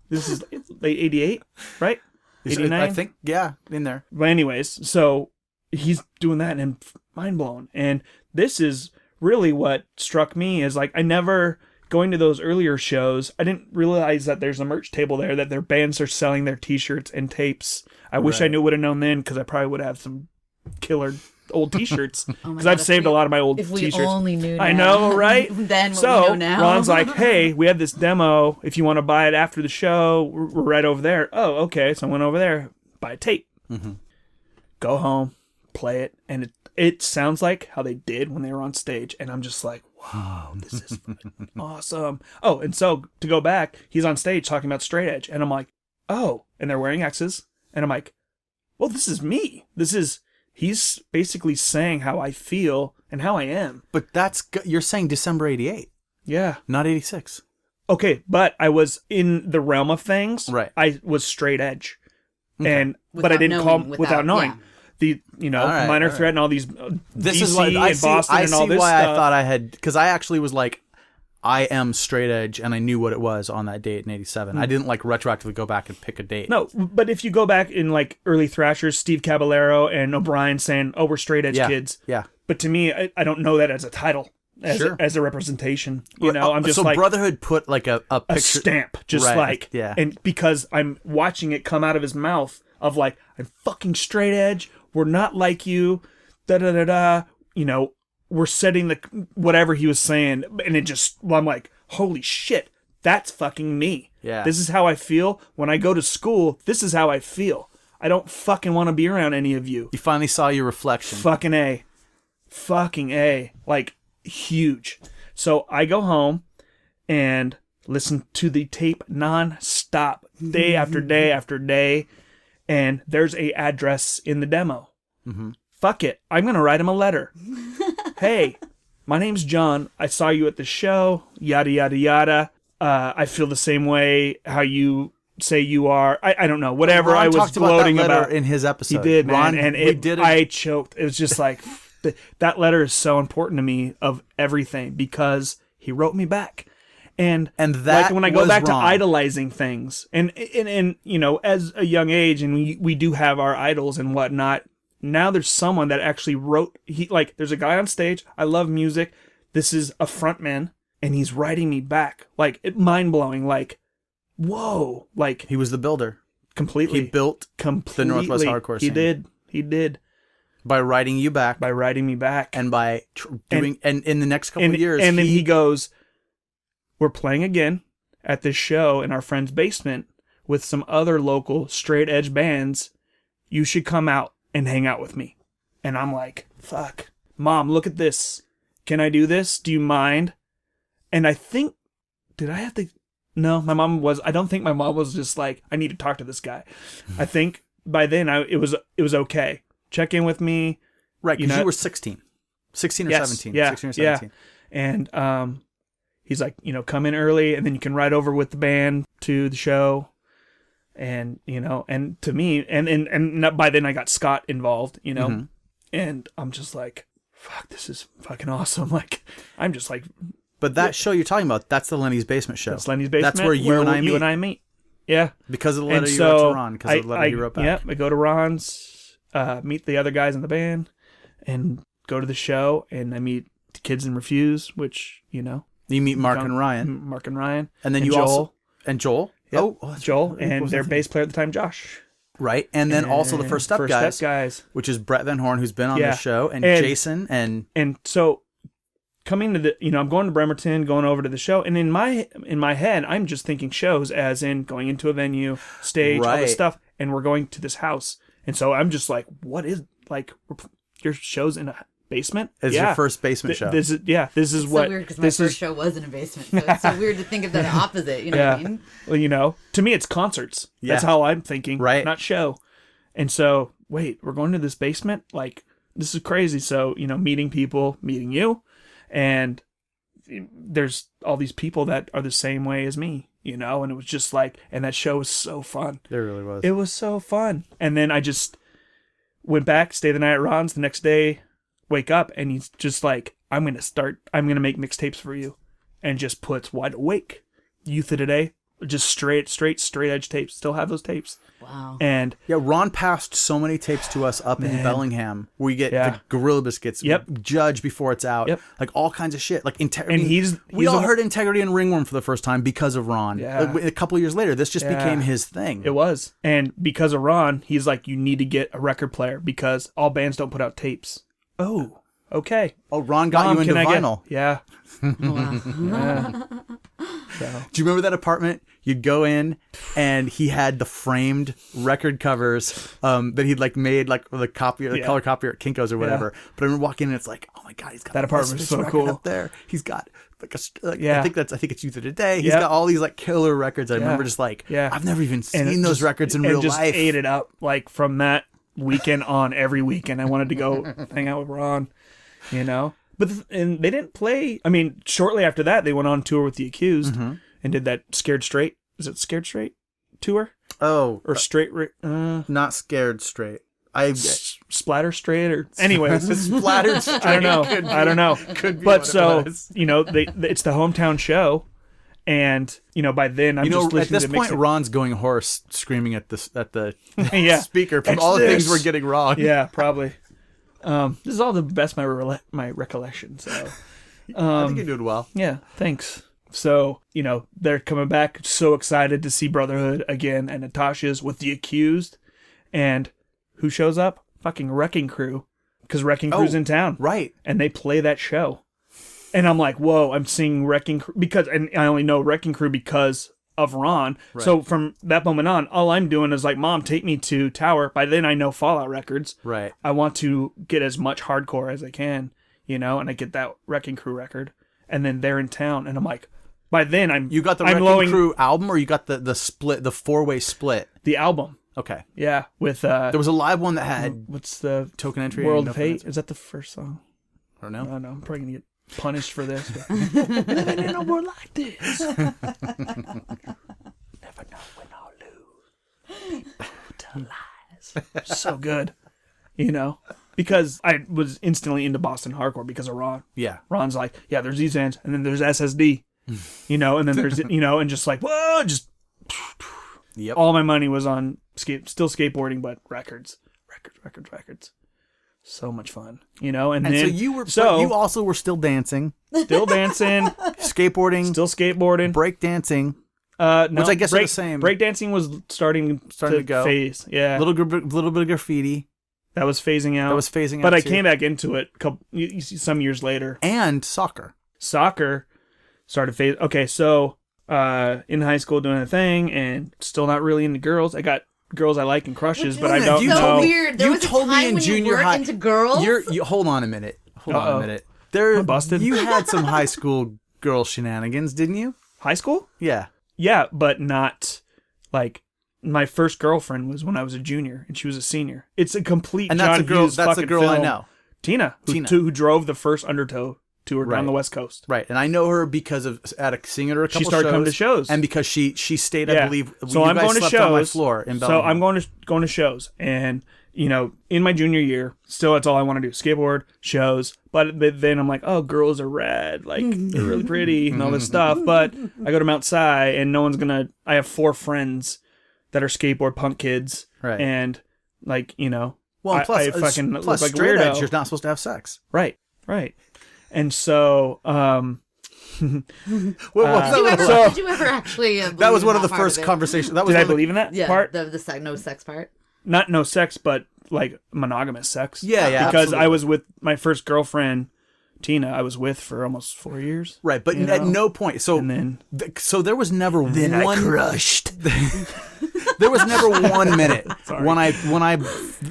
This is late 88, right? 89? I think, yeah, in there. But anyways, so he's doing that and I'm mind blown. And this is really what struck me is like, I never, going to those earlier shows, I didn't realize that there's a merch table there, that their bands are selling their t-shirts and tapes. I wish I would have known then because I probably would have some killer old t-shirts because I've saved a lot of my old If we t-shirts. only knew now. I know, right? Then what so we know now. Ron's like, hey, we have this demo. If you want to buy it after the show, we're right over there. Oh, okay. So I went over there, buy a tape. Go home, play it, and it sounds like how they did when they were on stage. And I'm just like, wow, this is fucking awesome. Oh, and so to go back, he's on stage talking about Straight Edge. And I'm like, oh, and they're wearing X's. And I'm like, well, this is me. He's basically saying how I feel and how I am. But you're saying December 88, Yeah. not 86. Okay, but I was in the realm of things. Right. I was Straight Edge. Okay. But I didn't call without knowing. Yeah. the minor threat and all these This DC is what I and see. Boston I and all see this why stuff. I thought I had, because I actually was like, I am straight edge, and I knew what it was on that date in '87. I didn't like retroactively go back and pick a date. No, but if you go back in like early thrashers, Steve Caballero and O'Brien saying, "Oh, we're straight edge kids." Yeah. But to me, I don't know that as a title, as a representation. I'm just so like Brotherhood put like a picture, a stamp, just right, like and because I'm watching it come out of his mouth of like, I'm fucking straight edge. We're not like you. Da da da da. We're setting the whatever he was saying, and it just, I'm like, holy shit, that's fucking me. Yeah. This is how I feel when I go to school. This is how I feel. I don't fucking want to be around any of you. You finally saw your reflection. Fucking A. Like, huge. So I go home and listen to the tape non-stop, day after day after day, and there's a address in the demo. Mm-hmm. Fuck it. I'm going to write him a letter. Hey, my name's John. I saw you at the show, yada, yada, yada. I feel the same way how you say you are. I don't know. Whatever Ron I was talked gloating about that letter about. in his episode. He did, man. Ron, And I choked. It was just like, that letter is so important to me of everything because he wrote me back. And that like when I go was back wrong. to idolizing things and as a young age, and we do have our idols and whatnot. Now there's someone that actually wrote, there's a guy on stage. I love music. This is a frontman and he's writing me back. Like, mind blowing. Like, whoa. Like, he was the builder. Completely. He built the Northwest hardcore scene. He did. By writing you back. By writing me back. And by doing, and in the next couple of years. And then he goes, we're playing again at this show in our friend's basement with some other local straight edge bands. You should come out and hang out with me. And I'm like, fuck. Mom, look at this. Can I do this? Do you mind? And I think, did I have to? No, I don't think my mom was just like, I need to talk to this guy. I think by then it was okay. Check in with me. Right, because you were 16. 16 or 17. Yeah, 16 or 17. Yeah. And he's like, come in early and then you can ride over with the band to the show. And, and to me, and by then I got Scott involved, Mm-hmm. and I'm just like, fuck, this is fucking awesome. Like, I'm just like. But that show you're talking about, that's the Lenny's Basement show. That's Lenny's Basement. That's where you and I meet. Yeah. Because of the letter you wrote to Ron. Because of the letter you wrote back. Yeah, I go to Ron's, meet the other guys in the band, and go to the show, and I meet the kids in Refuse, which, You meet Mark and Ryan. And then Joel. also. And Joel. Yep. Oh, Joel, and their bass player at the time, Josh. Right. And then also the First Step guys. Which is Brett Van Horn, who's been on the show, and Jason. And so coming to the, I'm going to Bremerton, going over to the show, and in my head, I'm just thinking shows as in going into a venue, stage, all this stuff, and we're going to this house. And so I'm just like, what is, like, your show's in a basement? It's your first basement show. This is it's what. So weird because my first show was in a basement, so it's so weird to think of the opposite. You know what I mean? Well, to me, it's concerts. Yeah. That's how I'm thinking, right? Not show. And so, wait, we're going to this basement? Like, this is crazy. So, meeting people, meeting you, and there's all these people that are the same way as me, and it was just like, and that show was so fun. It really was. It was so fun. And then I just went back, stayed the night at Ron's. The next day, wake up, and he's just like, I'm going to make mixtapes for you. And just puts Wide Awake, Youth of Today, just straight edge tapes. Still have those tapes. Wow. And Ron passed so many tapes to us up in Bellingham. Where we get the Gorilla Biscuits, Judge Before It's Out, like all kinds of shit. Like we all heard Integrity and Ringworm for the first time because of Ron. Yeah. A couple of years later, this just became his thing. It was. And because of Ron, he's like, you need to get a record player because all bands don't put out tapes. Oh, okay. Oh, Ron got you into vinyl. Yeah. Wow. So. Do you remember that apartment? You'd go in, and he had the framed record covers that he'd like made like the color copy at Kinko's or whatever. But I remember walking in, and it's like, oh my god, he's got that apartment is so cool up there. He's got like I think it's Youth of Today. He's got all these like killer records. I remember just like I've never even seen those records in real just life. Ate it up like from that weekend on. Every weekend I wanted to go hang out with Ron, But and they didn't play. I mean, shortly after that, they went on tour with The Accused and did that Scared Straight. Is it Scared Straight tour? Oh, or Straight? Not Scared Straight. splatter straight or anyways. Splattered straight. I don't know. Could be But what so, it was. it's the hometown show. And, by then I'm just listening at this to point, mixing. Ron's going hoarse, screaming at the Yeah. speaker from It's all the things this. we're getting wrong. Yeah, probably. This is all the best my recollection. So, I think you're doing well. yeah, thanks. So, they're coming back, so excited to see Brotherhood again, and Natasha's with The Accused. And who shows up? Fucking Wrecking Crew. Because Wrecking Crew's in town. Right. And they play that show. And I'm like, whoa, I'm seeing Wrecking Crew. And I only know Wrecking Crew because of Ron. Right. So from that moment on, all I'm doing is like, Mom, take me to Tower. By then I know Fallout Records. Right. I want to get as much hardcore as I can, and I get that Wrecking Crew record. And then they're in town. And I'm like, by then You got the Wrecking Crew album, or you got the split, the 4-way split? The album. Okay. Yeah. With, there was a live one that had what's the Token Entry? World of Hate? Is that the first song? I don't know. I don't know. I'm probably going to get punished for this. Living in a world like this. Never know when I'll lose. People tell lies. So good. Because I was instantly into Boston hardcore because of Ron. Yeah. Ron's like, yeah, there's these bands, and then there's SSD. And then there's, and just like, whoa, just. Yep. All my money was on still skateboarding, but records. So much fun, and then so you also were still dancing, skateboarding, still skateboarding, breakdancing, no, which I guess are the same. Breakdancing was starting to go. Phase, yeah. Little bit of graffiti. That was phasing out. But I came back into it some years later. And soccer started phase. Okay, so in high school doing a thing and still not really into girls. I got girls I like and crushes, but I don't know. So weird. There was a told me time in when junior you weren't high into girls. Hold on a minute. Am I busted? You had some high school girl shenanigans, didn't you? High school? Yeah. Yeah, but not like my first girlfriend was when I was a junior and she was a senior. It's a complete and John that's a girl. Hughes That's a girl film. I know. Tina, who drove the first Undertow tour down the West Coast. Right, and I know her because of seeing her a couple shows. She started coming to shows, and because she stayed, I believe. So I'm going to shows on my floor in Bellingham. So I'm going to shows, and in my junior year, still that's all I want to do: skateboard, shows. But then I'm like, oh, girls are rad, like they're really pretty and all this stuff. But I go to Mount Si, and no one's gonna. I have 4 friends that are skateboard punk kids, right? And like well, plus I fucking look like a straight weirdo. edge, you're not supposed to have sex, right? And so, Did you ever actually? That was one of the first conversations. Did I believe in that part? The no sex part. Not no sex, but like monogamous sex. Yeah, Because absolutely. I was with my first girlfriend, Tina. I was with for almost 4 years. Right, but at no point. So and then, so there was never then one. I crushed. There was never 1 minute when I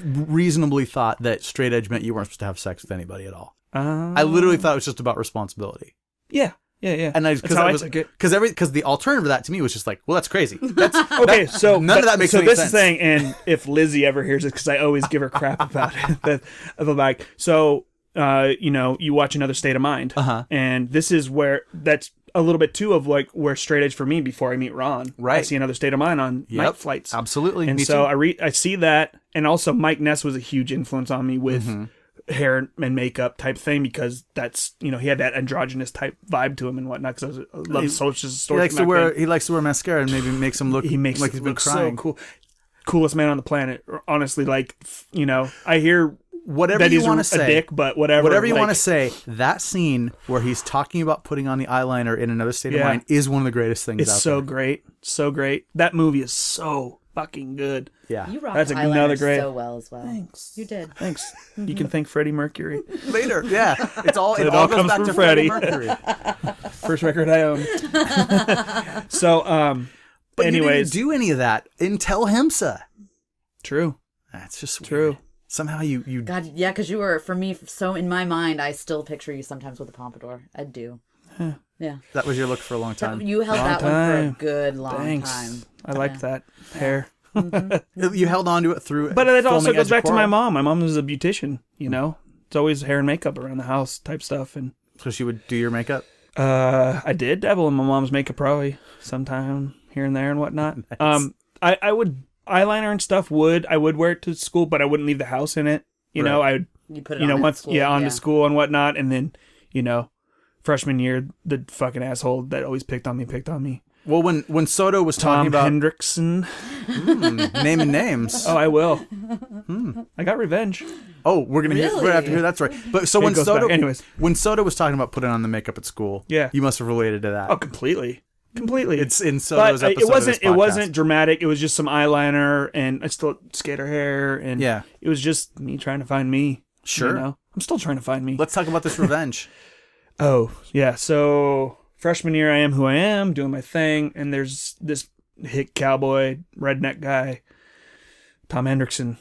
reasonably thought that straight edge meant you weren't supposed to have sex with anybody at all. I literally thought it was just about responsibility. Yeah. And that's how I took it. Because the alternative to that to me was just like, well, that's crazy. That's okay. None of that makes any sense. So this sense. is saying, and if Lizzie ever hears it, because I always give her crap about it, you watch Another State of Mind, and this is where that's a little bit too of like where straight edge for me before I meet Ron. Right. I see Another State of Mind on night flights. Absolutely. And me so too. I see that, and also Mike Ness was a huge influence on me with hair and makeup type thing, because that's he had that androgynous type vibe to him and whatnot. Because I love social. He likes to wear mascara and maybe makes him look. He makes like he's been crying. So cool. Coolest man on the planet. Honestly, like I hear whatever that you he's want to say, a dick, but whatever. Whatever you want to say, that scene where he's talking about putting on the eyeliner in Another State of Mind is one of the greatest things. It's out so there. great, so great. That movie is so fucking good. Yeah, you rocked that's another great. So well as well. Thanks, you did. Thanks. You can thank Freddie Mercury later. Yeah, it all goes comes back from to Freddie. Mercury. First record I owned. So, but anyways, you didn't do any of that until HIMSA. True. That's just weird. True. Somehow you God, yeah, because you were, for me, so in my mind, I still picture you sometimes with a pompadour. I do. Yeah. That was your look for a long time. You held that one for a good long time. I liked that hair. You held on to it through. But it also filming goes Edge of back to my Quarrel. mom. My mom was a beautician, It's always hair and makeup around the house type stuff. And So she would do your makeup? I did dabble in my mom's makeup probably sometime here and there and whatnot. Nice. I would eyeliner and stuff I would wear it to school, but I wouldn't leave the house in it. You know, I would, You put it on at school, on to school and whatnot. And then, you know, freshman year, the fucking asshole that always picked on me. Well, when Soto was talking about Hendrickson. Naming names. Oh, I will. I got revenge. Oh, we're gonna have to hear that story. But so when Soto was talking about putting on the makeup at school, yeah, you must have related to that. Oh, completely. It's in Soto's episode. It wasn't dramatic. It was just some eyeliner, and I still had skater hair, and it was just me trying to find me. Sure, you know? I'm still trying to find me. Let's talk about this revenge. Oh yeah, so freshman year, I am who I am, doing my thing, and there's this hick cowboy redneck guy, Tom Hendrickson,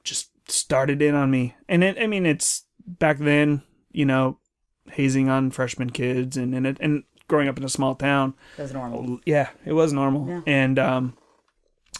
just started in on me, and it's back then, you know, hazing on freshman kids, and growing up in a small town. It was normal. Yeah, it was normal. Yeah.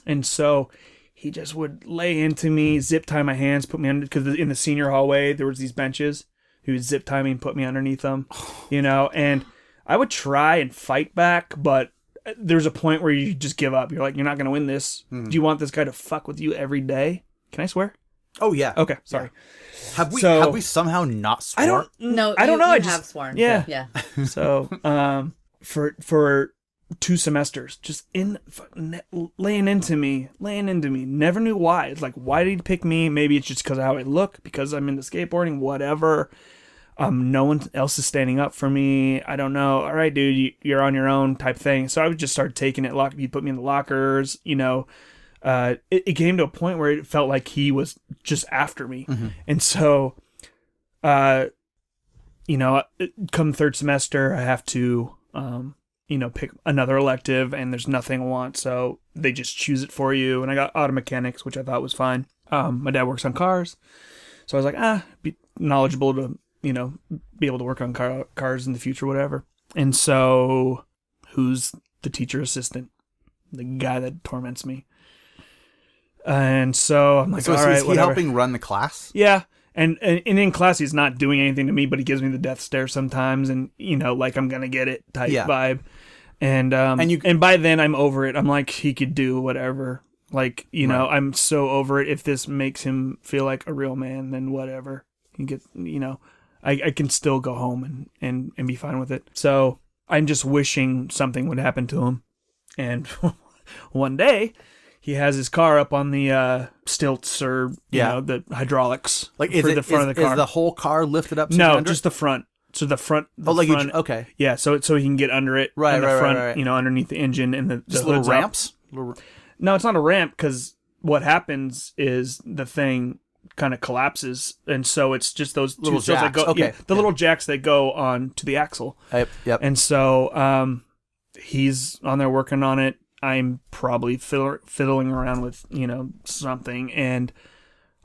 And so he just would lay into me, zip tie my hands, put me under, because in the senior hallway, there was these benches. He would zip tie me and put me underneath them, you know, and I would try and fight back, but there's a point where you just give up. You're like, you're not going to win this. Do you want this guy to fuck with you every day? Can I swear? Oh, yeah. Okay, sorry. Yeah. Have we somehow not sworn? I don't know. I just have sworn. Yeah. Yeah. So, for 2 semesters, just laying into me. Never knew why. It's like, why did he pick me? Maybe it's just because of how I look, because I'm into skateboarding, whatever. No one else is standing up for me. I don't know. All right, dude, you're on your own type thing. So I would just start taking it. He'd put me in the lockers, you know. It came to a point where it felt like he was just after me. Mm-hmm. And so, you know, come 3rd semester, I have to, you know, pick another elective, and there's nothing I want. So they just choose it for you. And I got auto mechanics, which I thought was fine. My dad works on cars. So I was like, be knowledgeable to, you know, be able to work on cars in the future, whatever. And so who's the teacher assistant? The guy that torments me. And so I'm like, all right, is he helping run the class? Yeah. And in class, he's not doing anything to me, but he gives me the death stare sometimes, and, you know, like I'm going to get it type vibe. And by then I'm over it. I'm like, he could do whatever. Like, you know, I'm so over it. If this makes him feel like a real man, then whatever. He gets, you know, I can still go home and be fine with it. So I'm just wishing something would happen to him. And one day, he has his car up on the stilts, or you know, the hydraulics. Like, the front of the car. Is the whole car lifted up? No, just the front. So the front. Front, okay. Yeah, so he can get under it. Right, on the front, right. You know, underneath the engine, and the just little ramps. No, it's not a ramp, because what happens is the thing kind of collapses, and so it's just those little jacks that go, little jacks that go on to the axle. Yep. And so he's on there working on it. I'm probably fiddling around with, you know, something, and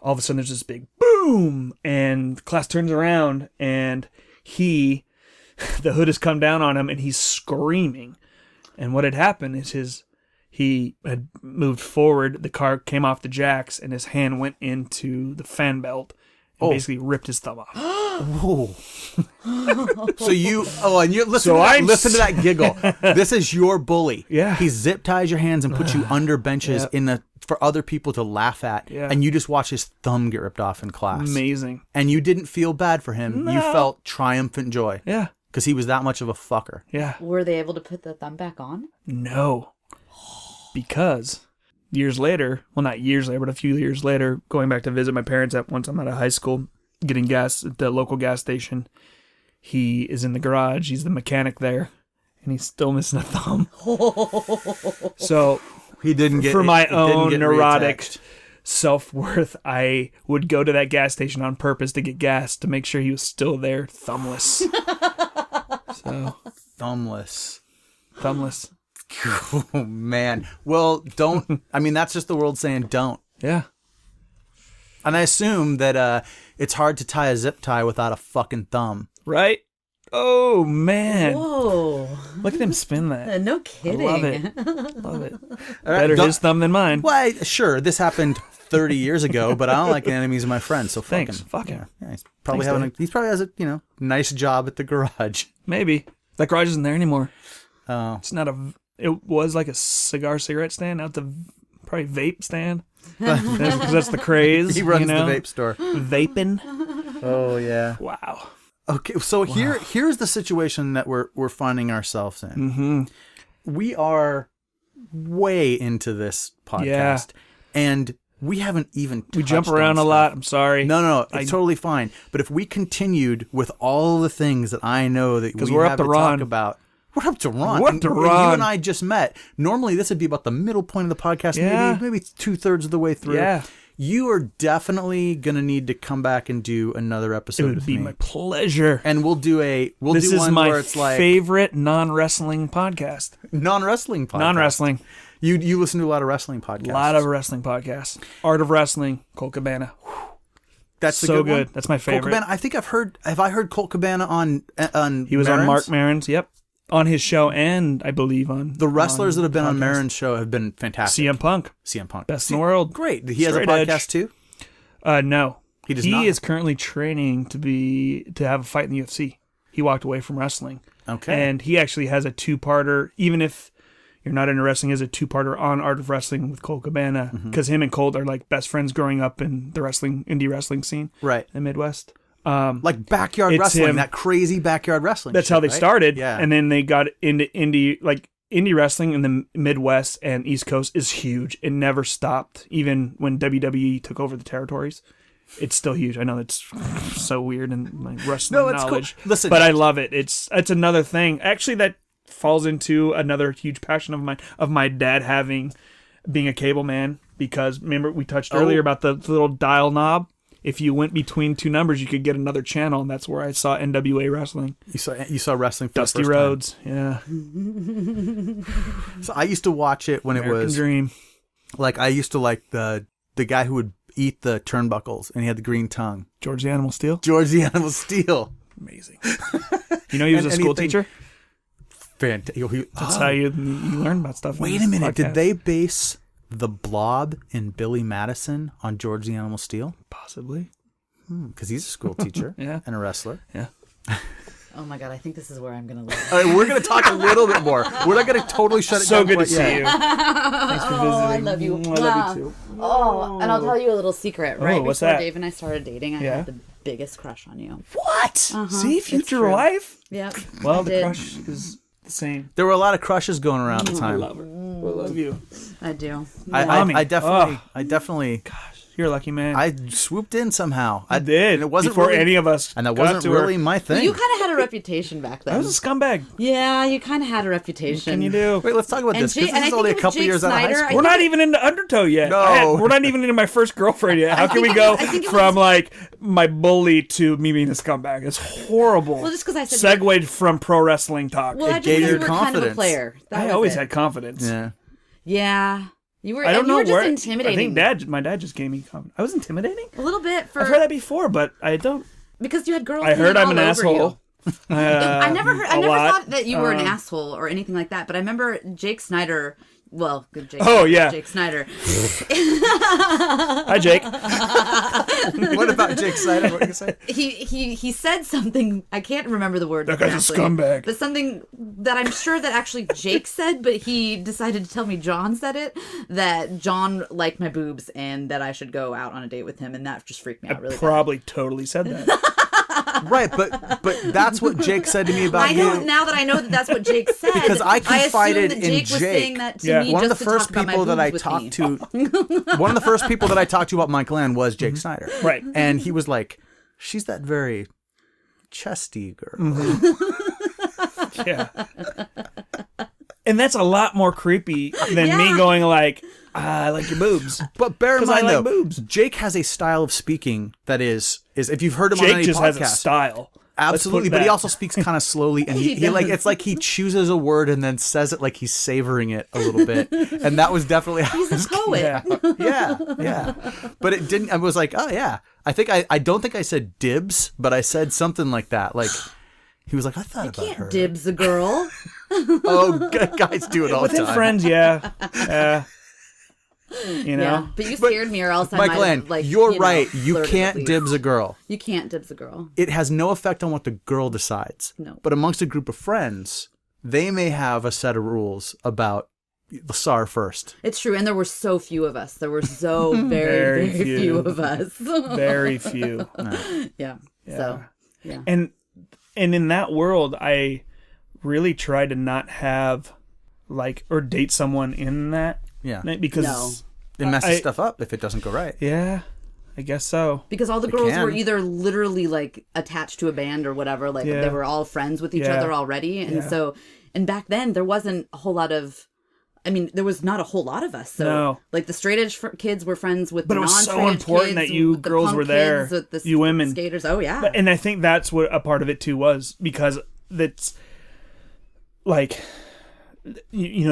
all of a sudden there's this big boom, and the class turns around, and the hood has come down on him, and he's screaming. And what had happened is he had moved forward, the car came off the jacks, and his hand went into the fan belt and basically ripped his thumb off. Whoa. So listen to that giggle. This is your bully. Yeah. He zip ties your hands and puts you under benches for other people to laugh at. Yeah. And you just watch his thumb get ripped off in class. Amazing. And you didn't feel bad for him. No. You felt triumphant joy. Yeah. Because he was that much of a fucker. Yeah. Were they able to put the thumb back on? No. Because years later, well, not years later, but a few years later, going back to visit my parents once I'm out of high school, getting gas at the local gas station, he is in the garage. He's the mechanic there, and he's still missing a thumb. So he didn't get for my own get neurotic reattached. Self-worth, I would go to that gas station on purpose to get gas to make sure he was still there, thumbless. Thumbless. Thumbless. Oh, man. Well, don't. I mean, that's just the world saying don't. Yeah. And I assume that it's hard to tie a zip tie without a fucking thumb. Right? Oh, man. Whoa. Look at him spin that. No kidding. I love it. Better his thumb than mine. Well, sure, this happened 30 years ago, but I don't like enemies of my friends, so fuck Thanks. him. Fuck him. Yeah, he's probably has a, nice job at the garage. Maybe. That garage isn't there anymore. Oh. It was like a cigarette stand. Now it's a Probably vape stand. Because that's the craze. He runs the vape store. Vaping. Oh yeah. Wow. Okay, so here's the situation that we're finding ourselves in. Mm-hmm. We are way into this podcast, and we haven't even. We jump around a lot. I'm sorry. No, it's totally fine. But if we continued with all the things that I know that we have to talk about. We're up to Ron. You and I just met. Normally, this would be about the middle point of the podcast, maybe 2/3 of the way through. Yeah. You are definitely going to need to come back and do another episode with me. It would be my pleasure. And we'll do one where it's like... favorite non-wrestling podcast. Non-wrestling podcast? Non-wrestling. You listen to a lot of wrestling podcasts. A lot of wrestling podcasts. Art of Wrestling, Colt Cabana. That's so good. One. That's my favorite. Colt Cabana, I think I've heard... Have I heard Colt Cabana on He was Maron's? on Mark Maron's, yep. On his show, and I believe on... The wrestlers that have been on Maron's show have been fantastic. CM Punk. Best in the world. Great. He has a podcast too? No. He does not. He is currently training to have a fight in the UFC. He walked away from wrestling. Okay. And he actually has a two-parter, even if you're not into wrestling, has a two-parter on Art of Wrestling with Colt Cabana, because him and Colt are like best friends growing up in the indie wrestling scene. Right. In the Midwest. Like backyard wrestling, that crazy backyard wrestling. That's how they started. Yeah. And then they got into indie wrestling in the Midwest and East Coast is huge. It never stopped. Even when WWE took over the territories, it's still huge. I know it's so weird in my wrestling knowledge. Cool. Listen, but I love it. It's another thing. Actually, that falls into another huge passion of mine, of my dad being a cable man, because remember we touched earlier about the little dial knob. If you went between two numbers, you could get another channel, and that's where I saw NWA wrestling. You saw wrestling for Dusty the first Rhodes, time. So I used to watch it when American it was Dream. Like I used to like the guy who would eat the turnbuckles, and he had the green tongue. George the Animal Steel. Steel. Amazing. You know he was a school teacher? Fantastic. That's how you learn about stuff. Wait a minute. Did they base the Blob and Billy Madison on George the Animal Steel? Possibly. Because he's a school teacher Yeah. and a wrestler. Yeah. Oh my god, I think this is where I'm gonna live. All right, we're going to talk a little bit more. We're not going to totally shut it down. So good to quite see yet. you. Thanks for visiting. I love you. I love you too. Oh, and I'll tell you a little secret. Right what's before that? Dave and I started dating, I had the biggest crush on you. What? See, it's future true. wife? Yep. Well, I the did. crush is the same. There were a lot of crushes going around at the I time. love her. I love you. I do. I definitely. Gosh, you're a lucky man. I swooped in somehow. I did. And it wasn't before really, any of us. and that got wasn't to her. really my thing. You kind of had a reputation back then. I was a scumbag. Yeah, you kind of had a reputation. What can you do? Wait, let's talk about And this, because Jake- and this is I only a think it was couple Jake years out of high Snyder. school. We're not even into Undertow yet. No. We're not even into my first girlfriend yet. How can we think it go was- I think it from was- like my bully to me being a scumbag? It's horrible. Well, just because I said segued from pro wrestling talk. Well, I gave just you you were kind of a confidence. player. That I was always it. had confidence. Yeah. Yeah, you were. I don't and know you were just where. intimidating. I think my dad just gave me confidence. I was intimidating. A little bit for I've heard that before, but I don't. because you had girls. I heard hitting I'm an all over asshole. you. I never heard. I a never lot. thought that you were an asshole or anything like that. But I remember Jake Snyder. Well, good Jake. Oh, yeah. Jake Snyder. Hi, Jake. What about Jake Snyder? What you say? He said something. I can't remember the word. That guy's a exactly, scumbag. But something that I'm sure that actually Jake said, but he decided to tell me John said it. That John liked my boobs and that I should go out on a date with him, and that just freaked me out really bad. Probably totally said that. Right, but that's what Jake said to me about I know you. now that I know that that's what Jake said. Because I confided assumed that in Jake was saying Jake. that to Yeah. me One of just the to first talk about my people that I boobs with talked me. to, one of the first people that I talked to about Michaelanne was Jake Snyder. Right. And he was like, "She's that very chesty girl." Yeah. And that's a lot more creepy than me going like, I like your boobs. But bear in 'Cause I mind, like though, boobs. Jake has a style of speaking that is if you've heard him on Jake any just podcast, has a style. absolutely. Let's put But he that. also speaks kind of slowly, and he like it's like he chooses a word and then says it like he's savoring it a little bit. And that was definitely He's a poet. yeah. But it didn't. I was like, oh yeah. I don't think I said dibs, but I said something like that. Like he was like, I thought about her. Can't dibs a girl. Oh, guys do it all the Within time. friends, yeah. You know? Yeah, but you scared me, or else I might Michaelanne, have, like, you're you know, right. You flirted can't at least. dibs a girl. You can't dibs a girl. It has no effect on what the girl decides. No. But amongst a group of friends, they may have a set of rules about SAR first. It's true, and there were so few of us. There were so very few of us. Very few. Yeah. So, yeah. And in that world, I really try to not have or date someone in that. Yeah. Because it messes stuff up if it doesn't go right. Yeah. I guess so. Because all the girls were either literally like attached to a band or whatever, like they were all friends with each other already. And so, and back then there wasn't a whole lot of, there was not a whole lot of us. So like the straight edge kids were friends with the non-straight edge kids. But it was so important that you girls were there, you women. Skaters. Oh yeah. And I think that's what a part of it too was, because that's like,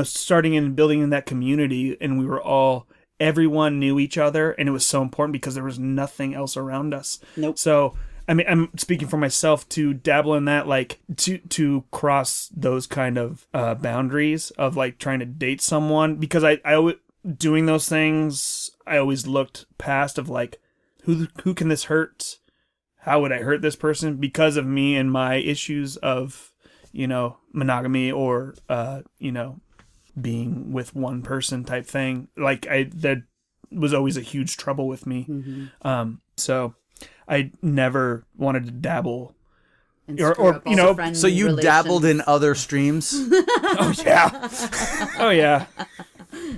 starting and building in that community, and we were all, everyone knew each other, and it was so important because there was nothing else around us. Nope. So, I'm speaking for myself to dabble in that, like to cross those kind of boundaries of like trying to date someone, because I doing those things, I always looked past of like, who can this hurt? How would I hurt this person because of me and my issues of, monogamy or, being with one person type thing. Like that was always a huge trouble with me. Mm-hmm. So I never wanted to dabble or so you dabbled in other streams. Oh yeah.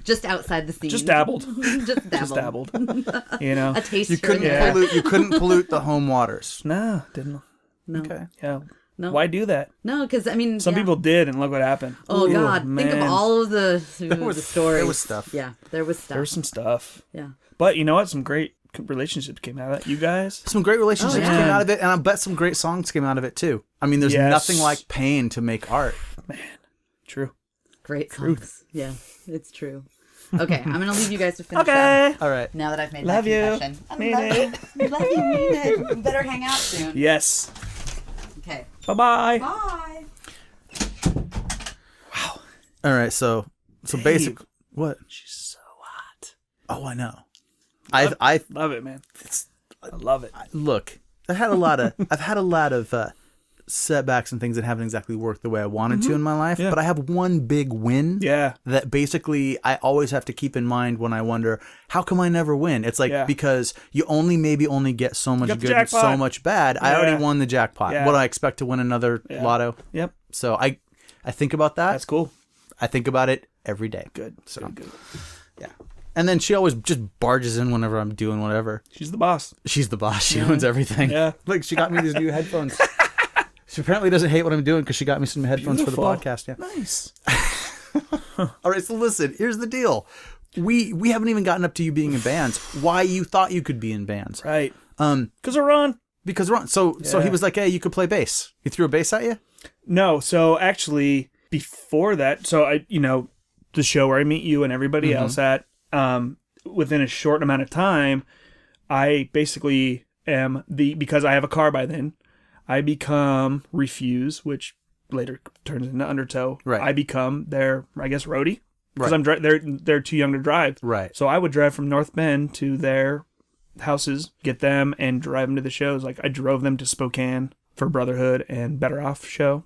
Just outside the scene. Just dabbled. Just dabbled. A taste. You couldn't pollute the home waters. No, didn't. No. Okay. Yeah. No. Why do that? No, because some people did, and look what happened. Oh, God. Man. Think of all of the stories. There was stuff. Yeah, there was stuff. There was some stuff. Yeah. But you know what? Some great relationships came out of that. You guys? Some great relationships came out of it, and I bet some great songs came out of it, too. There's nothing like pain to make art. Man. True. Great songs. Yeah, it's true. Okay, I'm going to leave you guys to finish up. All right. Now that I've made love that confession. Mean it. Love you, mean it. We better hang out soon. Yes. Okay. Bye-bye. Bye. Wow. All right, so basic. What? She's so hot. Oh, I know. I love it, man. I love it. Look, I've had a lot of setbacks and things that haven't exactly worked the way I wanted to in my life, but I have one big win that basically I always have to keep in mind when I wonder, how come I never win? It's like, because you only get so much good and so much bad. I already won the jackpot. What do I expect to win another lotto? Yep. So I think about that. That's cool. I think about it every day. Good. So good. Yeah. And then she always just barges in whenever I'm doing whatever. She's the boss. She's the boss. She owns everything. Yeah. Like, she got me these new headphones. She apparently doesn't hate what I'm doing because she got me some headphones for the podcast. Yeah. Nice. All right, so listen, here's the deal. We haven't even gotten up to you being in bands. Why you thought you could be in bands. Right. Because of Ron. Because Ron. So he was like, hey, you could play bass. He threw a bass at you? No. So actually, before that, the show where I meet you and everybody else at, within a short amount of time, I basically am because I have a car by then, I become Refuse, which later turns into Undertow. Right. I become their, I guess, roadie. Because Right. they're too young to drive. Right. So I would drive from North Bend to their houses, get them, and drive them to the shows. Like, I drove them to Spokane for Brotherhood and Better Off show.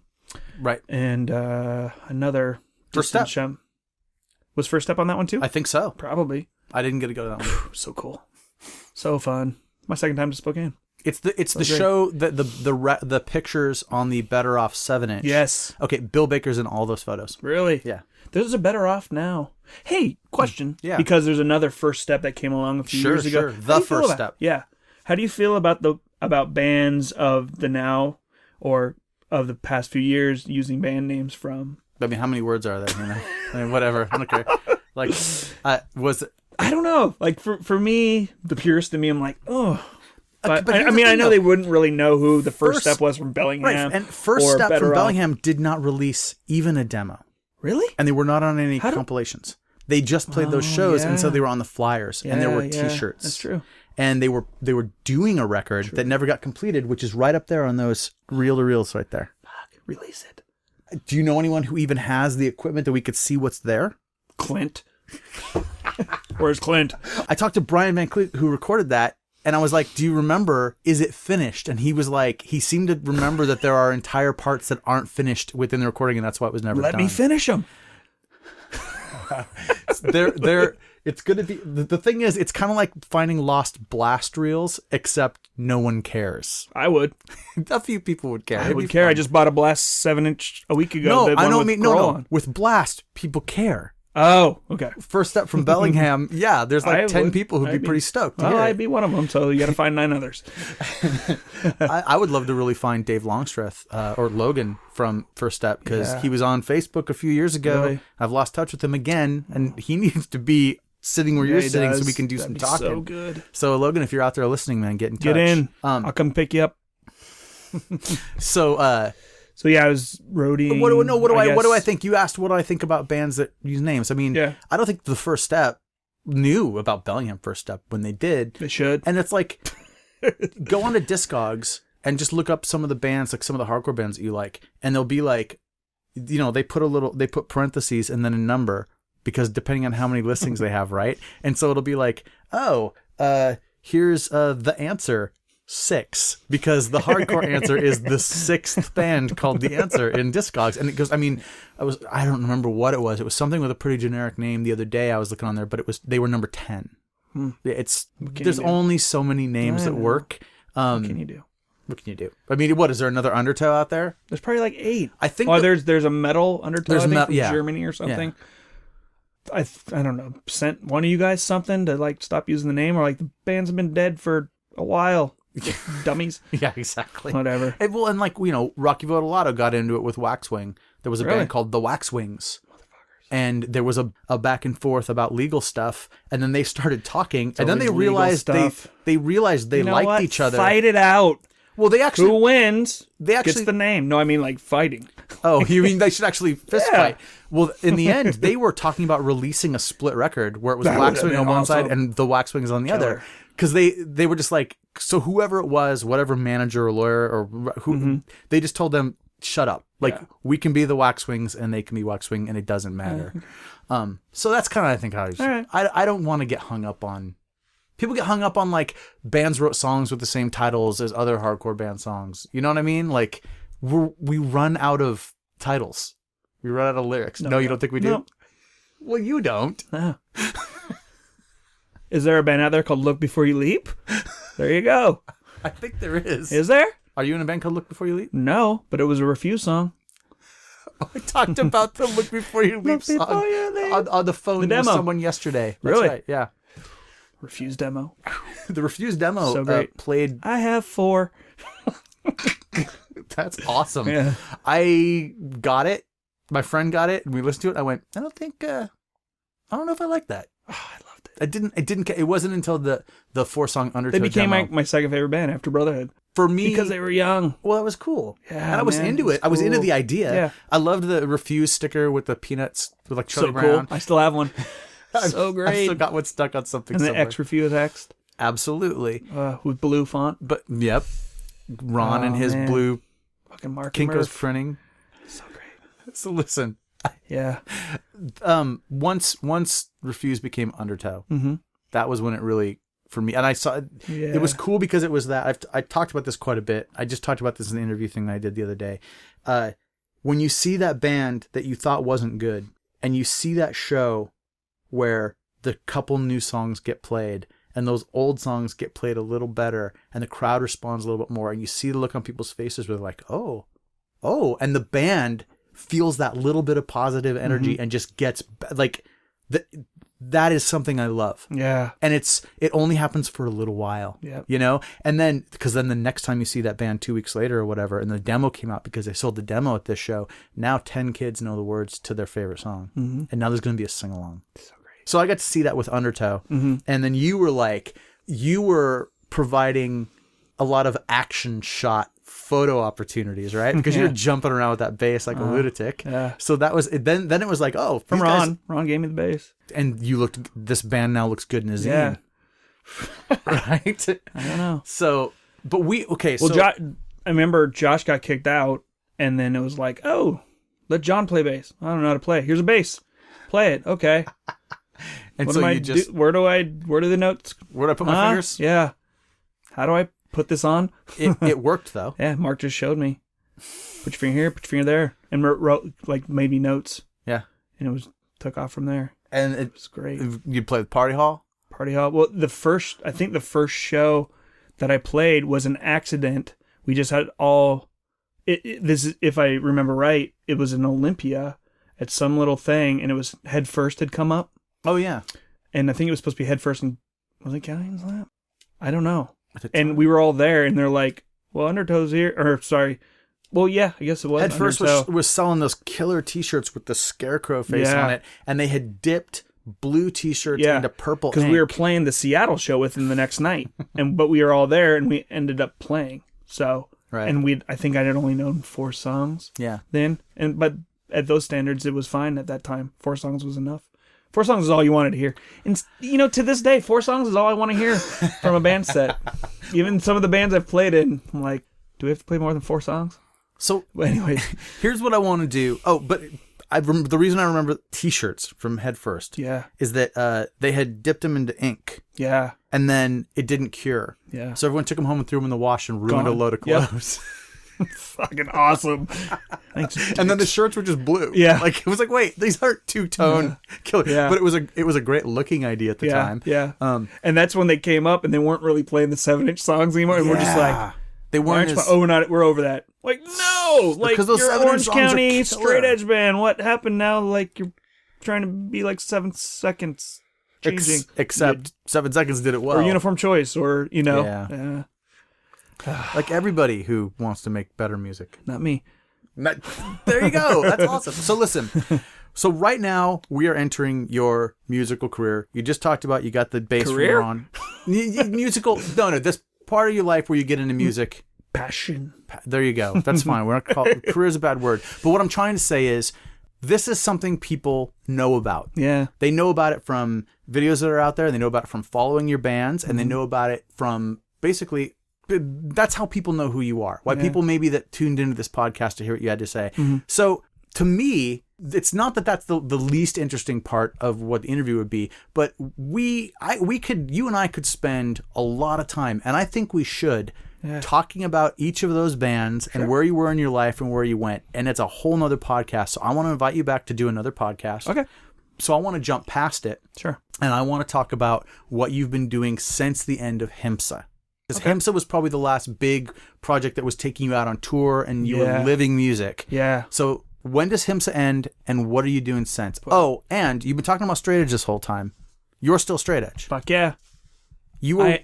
Right. And another First Step. show. Was First Step on that one too? I think so. Probably. I didn't get to go to that one. So cool. So fun. My second time to Spokane. It's the show that the pictures on the Better Off 7-inch. Yes. Okay, Bill Baker's in all those photos. Really? Yeah. There's a Better Off now. Hey, question. Yeah. Because there's another First Step that came along a few years ago. Sure. The First Step. Yeah. How do you feel about bands of the now or of the past few years using band names from? I mean, how many words are there? Whatever. I don't care. Like, I don't know. Like, for me, the purist in me, I'm like, oh. But here's I the mean, thing, I know though. they wouldn't really know who the First Step was from Bellingham. Right, and First or Step Better from Off. Bellingham did not release even a demo. Really? And they were not on any compilations. They just played those shows, and so they were on the flyers, and there were T-shirts. That's true. And they were doing a record that never got completed, which is right up there on those reel-to-reels right there. Fuck, release it. Do you know anyone who even has the equipment that we could see what's there? Clint. Where's Clint? I talked to Brian Van Cleet, who recorded that, and I was like, do you remember, is it finished? And he was like, he seemed to remember that there are entire parts that aren't finished within the recording, and that's why it was never done. Let me finish them. It's going to be, the thing is, it's kind of like finding lost blast reels, except no one cares. I would. A few people would care. I would care. I just bought a Blast 7-inch a week ago. No, I don't mean, no. With Blast, people care. Oh, okay. First Step from Bellingham, yeah, there's like 10 people who'd be pretty stoked. Well, I'd be one of them, so you got to find 9 others. I would love to really find Dave Longstreth or Logan from First Step, because he was on Facebook a few years ago. Really? I've lost touch with him again, and he needs to be sitting where you're sitting so we can do some talking. So good. So Logan, if you're out there listening, man, get in touch. Get in. I'll come pick you up. So yeah, I was roadieing. What do I think? You asked what do I think about bands that use names. I mean, I don't think the First Step knew about Bellingham First Step when they did. They should. And it's like, go on to Discogs and just look up some of the bands, like some of the hardcore bands that you like, and they'll be like, you know, they put parentheses and then a number, because depending on how many listings they have, right? And so it'll be like, here's the answer. 6, because the hardcore answer is the 6th band called The Answer in Discogs. And it goes, I mean, I don't remember what it was. It was something with a pretty generic name. The other day I was looking on there, but they were number 10. There's only so many names that work. What can you do? What can you do? I mean, what is there, another Undertow out there? There's probably like 8. I think there's a metal Undertow, I think, from Germany or something. Yeah. I don't know, sent one of you guys something to like stop using the name, or like the band's been dead for a while. Dummies. Yeah, exactly. Whatever. And like, you know, Rocky Votolato got into it with Waxwing. There was a band called the Waxwings. And there was a back and forth about legal stuff, and then they started talking, and then they realized they realized they liked each other. Fight it out. Well, who wins gets the name. No, I mean like fighting. Oh, you mean they should actually fist fight? Well, in the end, they were talking about releasing a split record where it was Waxwing on one side and the Waxwings on the other. Because they were just like, so whoever it was, whatever manager or lawyer or who, they just told them, shut up. Like, we can be the Waxwings and they can be Waxwing, and it doesn't matter. So that's kind of, I think, how I don't want to get hung up on. People get hung up on like bands wrote songs with the same titles as other hardcore band songs. You know what I mean? Like we run out of titles. We run out of lyrics. No, you don't think we do? No. Well, you don't. No. Is there a band out there called Look Before You Leap? There you go. I think there is. Is there? Are you in a band called Look Before You Leap? No, but it was a Refuse song. I talked about the Look Before You Leap song on the phone with someone yesterday. That's really? Right, yeah. Refuse demo. The Refuse demo so great. Played. I have 4. That's awesome. Yeah. I got it. My friend got it, and we listened to it. I went, I don't know if I like that. Oh, I loved it. It wasn't until the 4-song Undertow They became demo. my second favorite band after Brotherhood. For me, because they were young. Well, it was cool. Yeah, and I was into it. I was into the idea. Yeah. I loved the Refuse sticker with the peanuts with like Charlie so Brown. Cool. I still have one. So great. I still got one stuck on something. And the somewhere. X-Refuse text. Absolutely. With blue font. But yep, Ron and his blue fucking Mark Kinko's printing. So great. So listen. Yeah. Once Refuse became Undertow, that was when it really, for me, and I saw it was cool because it was that I talked about this quite a bit. I just talked about this in the interview thing that I did the other day. When you see that band that you thought wasn't good, and you see that show where the couple new songs get played and those old songs get played a little better and the crowd responds a little bit more, and you see the look on people's faces where they're like, oh, and the band feels that little bit of positive energy and just gets like that is something I love. Yeah. And it only happens for a little while. Yeah. You know? And then, because then the next time you see that band 2 weeks later or whatever, and the demo came out because they sold the demo at this show, now 10 kids know the words to their favorite song. And now there's going to be a sing-along. So great. So I got to see that with Undertow. And then you were providing a lot of action shot photo opportunities, right? Because you're jumping around with that bass like a lunatic. Yeah. So that was it. Then it was like, oh, from Ron. Ron gave me the bass. And this band now looks good in a zine. Yeah. Right? I don't know. So, but well, I remember Josh got kicked out, and then it was like, oh, let John play bass. I don't know how to play. Here's a bass. Play it. Okay. And what so do you just... where do the notes? Where do I put my fingers? Yeah. How do I put this on? It worked, though. Yeah, Mark just showed me. Put your finger here, put your finger there. And wrote, like, made me notes. Yeah. And it took off from there. And It's great. You play with Party Hall? Party Hall. Well, I think the first show that I played was an accident. We just had if I remember right, it was in Olympia at some little thing, and it was Head First had come up. Oh, yeah. And I think it was supposed to be Head First, and was it Galleon's Lap? I don't know. And we were all there, and they're like, well, Undertow's here. Or, sorry. Well, yeah, I guess it was. Head First was selling those killer T-shirts with the scarecrow face on it, and they had dipped blue T-shirts into purple because we were playing the Seattle show with them the next night, but we were all there, and we ended up playing. So, and I think I had only known 4 songs. Yeah. Then, but at those standards, it was fine at that time. 4 songs was enough. 4 songs is all you wanted to hear. And, to this day, 4 songs is all I want to hear from a band set. Even some of the bands I've played in, I'm like, do we have to play more than 4 songs? So, anyway, here's what I want to do. Oh, but the reason I remember T-shirts from Head First is that they had dipped them into ink. Yeah. And then it didn't cure. Yeah. So everyone took them home and threw them in the wash and ruined a load of clothes. Yep. Fucking awesome. Thanks. And then the shirts were just blue. Yeah. Like, it was like, wait, these aren't two-tone killer. Yeah. But it was a great looking idea at the time. Yeah. And that's when they came up and they weren't really playing the 7-inch songs anymore. And we're just like, they weren't we're over that. Like, no! Like, because those you're Orange County straight edge band. What happened now? Like, you're trying to be like 7 seconds changing. Except 7 seconds did it well. Or Uniform Choice, or, Yeah. Like everybody who wants to make better music. Not me. There you go. That's awesome. So listen. So right now we are entering your musical career. You just talked about you got the bass career on. Musical. No. This part of your life where you get into music. Passion. There you go. That's fine. We're not career is a bad word. But what I'm trying to say is this is something people know about. Yeah. They know about it from videos that are out there. They know about it from following your bands, and they know about it from basically. That's how people know who you are. Why people maybe that tuned into this podcast to hear what you had to say. Mm-hmm. So to me, it's not that that's the least interesting part of what the interview would be, but you and I could spend a lot of time, and I think we should, talking about each of those bands and where you were in your life and where you went. And it's a whole nother podcast. So I want to invite you back to do another podcast. Okay. So I want to jump past it. Sure. And I want to talk about what you've been doing since the end of HIMSA. Because HIMSA was probably the last big project that was taking you out on tour and you were living music. Yeah. So when does HIMSA end and what are you doing since? Oh, and you've been talking about straight edge this whole time. You're still straight edge. Fuck yeah.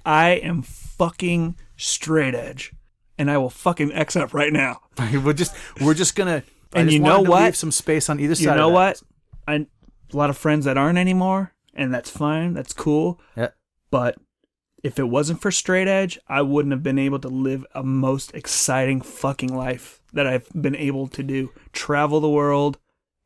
I am fucking straight edge. And I will fucking X up right now. we're just going to... And you know what? Leave some space on either side. You know what? A lot of friends that aren't anymore, and that's fine. That's cool. Yeah. But... if it wasn't for straight edge, I wouldn't have been able to live a most exciting fucking life that I've been able to do. Travel the world.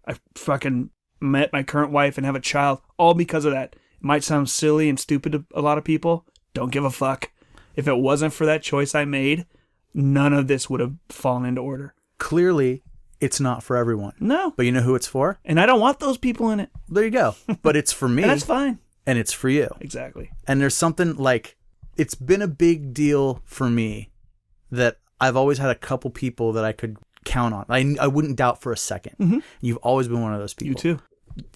I fucking met my current wife and have a child, all because of that. It might sound silly and stupid to a lot of people. Don't give a fuck. If it wasn't for that choice I made, none of this would have fallen into order. Clearly, it's not for everyone. No. But you know who it's for? And I don't want those people in it. There you go. But it's for me. And that's fine. And it's for you. Exactly. And there's something like, it's been a big deal for me that I've always had a couple people that I could count on. I wouldn't doubt for a second. Mm-hmm. You've always been one of those people. You too.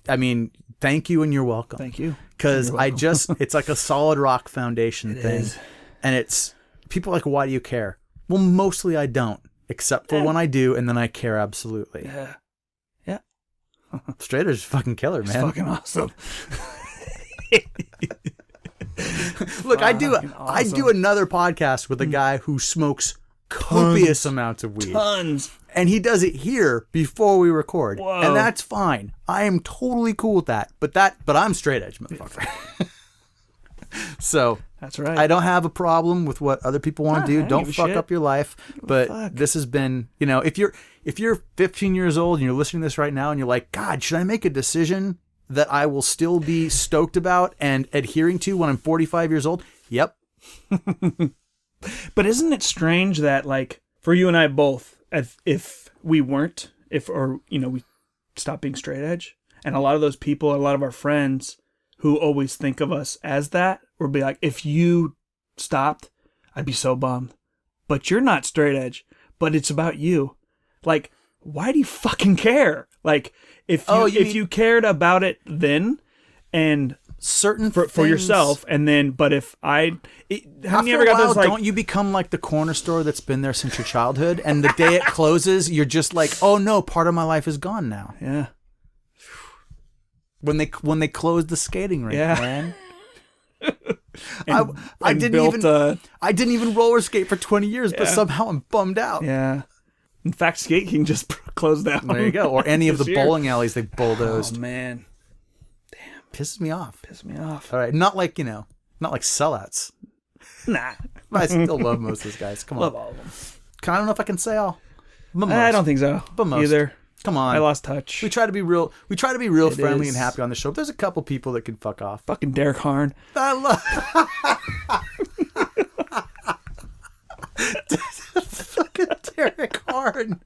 I mean, thank you and you're welcome. Thank you. Because it's like a solid rock foundation thing. Is. And it's, people are like, why do you care? Well, mostly I don't, except for when I do, and then I care absolutely. Yeah. Yeah. Straight edge is fucking killer, man. It's fucking awesome. Look, I do another podcast with a guy who smokes copious amounts of weed. Tons. And he does it here before we record. Whoa. And that's fine. I am totally cool with that. But I'm straight edge, motherfucker. So that's right. I don't have a problem with what other people want to do. Don't fuck up your life. But this has been, if you're 15 years old and you're listening to this right now and you're like, God, should I make a decision that I will still be stoked about and adhering to when I'm 45 years old? Yep. But isn't it strange that, like, for you and I both, if we stopped being straight edge, and a lot of those people, a lot of our friends who always think of us as that, would be like, if you stopped, I'd be so bummed. But you're not straight edge, but it's about you. Like, why do you fucking care? Like, if you cared about it then, and certain for things, yourself, and then but if have after you ever got a while, those like don't you become like the corner store that's been there since your childhood, and the day it closes, you're just like, oh no, part of my life is gone now. yeah. When they closed the skating rink, Yeah. man. And I didn't even roller skate for 20 years, but somehow I'm bummed out. Yeah. In fact, Skate King just closed down. There you go. Or any of the This year. bowling alleys they bulldozed. Oh man, Pisses me off. piss me off. All right, not like sellouts. Nah, But I still love most of those guys. Come on. love all of them. I don't know if I can say all. But I most. don't think so. But most. Either. Come on. I lost touch. We try to be real. We try to be real friendly is. and happy on the show. But there's a couple people that can fuck off. Fucking Derek Harn. I love fucking Derek Harn.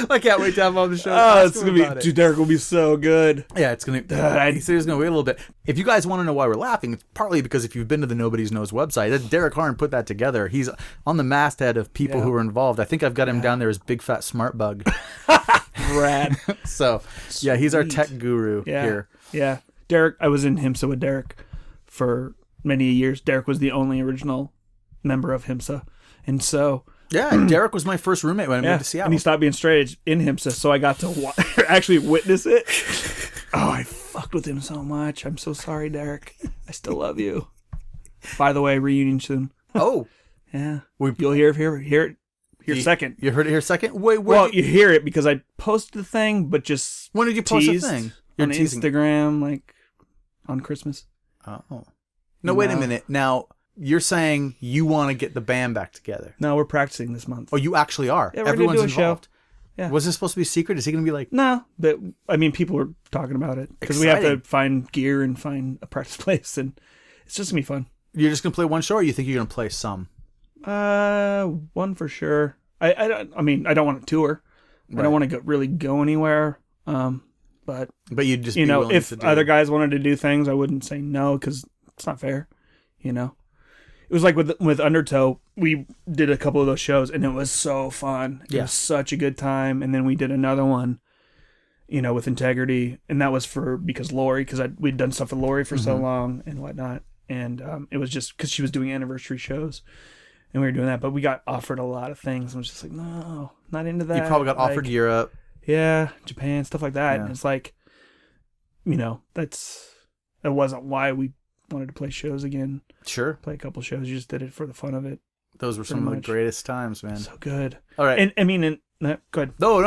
I can't wait to have him on the show. Oh, Ask it's him gonna about be. it. Dude, Derek will be so good. Yeah, it's gonna. He said he's gonna wait a little bit. If you guys want to know why we're laughing, it's partly because if you've been to the Nobody's Knows website, that Derek Harn put that together. He's on the masthead of people who are involved. I think I've got him down there as Big Fat Smart Bug. Rad. So yeah, he's our tech guru Yeah. here. Yeah. Derek. I was in HIMSA with Derek for many years. Derek was the only original member of HIMSA, and so. Yeah, Derek was my first roommate when I moved to Seattle. And he stopped being straight edge in HIMSA, so I got to actually witness it. Oh, I fucked with him so much. I'm so sorry, Derek. I still love you. By the way, reunion soon. Oh, Yeah, you'll hear it here second. You heard it here second. Wait, Well, you hear it because I posted the thing, but just when did you post the teased thing? You're on teasing. Instagram, like on Christmas. Oh, no, wait a minute. Now you're saying you want to get the band back together. No, we're practicing this month. Oh, you actually are. Yeah, we're Everyone's gonna do a involved. show. Yeah. Was this supposed to be a secret? Is he going to be like? No, but I mean, people were talking about it because we have to Exciting. find gear and find a practice place, and it's just gonna be fun. You're just going to play one show, or you think you're going to play some? One for sure. I mean, I don't want to tour. I don't want to really go anywhere. But you just you be know, willing if to do other it. guys wanted to do things, I wouldn't say no because it's not fair. You know, it was like with Undertow, we did a couple of those shows and it was so fun. It was such a good time. And then we did another one, you know, with Integrity, and that was because Lori, because we'd done stuff with Lori for so long and whatnot, and it was just because she was doing anniversary shows. And we were doing that, but we got offered a lot of things. I was just like, no, not into that. You probably got offered Europe. Yeah, Japan, stuff like that. Yeah. And it's like, you know, that wasn't why we wanted to play shows again. Sure. Play a couple shows. You just did it for the fun of it. Those were some of the greatest times, man. So good. All right. And I mean, go ahead. No.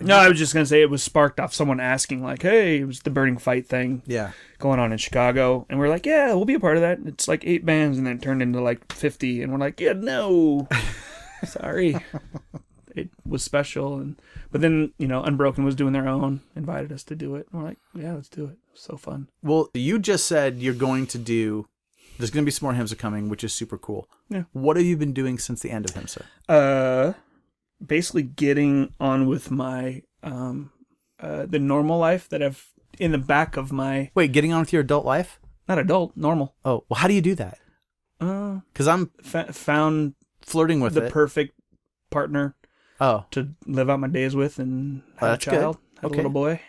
No, I was just going to say it was sparked off someone asking, like, hey, it was the Burning Fight thing Yeah. going on in Chicago. And we're like, yeah, we'll be a part of that. It's like 8 bands, and then it turned into like 50. And we're like, yeah, no. Sorry. It was special. But then, you know, Unbroken was doing their own, invited us to do it. And we're like, yeah, let's do it. It was so fun. Well, you just said you're going to do. There's going to be some more HIMSA coming, which is super cool. Yeah. What have you been doing since the end of HIMSA? Basically getting on with my the normal life that I've in the back of my Wait, getting on with your adult life? not adult normal. Oh, well, how do you do that? Because I'm Found flirting with the it. perfect partner Oh, to live out my days with and have that's a good. child, have Okay. a little boy.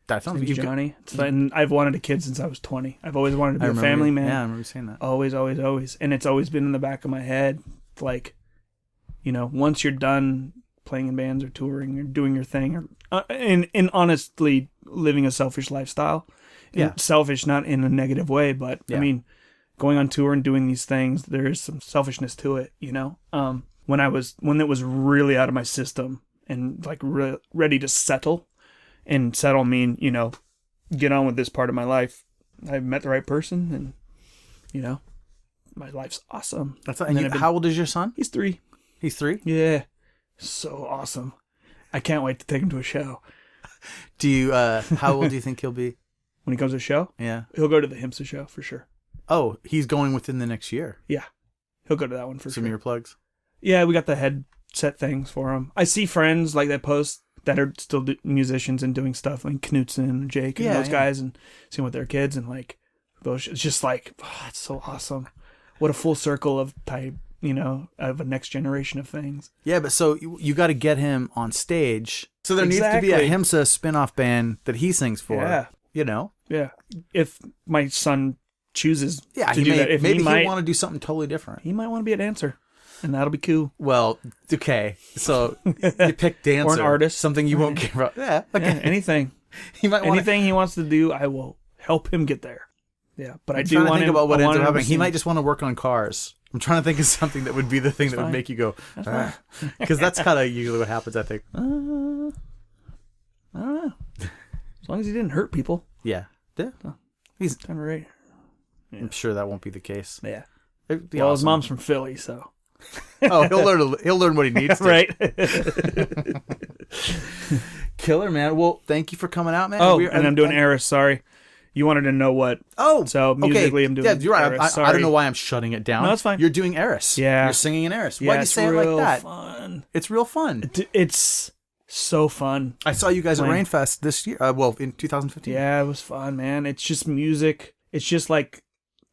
that sounds His name's you've got- Johnny. And I've wanted a kid since I was 20. I've always wanted to be a remember family you- man. Yeah, I remember you saying that. Always, always, always. And it's always been in the back of my head. Like, you know, once you're done playing in bands or touring or doing your thing, or and honestly living a selfish lifestyle. Yeah. Selfish, not in a negative way, but Yeah. I mean, going on tour and doing these things, there is some selfishness to it, you know? When it was really out of my system and like ready to settle, and settle mean, you know, get on with this part of my life. I've met the right person, and you know, my life's awesome. That's And then I've been- how old is your son? He's 3. He's 3. Yeah, so awesome. I can't wait to take him to a show. Do you? How old do you think he'll be? When he comes to a show, Yeah. he'll go to the HIMSA show for sure. Oh, he's going within the next year. Yeah, he'll go to that one for Some sure. earplugs. Yeah, we got the headset things for him. I see friends like that post that are still musicians and doing stuff, like Knutson and Jake and those guys, and seeing with their kids, and like those. It's just like, oh, it's so awesome. What a full circle of type, you know, of a next generation of things. Yeah, but so you got to get him on stage. So there needs to be a Exactly. HIMSA spin-off band that he sings for. Yeah. You know? Yeah. If my son chooses to he do may, that, if maybe he might, he'll want to do something totally different. he might want to be a dancer, and that'll be cool. Well, okay. So you pick dancer. Or an artist. Something you won't care about. Yeah, okay. Yeah, anything. He might want Anything he wants to do, I will help him get there. Yeah, but I do trying to want think him, about what I ends want up him to happening. He sing. might just want to work on cars. I'm trying to think of something that would be the thing that would fine. make you go, because that's kind of usually what happens, I think. I don't know. As long as he didn't hurt people. Yeah. He's. Kind of right. I'm sure that won't be the case. Yeah. It'd be Well, his awesome. mom's from Philly, so. Oh, he'll learn what he needs to. Right. Killer, man. Well, thank you for coming out, man. Oh, and I'm doing Eris. Sorry, you wanted to know what? Oh, so musically, I'm doing. Yeah, you're right. Eris, I don't know why I'm shutting it down. No, it's fine. You're doing Eris. Yeah, you're singing in Eris. Yeah, Why do you say it like that? Fun. It's real fun. It's so fun. I saw you guys at Rainfest this year. Well, in 2015. Yeah, it was fun, man. It's just music. It's just like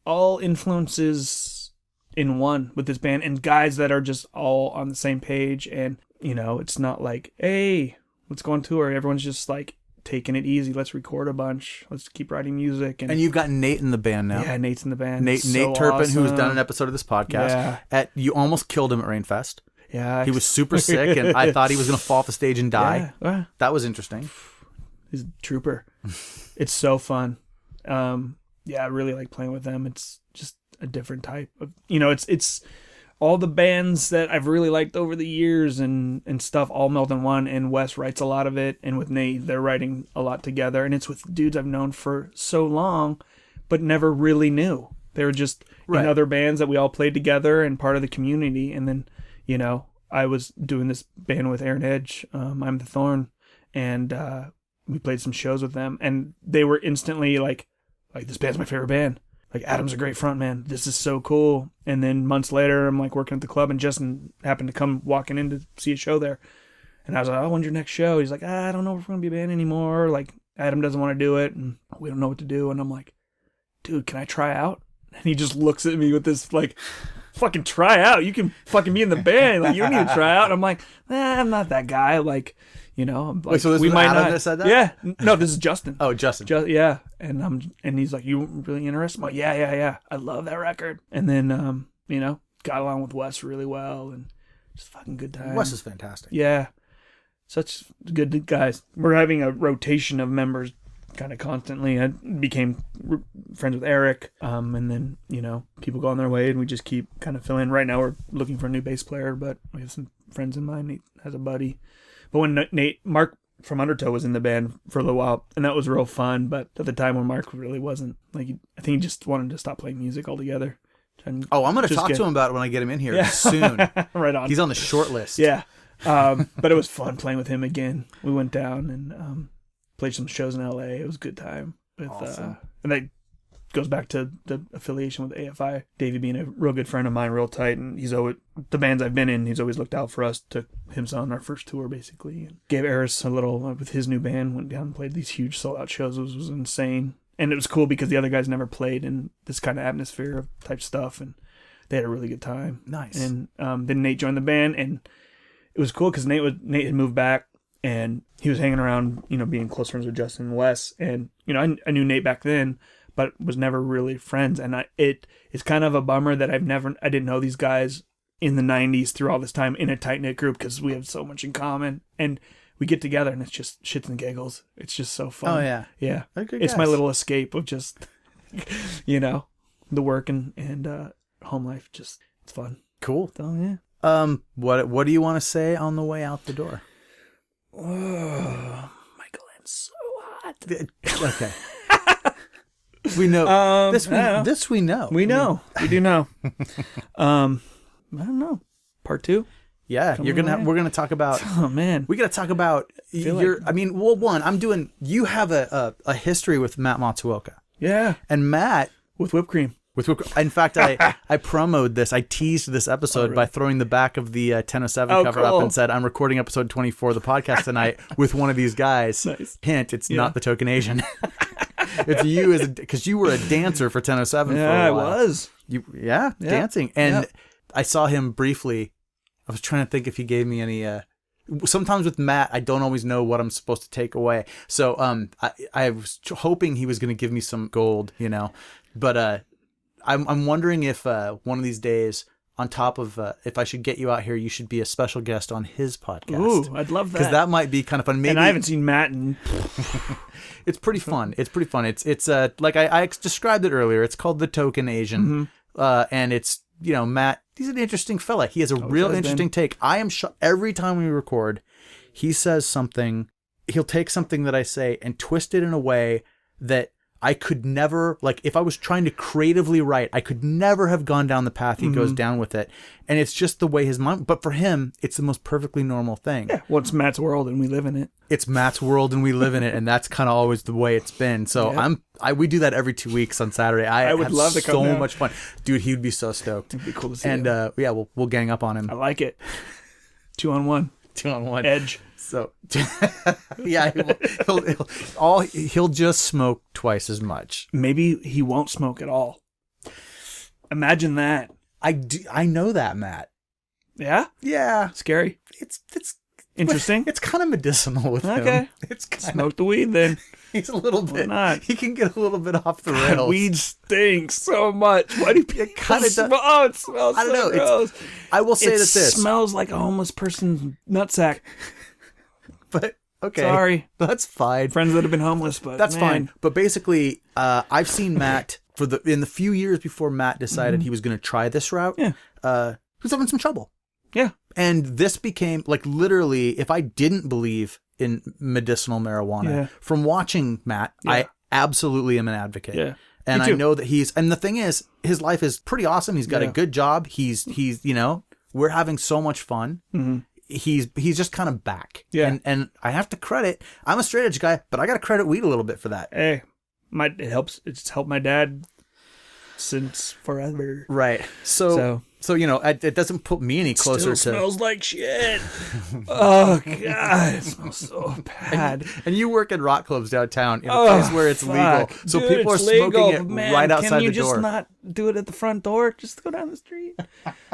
all influences in one with this band, and guys that are just all on the same page. And it's not like, hey, let's go on tour. Everyone's just like taking it easy. Let's record a bunch. Let's keep writing music. And you've got Nate in the band now. Yeah, Nate's in the band. Nate Turpin, awesome. who's done an episode of this podcast. Yeah. You almost killed him at Rainfest. Yeah, he was super sick, and I thought he was going to fall off the stage and die. Yeah. That was interesting. He's a trooper. It's so fun. Yeah, I really like playing with them. It's just a different type of, it's all the bands that I've really liked over the years and stuff all meld in one. And Wes writes a lot of it, and with Nate, they're writing a lot together. And it's with dudes I've known for so long, but never really knew. They were just in other bands that we all played together and part of the community. And then, I was doing this band with Aaron Edge, I'm the Thorn, and we played some shows with them, and they were instantly like this band's my favorite band. Like, Adam's a great front man. This is so cool. And then months later, I'm like working at the club, and Justin happened to come walking in to see a show there. And I was like, oh, when's your next show? He's like, I don't know if we're going to be a band anymore. Like, Adam doesn't want to do it, and we don't know what to do. And I'm like, dude, can I try out? And he just looks at me with this, like, fucking try out. You can fucking be in the band. Like, you don't need to try out. And I'm like, I'm not that guy. Like, like, wait, so this was Adam that said that? Yeah. No, this is Justin. Oh, Justin. Yeah. And he's like, you really interested? I'm like, yeah. I love that record. And then, got along with Wes really well, and just fucking good time. Wes is fantastic. Yeah. Such good guys. We're having a rotation of members kind of constantly. I became friends with Eric, and then people go on their way, and we just keep kind of filling. Right now we're looking for a new bass player, but we have some friends in mind. Nate has a buddy, but when Mark from Undertow was in the band for a little while, and that was real fun. But at the time when Mark really wasn't, like, I think he just wanted to stop playing music altogether. I'm going to talk to him about it when I get him in here soon. Right on. He's on the short list. Yeah. But it was fun playing with him again. We went down and played some shows in LA. It was a good time. Awesome. And that goes back to the affiliation with AFI. Davey being a real good friend of mine, real tight, and he's always, the bands I've been in, he's always looked out for us. Took him on our first tour, basically. And gave Eris a little, with his new band, went down and played these huge sold-out shows. It was insane. And it was cool because the other guys never played in this kind of atmosphere of type stuff, and they had a really good time. Nice. And then Nate joined the band, and it was cool because Nate had moved back, and he was hanging around, being close friends with Justin and Wes. And, I knew Nate back then, but was never really friends. And it's kind of a bummer that I didn't know these guys in the 90s through all this time in a tight-knit group, because we have so much in common. And we get together, and it's just shits and giggles. It's just so fun. Oh, yeah. Yeah. It's my little escape of just, the work and home life. Just, it's fun. Cool. So, yeah. What do you want to say on the way out the door? Oh, Michaelanne's so hot. Okay. We know. This we know. We know. We do know. I don't know. Part 2? Yeah, we're gonna talk about. Oh man, we gotta talk about your. You have a history with Matt Matsuoka. Yeah, and Matt with whipped cream. In fact, I promoted this. I teased this episode by throwing the back of the 1007 cover up and said, "I'm recording episode 24 of the podcast tonight with one of these guys." Nice. Hint: it's not the token Asian. It's you because you were a dancer for 1007. Yeah, for a while. I was. Dancing, and I saw him briefly. I was trying to think if he gave me any. sometimes with Matt, I don't always know what I'm supposed to take away. So I was hoping he was going to give me some gold, but I'm wondering if one of these days, on top of if I should get you out here, you should be a special guest on his podcast. Ooh, I'd love that. Because that might be kind of fun. Maybe, and I haven't seen Matt in... It's pretty fun. It's like I described it earlier. It's called The Token Asian. And it's, Matt, he's an interesting fella. He has a real interesting take. I am every time we record, he says something, he'll take something that I say and twist it in a way that I could never, like, if I was trying to creatively write, I could never have gone down the path he goes down with it. And it's just the way his mind, but for him, it's the most perfectly normal thing. Yeah, well, it's Matt's world and we live in it. It's Matt's world and we live in it, and that's kind of always the way it's been. So we do that every 2 weeks on Saturday. I would love to come so down. Much fun. Dude, he would be so stoked. It'd be cool to see him. And we'll gang up on him. I like it. 2-on-1. 2-on-1. Edge. So, yeah, he'll just smoke twice as much. Maybe he won't smoke at all. Imagine that. I know that, Matt. Yeah? Yeah. Scary. It's interesting. It's kind of medicinal with him. Okay. It's smoke the weed then. He's a little bit. Not? He can get a little bit off the rails. Weed stinks so much. Why do people kind of does? Oh, it smells I don't know. gross. I will say that this smells like a homeless person's nutsack. But okay, sorry, that's fine. Friends that have been homeless, but that's fine. But basically, I've seen Matt in the few years before Matt decided he was going to try this route. Yeah, he was having some trouble. Yeah, and this became like literally, if I didn't believe in medicinal marijuana from watching Matt, I absolutely am an advocate. Yeah, and I know that and the thing is, his life is pretty awesome. He's got a good job. He's we're having so much fun. Mm-hmm. He's just kind of back. Yeah. And I have to credit, I'm a straight edge guy, but I got to credit weed a little bit for that. Hey, it helps. It's helped my dad since forever. Right. So it doesn't put me any closer to. Smells like shit. Oh God, it smells so bad. And you work in rock clubs downtown in a place where it's legal, so dude, people are smoking it right outside the door. Can you just not do it at the front door? Just go down the street.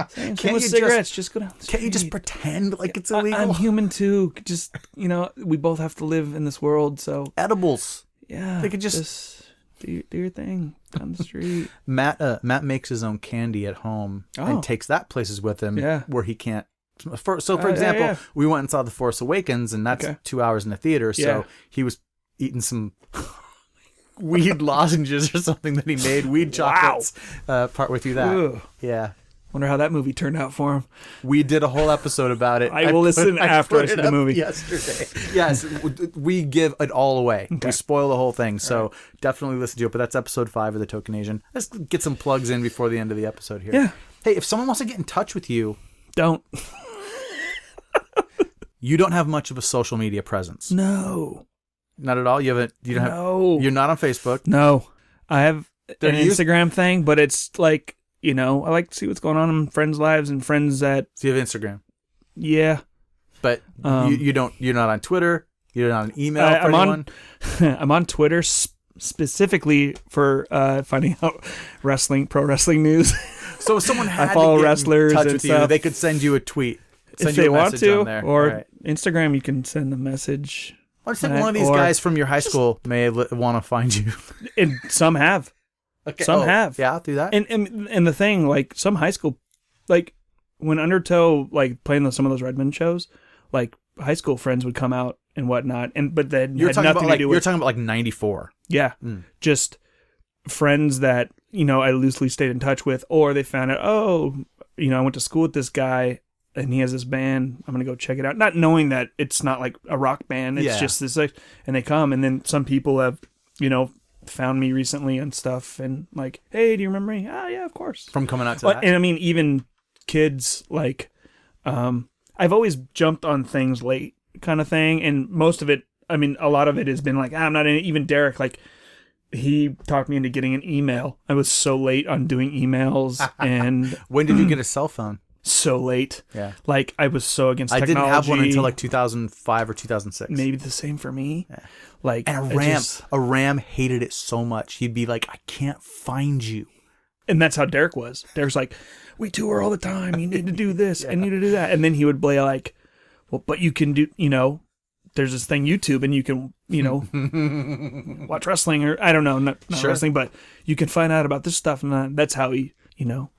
Same with cigarettes. Just go down the street. Can't you just pretend like it's illegal? I'm human too. Just we both have to live in this world. So edibles. Yeah, they could just do your thing down the street. Matt makes his own candy at home and takes that places with him where he can't. For example, we went and saw The Force Awakens, and that's 2 hours in the theater. So he was eating some weed lozenges or something that he made, weed chocolates, partway through that. Ooh. Yeah. Wonder how that movie turned out for him. We did a whole episode about it. I will listen after I see the movie. Yesterday. Yes, we give it all away. Okay. We spoil the whole thing. So definitely listen to it. But that's episode 5 of The Token Asian. Let's get some plugs in before the end of the episode here. Yeah. Hey, if someone wants to get in touch with you. Don't. You don't have much of a social media presence. No. Not at all? You're not on Facebook? No. I have an Instagram thing, but it's like, I like to see what's going on in friends' lives and friends that... So you have Instagram? Yeah. But you're not on Twitter? You're not on email for anyone? I'm on Twitter specifically for finding out pro wrestling news. So if someone had I follow to get wrestlers in touch and with stuff. you, they could send you a tweet. If they want to, or Instagram, you can send a message. I think one of these guys from your high school may want to find you. And some have. Okay. Some have. Yeah, I'll do that. And the thing, like, some high school, like, when Undertow, like, playing some of those Redmond shows, like, high school friends would come out and whatnot, but they had nothing to do with... You're talking about, like, 94. Yeah. Just friends that, I loosely stayed in touch with, or they found out, I went to school with this guy, and he has this band, I'm going to go check it out. Not knowing that it's not, like, a rock band, it's just this, like, and they come, and then some people have, found me recently and stuff, and like, hey, do you remember me? Oh yeah, of course. From coming out to that. And I mean, even kids, like, I've always jumped on things late kind of thing, and most of it, I mean, a lot of it has been like, I'm not in it. Even Derek, like, he talked me into getting an email. I was so late on doing emails. And when did you get a cell phone? So late. Yeah. Like, I was so against technology. I didn't have one until like 2005 or 2006. Maybe the same for me. Yeah. Like, and a Ram hated it so much. He'd be like, I can't find you. And that's how Derek was. Derek's like, we tour all the time. You need to do this. I need to do that. And then he would play like well, but you can do, there's this thing YouTube, and you can, watch wrestling, or I don't know, not Sure. wrestling, but you can find out about this stuff, and that's how he,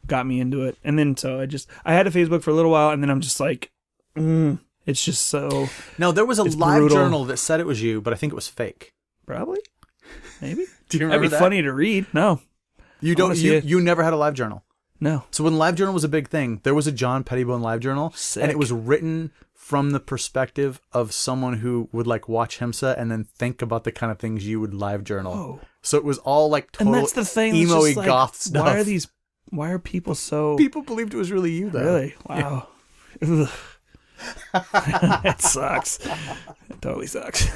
got me into it. And then so I had a Facebook for a little while, and then I'm just like, it's just so. No, there was a live brutal. journal that said it was you, but I think it was fake. Probably, maybe. Do you remember That'd be that? funny to read. No, You I don't. wanna see it. You never had a live journal. no. So when live journal was a big thing, there was a John Pettibone live journal, Sick. and it was written from the perspective of someone who would like watch HIMSA and then think about the kind of things you would live journal. Oh. So it was all like total And that's the thing. it's emo-y just like, goth stuff. Why are people so? People believed it was really you, though. Really? Wow. Ugh. It sucks. It totally sucks.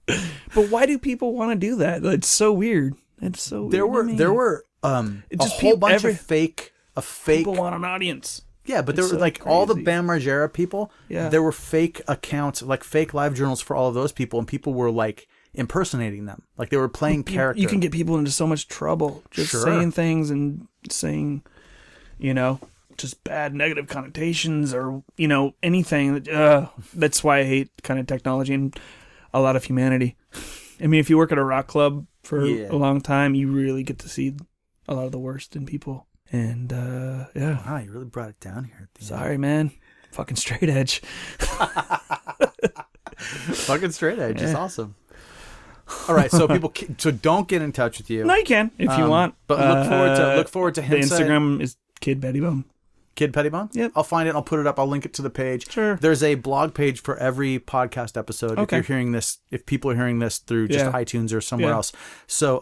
But why do people want to do that? It's so weird. It's so weird. There were It's a just whole peop- bunch every- of fake. people want an audience. Yeah, but there It's were so like all the crazy. Bam Margera people. Yeah. There were fake accounts, like fake live journals for all of those people, and people were like impersonating them, like they were playing character. You can get people into so much trouble just Sure. saying things and saying, just bad negative connotations or anything. That's why I hate kind of technology and a lot of humanity. I mean, if you work at a rock club for a long time, you really get to see a lot of the worst in people. And yeah, Wow, you really brought it down here. At the sorry, man. Fucking straight edge. Fucking straight edge is awesome. All right, so so don't get in touch with you. No, you can if you want. But look forward to The him. Instagram is Kid Pettibone. Kid Pettibone? Yep. I'll find it. I'll put it up. I'll link it to the page. Sure. There's a blog page for every podcast episode. Okay. If you're hearing this, if people are hearing this through just Yeah. iTunes or somewhere Yeah. else. So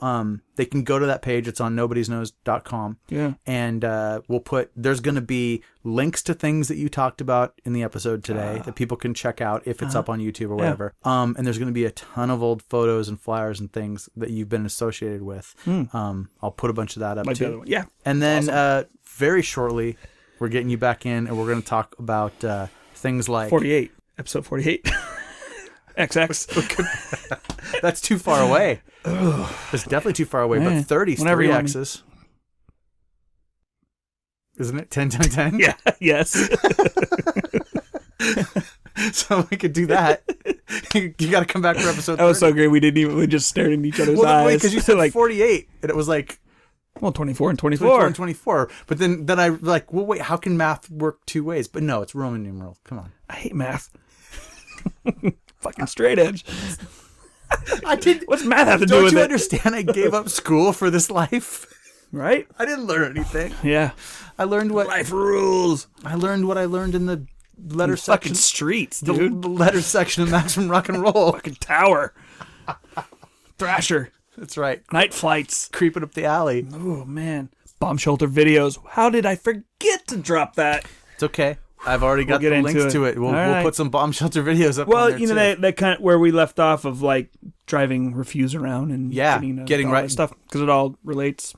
they can go to that page. It's on nobodiesknows.com. Yeah. And there's going to be links to things that you talked about in the episode today that people can check out if it's up on YouTube or whatever. And there's going to be a ton of old photos and flyers and things that you've been associated with. I'll put a bunch of that up Like the too. other one. Yeah. And then very shortly, we're getting you back in, and we're going to talk about things like 48. Episode 48. XX. That's too far away. It's definitely too far away. Yeah. But 30 is Whenever 3 you want me. X's, isn't it? 10, 10, 10. Yeah. Yes. So we could do that. You got to come back for episode 30. That was so great. We just stared in each other's Well, eyes. because you said like 48, and it was like 24 and 24 24. and 24. But then I like, well, wait, how can math work two ways? But no, it's Roman numeral. Come on. I hate math. Fucking straight edge. I did. What's math have to do Don't with you it? understand? I gave up school for this life. Right? I didn't learn anything. Yeah. I learned what Life rules. I learned in the letter Fucking section. streets, The dude. letter section of Maximum Rock and Roll. Fucking tower. Thrasher. That's right. Night flights. Creeping up the alley. Oh, man. Bomb shelter videos. How did I forget to drop that? It's okay. I've already got get the into links it. to it. We'll All right. put some bomb shelter videos up. Well, on there too. that kind of where we left off of like driving Refuse around and getting all right that stuff because it all relates.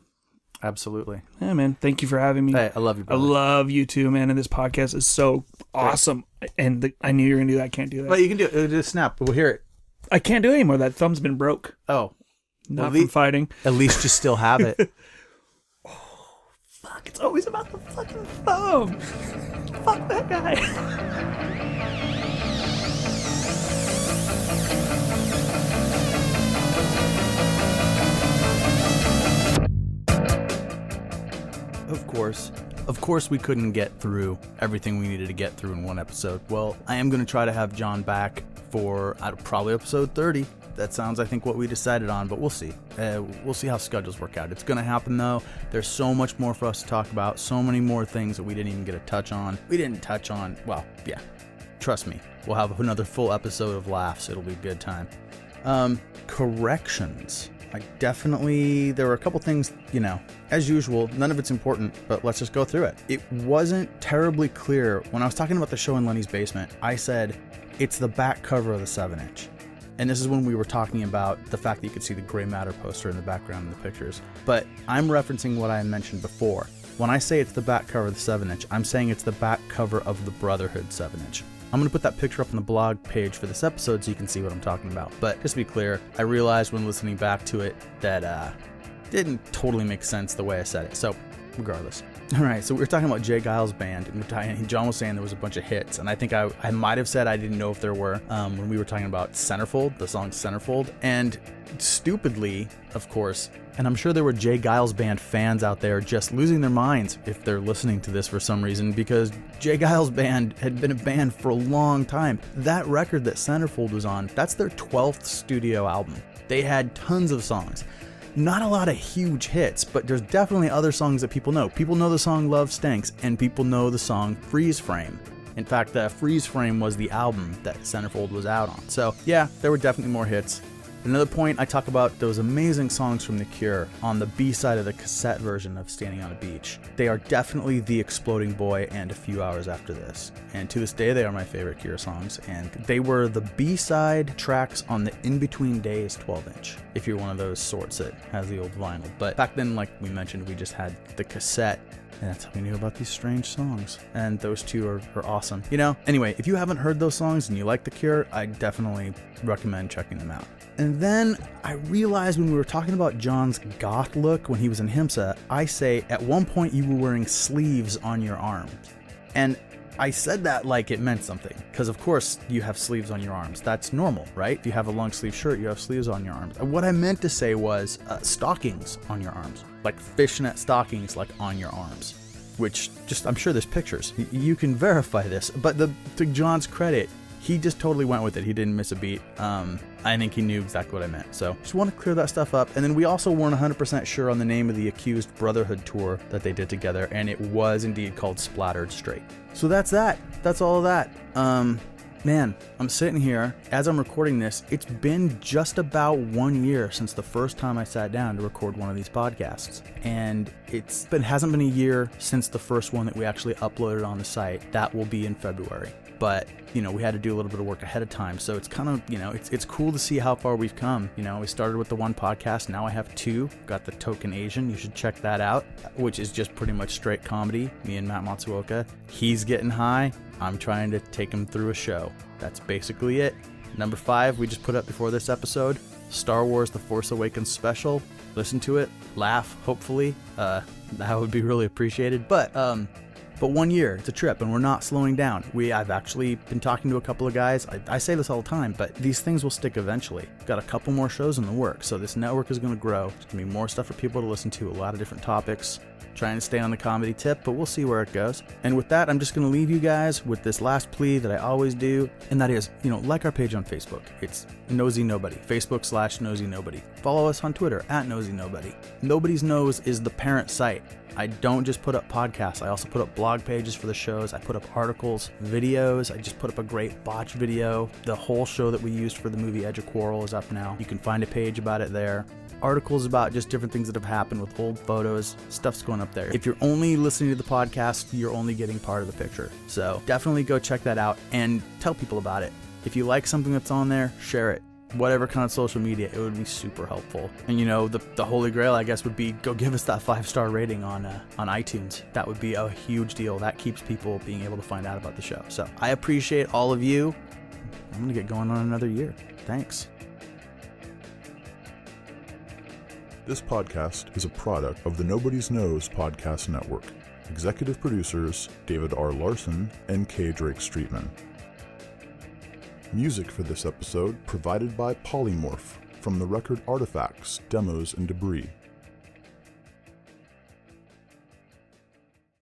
Absolutely. Yeah, man. Thank you for having me. Hey, I love you, I brother. love you too, man. And this podcast is so awesome. And I knew you were gonna do that. I can't do that. But you can do it. Just snap. We'll hear it. I can't do it anymore. That thumb's been broke. Oh, Not Well, from fighting. at least you still have it. Fuck! It's always about the fucking thumb. Fuck that guy. Of course, we couldn't get through everything we needed to get through in one episode. Well, I am going to try to have John back for probably episode 30. That sounds, I think, what we decided on, but we'll see. We'll see how schedules work out. It's going to happen, though. There's so much more for us to talk about, so many more things that we didn't even get a touch on. Well, yeah, trust me. We'll have another full episode of laughs. It'll be a good time. Corrections. There were a couple things, as usual, none of it's important, but let's just go through it. It wasn't terribly clear. When I was talking about the show in Lenny's basement, I said, it's the back cover of the 7-inch. And this is when we were talking about the fact that you could see the Gray Matter poster in the background in the pictures. But I'm referencing what I mentioned before. When I say it's the back cover of the 7-inch, I'm saying it's the back cover of the Brotherhood 7-inch. I'm going to put that picture up on the blog page for this episode so you can see what I'm talking about. But just to be clear, I realized when listening back to it that didn't totally make sense the way I said it. So regardless. All right, so we were talking about Jay Giles' band, and John was saying there was a bunch of hits, and I think I might have said I didn't know if there were when we were talking about Centerfold, the song Centerfold, and stupidly, of course, and I'm sure there were Jay Giles' band fans out there just losing their minds if they're listening to this for some reason, because Jay Giles' band had been a band for a long time. That record that Centerfold was on, that's their 12th studio album. They had tons of songs. Not a lot of huge hits, but there's definitely other songs that people know. People know the song Love Stinks, and people know the song Freeze Frame. In fact, Freeze Frame was the album that Centerfold was out on. So yeah, there were definitely more hits. Another point, I talk about those amazing songs from The Cure on the B-side of the cassette version of Standing on a Beach. They are definitely The Exploding Boy and A Few Hours After This. And to this day, they are my favorite Cure songs. And they were the B-side tracks on the In Between Days 12-inch, if you're one of those sorts that has the old vinyl. But back then, like we mentioned, we just had the cassette. And that's how we knew about these strange songs. And those two are awesome. You know, anyway, if you haven't heard those songs and you like The Cure, I definitely recommend checking them out. And then I realized when we were talking about John's goth look when he was in HIMSA, I say at one point you were wearing sleeves on your arms. And I said that like it meant something, because of course you have sleeves on your arms. That's normal, right? If you have a long sleeve shirt, you have sleeves on your arms. What I meant to say was stockings on your arms, like fishnet stockings, like on your arms, which just, I'm sure there's pictures. You can verify this, but to John's credit, he just totally went with it. He didn't miss a beat. I think he knew exactly what I meant. So just want to clear that stuff up. And then we also weren't 100% sure on the name of the Accused Brotherhood tour that they did together. And it was indeed called Splattered Straight. So that's that. That's all of that. Man, I'm sitting here as I'm recording this. It's been just about 1 year since the first time I sat down to record one of these podcasts. And hasn't been a year since the first one that we actually uploaded on the site. That will be in February. But, you know, we had to do a little bit of work ahead of time. So it's kind of, you know, it's cool to see how far we've come. You know, we started with the one podcast. Now I have two. Got the Token Asian. You should check that out, which is just pretty much straight comedy. Me and Matt Matsuoka. He's getting high. I'm trying to take him through a show. That's basically it. Number 5, we just put up before this episode. Star Wars The Force Awakens special. Listen to it. Laugh, hopefully. That would be really appreciated. But 1 year, it's a trip, and we're not slowing down. I've actually been talking to a couple of guys. I say this all the time, but these things will stick eventually. Got a couple more shows in the works, so this network is going to grow. There's going to be more stuff for people to listen to, a lot of different topics. Trying to stay on the comedy tip, but we'll see where it goes. And with that, I'm just going to leave you guys with this last plea that I always do, and that is, you know, like our page on Facebook. It's Nosy Nobody, Facebook/Nosy Nobody. Follow us on Twitter @Nosy Nobody. Nobody's Nose is the parent site. I don't just put up podcasts. I also put up blog pages for the shows. I put up articles, videos. I just put up a great botch video. The whole show that we used for the movie Edge of Quarrel is up now. You can find a page about it there. Articles about just different things that have happened with old photos. Stuff's going up there. If you're only listening to the podcast, you're only getting part of the picture. So definitely go check that out and tell people about it. If you like something that's on there, share it. Whatever kind of social media, it would be super helpful. And you know, the holy grail, I guess, would be go give us that 5-star rating on iTunes. That would be a huge deal. That keeps people being able to find out about the show. So I appreciate all of you. I'm gonna get going on another year. Thanks. This podcast is a product of the Nobody's Knows Podcast Network. Executive producers David R. Larson and K. Drake Streetman. Music for this episode provided by Polymorph from the record Artifacts, Demos, and Debris.